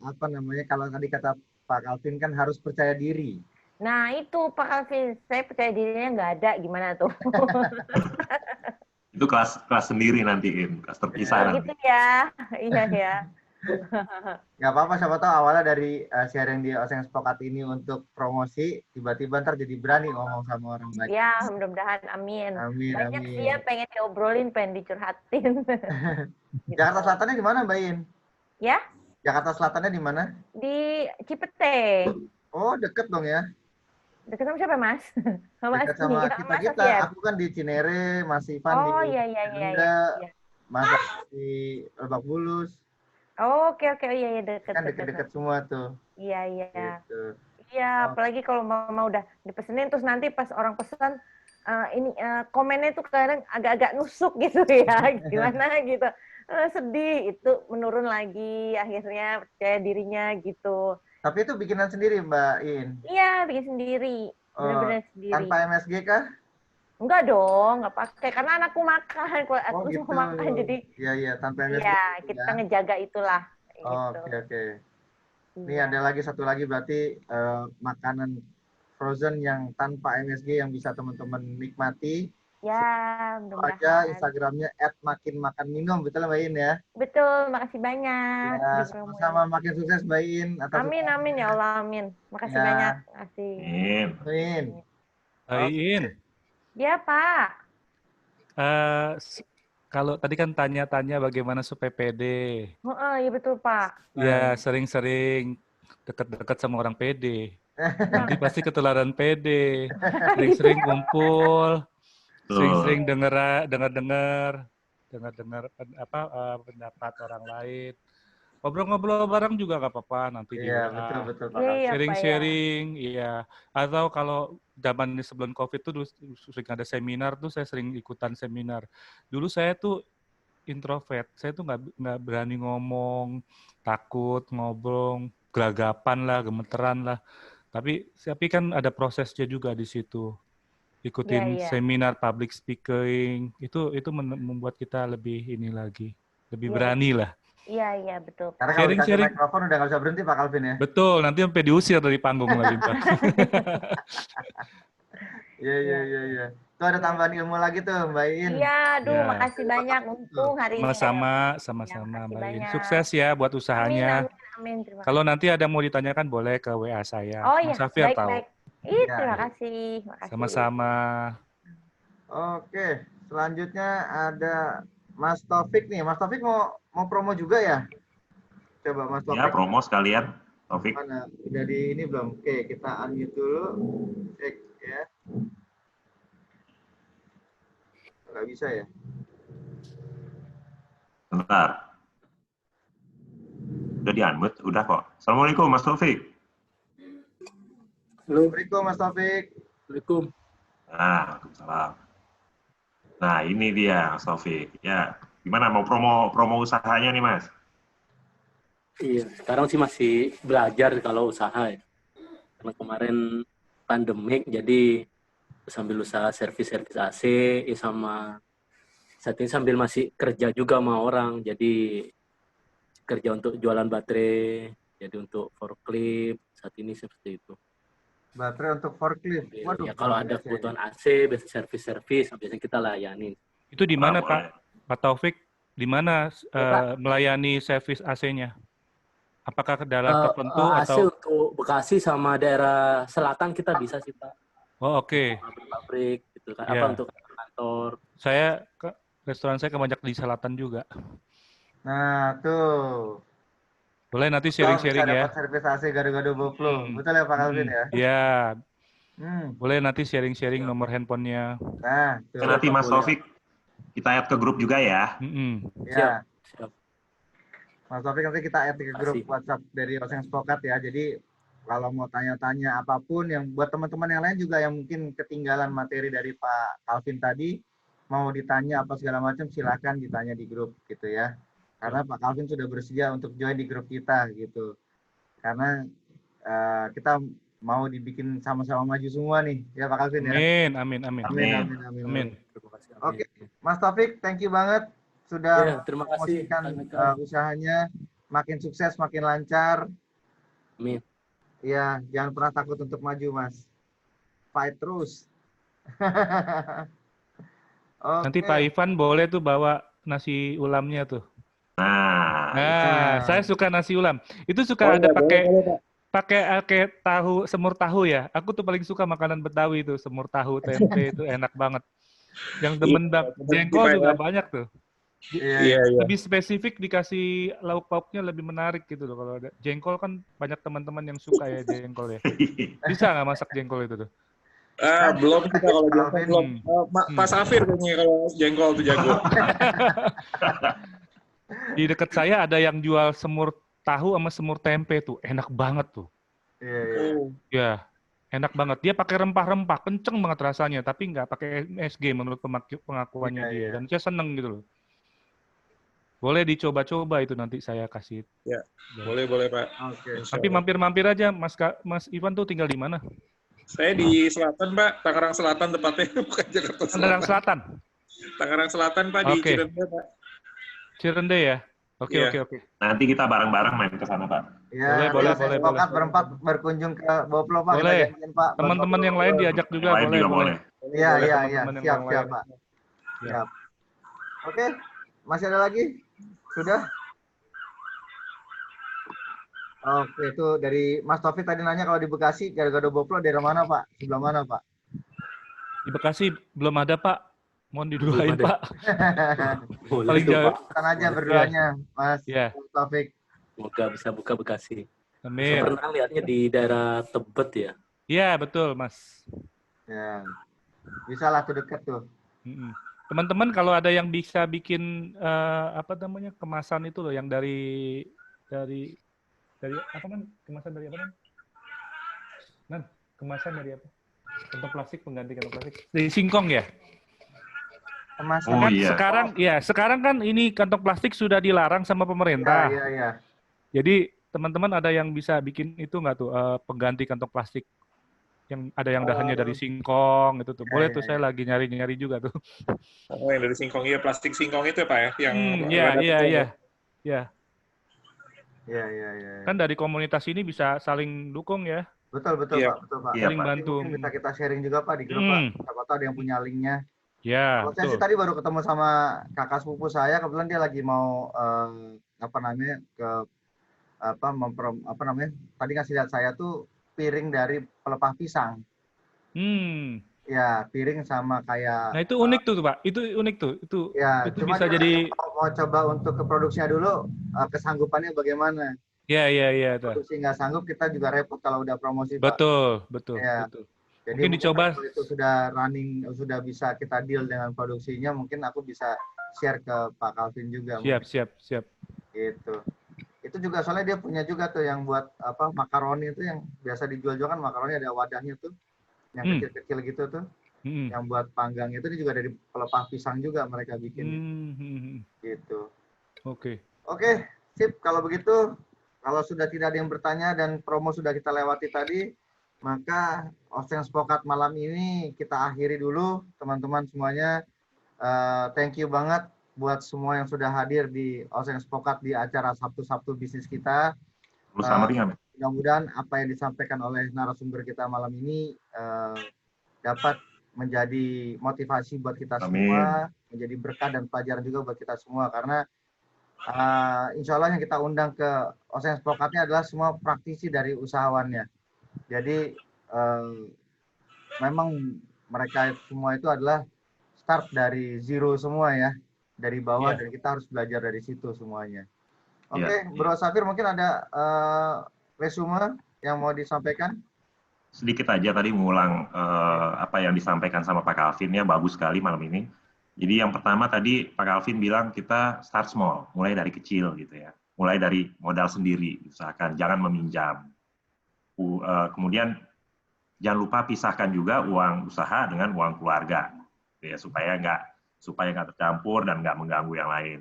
apa namanya, kalau tadi kata Pak Calvin kan harus percaya diri. Nah itu Pak Calvin, saya percaya dirinya nggak ada, gimana tuh? Itu kelas sendiri nantiin, kelas terpisah nanti. Gitu ya, iya ya. Nggak apa-apa, siapa tahu awalnya dari sharing di Oseng Spokat ini untuk promosi, tiba-tiba ntar jadi berani ngomong sama orang banyak. Ya, mudah-mudahan, amin. Amin, Banyak amin. sih ya pengen diobrolin, pengen dicurhatin. Jakarta Selatannya di mana Mbak In? Ya, Jakarta Selatannya di mana? di Cipete. Oh, deket dong ya. Deket sama siapa, Mas? Dekat sama Mas kita-kita. Safir. Aku kan di Cinere, Mas Ivan di Oh, iya. Enda, Mas di Lebak Bulus. Oh, oke, iya, deket. Kan deket-deket semua tuh. Iya. Gitu. Iya, apalagi kalau mau udah dipesenin, terus nanti pas orang pesan, komennya tuh kadang agak-agak nusuk gitu ya, gimana gitu. Sedih, itu menurun lagi, akhirnya percaya dirinya gitu. Tapi itu bikinan sendiri Mbak In? Iya, bikin sendiri. Benar-benar sendiri. Tanpa MSG kah? Enggak dong, nggak pakai. Karena anakku makan, kalau aku gitu. semua makan, jadi Iya, tanpa MSG. iya, kita ngejaga itulah. Oke. Ini ada lagi satu lagi berarti makanan frozen yang tanpa MSG yang bisa teman-teman nikmati. Ya, aja Instagramnya @makinmakanminum, betul Mbak In ya? Betul, makasih banyak. Ya, sama-sama, makin sukses Mbak In. Amin ya Allah, amin. Makasih banyak. Makasih. Amin. Mbak In. Ya Pak. Kalau tadi kan tanya-tanya bagaimana supaya pede. Iya betul Pak. Ya, sering-sering dekat-dekat sama orang pede. Nanti pasti ketularan pede. Sering-sering kumpul. Sering-sering dengar pendapat orang lain. Ngobrol-ngobrol bareng juga nggak apa-apa nanti. Iya, betul. Sharing-sharing, iya. Atau kalau zaman sebelum COVID tuh sering ada seminar tuh, saya sering ikutan seminar. Dulu saya tuh introvert, saya tuh nggak berani ngomong, takut ngobrol, gelagapan lah, gemeteran lah. Tapi kan ada prosesnya juga di situ. Ikutin seminar public speaking, itu membuat kita lebih berani lah. Iya, betul. Karena kalau dikasih mikrofon udah nggak bisa berhenti Pak Calvin ya? Betul, nanti sampai diusir dari panggung lagi Pak. Iya. Tuh ada tambahan ilmu lagi tuh Mbak In. Iya, makasih banyak untung hari ini. Sama-sama Mbak In. Sukses ya buat usahanya. Amin. Kalau nanti ada mau ditanyakan boleh ke WA saya. Oh iya, Mas Safir tahu. Terima kasih. Sama-sama. Oke, selanjutnya ada Mas Taufik nih. Mas Taufik mau promo juga ya? Coba Mas Taufik. Ya, promo sekalian, Taufik. Mana? Udah di ini belum? Oke, kita unmute dulu. Cek ya. Nggak bisa ya? Bentar. Udah di-unmute? Udah kok. Assalamualaikum Mas Taufik. Assalamualaikum Mas Taufik. Assalamualaikum. Waalaikumsalam. Nah, ini dia Mas Taufik. Ya, gimana mau promo usahanya nih Mas? Iya, sekarang sih masih belajar kalau usaha ya. Karena kemarin pandemik, jadi sambil usaha servis AC, sama saat ini sambil masih kerja juga sama orang. Jadi kerja untuk jualan baterai, jadi untuk forklift, saat ini seperti itu. Baterai untuk forklift. Waduh, Ya kalau ada kebutuhan AC, biasa servis-servis, biasanya kita layanin. Itu di mana, boleh. Pak? Pak Taufik, di mana Pak. melayani servis AC-nya? Apakah ke daerah tertentu AC atau? untuk Bekasi sama daerah selatan kita bisa sih, Pak. Oh, oke. Pabrik-pabrik gitu kan. Ya. Apa untuk kantor. Restoran saya kebanyak di selatan juga. Nah, tuh. Boleh nanti Bisa sharing-sharing ya. dapat servis AC gado-gado Boplo. Betul ya Pak Calvin ya? Iya. Hmm. Boleh nanti sharing-sharing nomor handphonenya. Nah, tuh. Nanti Mas Taufik kita add ke grup juga ya. Ya. Siap. Mas Taufik nanti kita add ke grup WhatsApp dari Oseng Spokat ya. Jadi kalau mau tanya-tanya apapun yang buat teman-teman yang lain juga yang mungkin ketinggalan materi dari Pak Calvin tadi, mau ditanya apa segala macam silakan ditanya di grup gitu ya. Karena Pak Calvin sudah bersedia untuk join di grup kita gitu. Karena kita mau dibikin sama-sama maju semua nih ya Pak Calvin ya. Amin. Oke, Mas Taufik, thank you banget sudah terima kasih usahanya, makin sukses, makin lancar. Amin. Ya, jangan pernah takut untuk maju, Mas. Fight terus. Nanti Pak Ivan boleh tuh bawa nasi ulamnya tuh. Nah, saya suka nasi ulam. Itu suka ada pakai tahu, semur tahu ya. Aku tuh paling suka makanan Betawi itu, semur tahu, tempe itu enak banget. Yang demen jengkol juga banyak tuh. Lebih spesifik dikasih lauk-lauknya lebih menarik gitu loh. Kalau ada jengkol kan banyak teman-teman yang suka ya jengkol ya. Bisa nggak masak jengkol itu tuh? Belum kita kalau jengkol belum. Pak Safir kayaknya kalau jengkol tuh jago. Di dekat saya ada yang jual semur tahu sama semur tempe tuh, enak banget tuh. Ya, enak banget. Dia pakai rempah-rempah, kenceng banget rasanya, tapi nggak pakai MSG menurut pengakuannya dia. Dan saya seneng gitu loh. Boleh dicoba-coba itu nanti saya kasih. Ya, boleh Pak. Tapi mampir-mampir aja, Mas Ivan tuh tinggal di mana? Saya di selatan Pak, Tangerang Selatan tepatnya, bukan Jakarta Selatan. Tangerang Selatan. Tangerang Selatan Pak, di Cirende Pak. Cirende ya. Oke. Nanti kita bareng-bareng main ke sana Pak. Ya, boleh. Berempat berkunjung ke Boplo Pak. Boleh. Teman-teman yang lain diajak juga boleh. Iya. Siap Pak. Siap. Oke, masih ada lagi? Sudah? Oke, itu dari Mas Taufik tadi nanya kalau di Bekasi gado-gado Boplo daerah mana Pak? Sebelah mana Pak? Di Bekasi belum ada Pak. Mohon didoain Pak. Paling jauh. Kan aja berdoanya Mas Taufik. Semoga bisa buka Bekasi. Amin. Saya pernah lihatnya di daerah Tebet ya? Iya, betul Mas. Ya, bisa lah tuh dekat tuh. Teman-teman kalau ada yang bisa bikin kemasan itu loh yang dari apa kan? Kemasan dari apa kan? Kemasan dari apa? Kantong plastik, pengganti kantong plastik. Dari singkong ya? Kemasan sekarang kan ini kantong plastik sudah dilarang sama pemerintah. Iya. Jadi teman-teman ada yang bisa bikin itu nggak tuh pengganti kantong plastik yang ada yang dahannya dari singkong itu tuh. Boleh tuh saya lagi nyari-nyari juga tuh. Oh, yang dari singkong ya, plastik singkong itu ya Pak ya, yang Iya. Kan dari komunitas ini bisa saling dukung ya. Betul Pak. Saling bantu. Mungkin bisa kita sharing juga Pak di grup Pak. Siapa tahu ada yang punya linknya. Ya. Kalau saya sih tadi baru ketemu sama kakak sepupu saya, kebetulan dia lagi mau tadi ngasih lihat saya tuh piring dari pelepah pisang. Ya, piring sama kayak. Nah itu unik tuh Pak, itu unik tuh, itu bisa jadi. Mau coba untuk ke produksinya dulu, kesanggupannya bagaimana? Iya. Produksi nggak sanggup kita juga repot kalau udah promosi Pak. Betul. Jadi mungkin dicoba. kalau itu sudah running, sudah bisa kita deal dengan produksinya, mungkin aku bisa share ke Pak Calvin juga. Siap. Gitu. Itu juga soalnya dia punya juga tuh yang buat makaroni itu yang biasa dijual-jual kan makaroni ada wadahnya tuh, yang kecil-kecil gitu tuh, yang buat panggang itu juga dari pelepah pisang juga mereka bikin. Gitu. Oke, sip. Kalau begitu, kalau sudah tidak ada yang bertanya dan promo sudah kita lewati tadi, maka Oseng Spokat malam ini kita akhiri dulu, teman-teman semuanya. Thank you banget buat semua yang sudah hadir di Oseng Spokat di acara Sabtu-Sabtu bisnis kita. mudah-mudahan apa yang disampaikan oleh narasumber kita malam ini dapat menjadi motivasi buat kita semua, menjadi berkah dan pelajaran juga buat kita semua, karena insya Allah yang kita undang ke Oseng Spokatnya adalah semua praktisi dari usahawannya. Jadi memang mereka semua itu adalah start dari zero semua ya, dari bawah, dan kita harus belajar dari situ semuanya. Oke, Bro Safir, mungkin ada resume yang mau disampaikan? Sedikit aja tadi mengulang apa yang disampaikan sama Pak Calvin, ya bagus sekali malam ini. Jadi yang pertama tadi Pak Calvin bilang kita start small, mulai dari kecil gitu ya. Mulai dari modal sendiri, usahakan jangan meminjam. Kemudian jangan lupa pisahkan juga uang usaha dengan uang keluarga, ya, supaya nggak tercampur dan nggak mengganggu yang lain.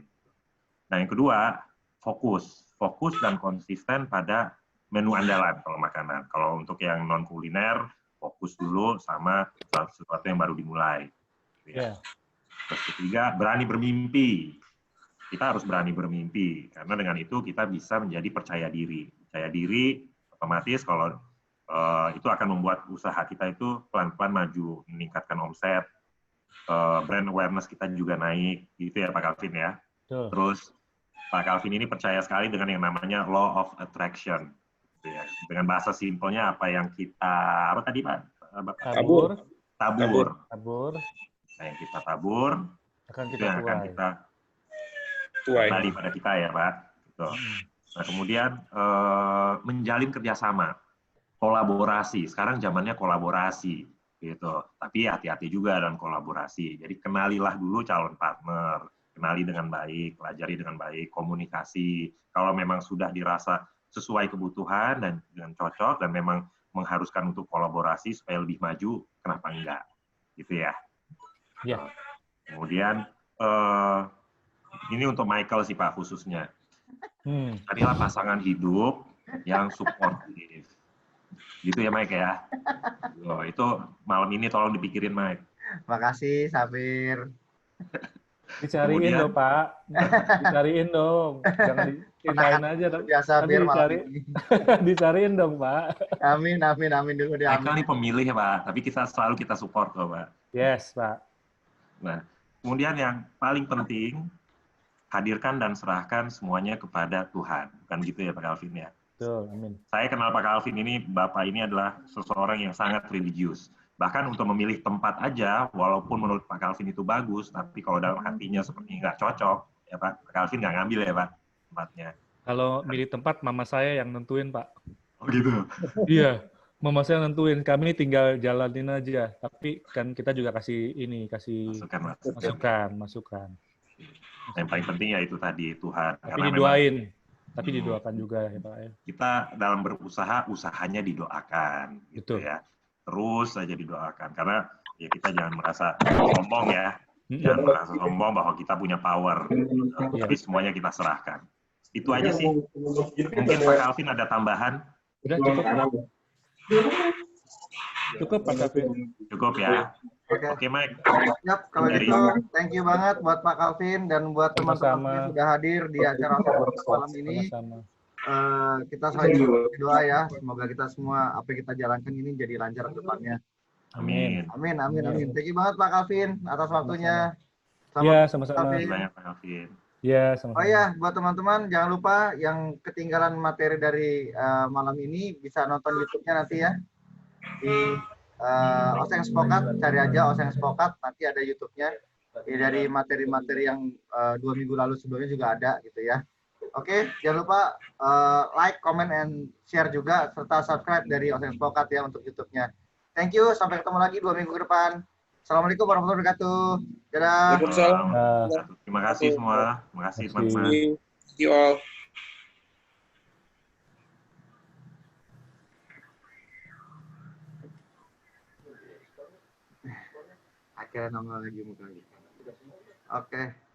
Nah yang kedua, fokus dan konsisten pada menu andalan kalau makanan. Kalau untuk yang non kuliner, fokus dulu sama sesuatu yang baru dimulai. Ya. Terus ketiga, berani bermimpi. Kita harus berani bermimpi, karena dengan itu kita bisa menjadi percaya diri. Percaya diri otomatis kalau itu akan membuat usaha kita itu pelan-pelan maju, meningkatkan omset, brand awareness kita juga naik, gitu ya Pak Calvin ya. Terus Pak Calvin ini percaya sekali dengan yang namanya law of attraction. Dengan bahasa simpelnya apa yang kita, apa tadi Pak? Tabur. Nah, yang kita tabur, itu yang akan kita kembali pada kita ya Pak. Gitu. Nah kemudian menjalin kerjasama, kolaborasi. Sekarang zamannya kolaborasi, gitu. Tapi hati-hati juga dalam kolaborasi. Jadi kenalilah dulu calon partner. Kenali dengan baik, pelajari dengan baik, komunikasi. Kalau memang sudah dirasa sesuai kebutuhan dan cocok dan memang mengharuskan untuk kolaborasi supaya lebih maju, kenapa enggak? Gitu ya. Yeah. Kemudian ini untuk Michael sih Pak khususnya. Carilah pasangan hidup yang suportif. Gitu ya Mike ya. Itu malam ini tolong dipikirin Mike. Makasih Safir. Dicariin dong Pak, dicariin dong, jangan diceritain aja. Biasa biar dicariin dong Pak. Amin dulu deh. Michael ini pemilih ya Pak, tapi selalu kita support kok Pak. Yes Pak. Nah, kemudian yang paling penting, hadirkan dan serahkan semuanya kepada Tuhan. Bukan gitu ya Pak Calvin ya? Betul, amin. Saya kenal Pak Calvin ini, Bapak ini adalah seseorang yang sangat religius. Bahkan untuk memilih tempat aja, walaupun menurut Pak Calvin itu bagus, tapi kalau dalam hatinya seperti nggak cocok, ya Pak Calvin nggak ngambil ya Pak tempatnya. Kalau milih tempat, mama saya yang nentuin Pak. Oh gitu? Iya, mama saya nentuin. Kami tinggal jalanin aja. Tapi kan kita juga kasih masukan. Yang paling penting ya itu tadi Tuhan. Tapi didoain. Tapi didoakan juga ya Pak. Kita dalam berusaha, usahanya didoakan. Gitu ya. Terus saja didoakan. Karena ya kita jangan merasa sombong ya. Jangan merasa sombong bahwa kita punya power. Tapi semuanya kita serahkan. Itu aja sih. Mungkin Pak Calvin ada tambahan? Udah cukup. Cukup Pak Calvin. Cukup ya. Oke Mike. Siap, kalau gitu thank you banget buat Pak Calvin dan buat teman-teman yang sudah hadir di acara malam ini. Kita saling doa ya, semoga kita semua apa yang kita jalankan ini jadi lancar ke depannya. Amin. Amin. Thank you banget Pak Calvin atas waktunya. Iya, sama-sama. Banyak Pak Calvin. Iya, sama-sama. Oh iya, buat teman-teman jangan lupa yang ketinggalan materi dari malam ini bisa nonton YouTube-nya nanti ya. Di Oseng Spokat, cari aja Oseng Spokat, nanti ada YouTube-nya. Dari materi-materi yang 2 minggu lalu sebelumnya juga ada gitu ya. Oke, jangan lupa like, comment, and share juga, serta subscribe dari Oseng Spokat ya untuk YouTube-nya. Thank you, sampai ketemu lagi 2 minggu ke depan. Assalamualaikum warahmatullahi wabarakatuh. Dadah. Terima kasih semua. Terima kasih teman-teman. Thank you all. Akhirnya nongol lagi muka. Oke.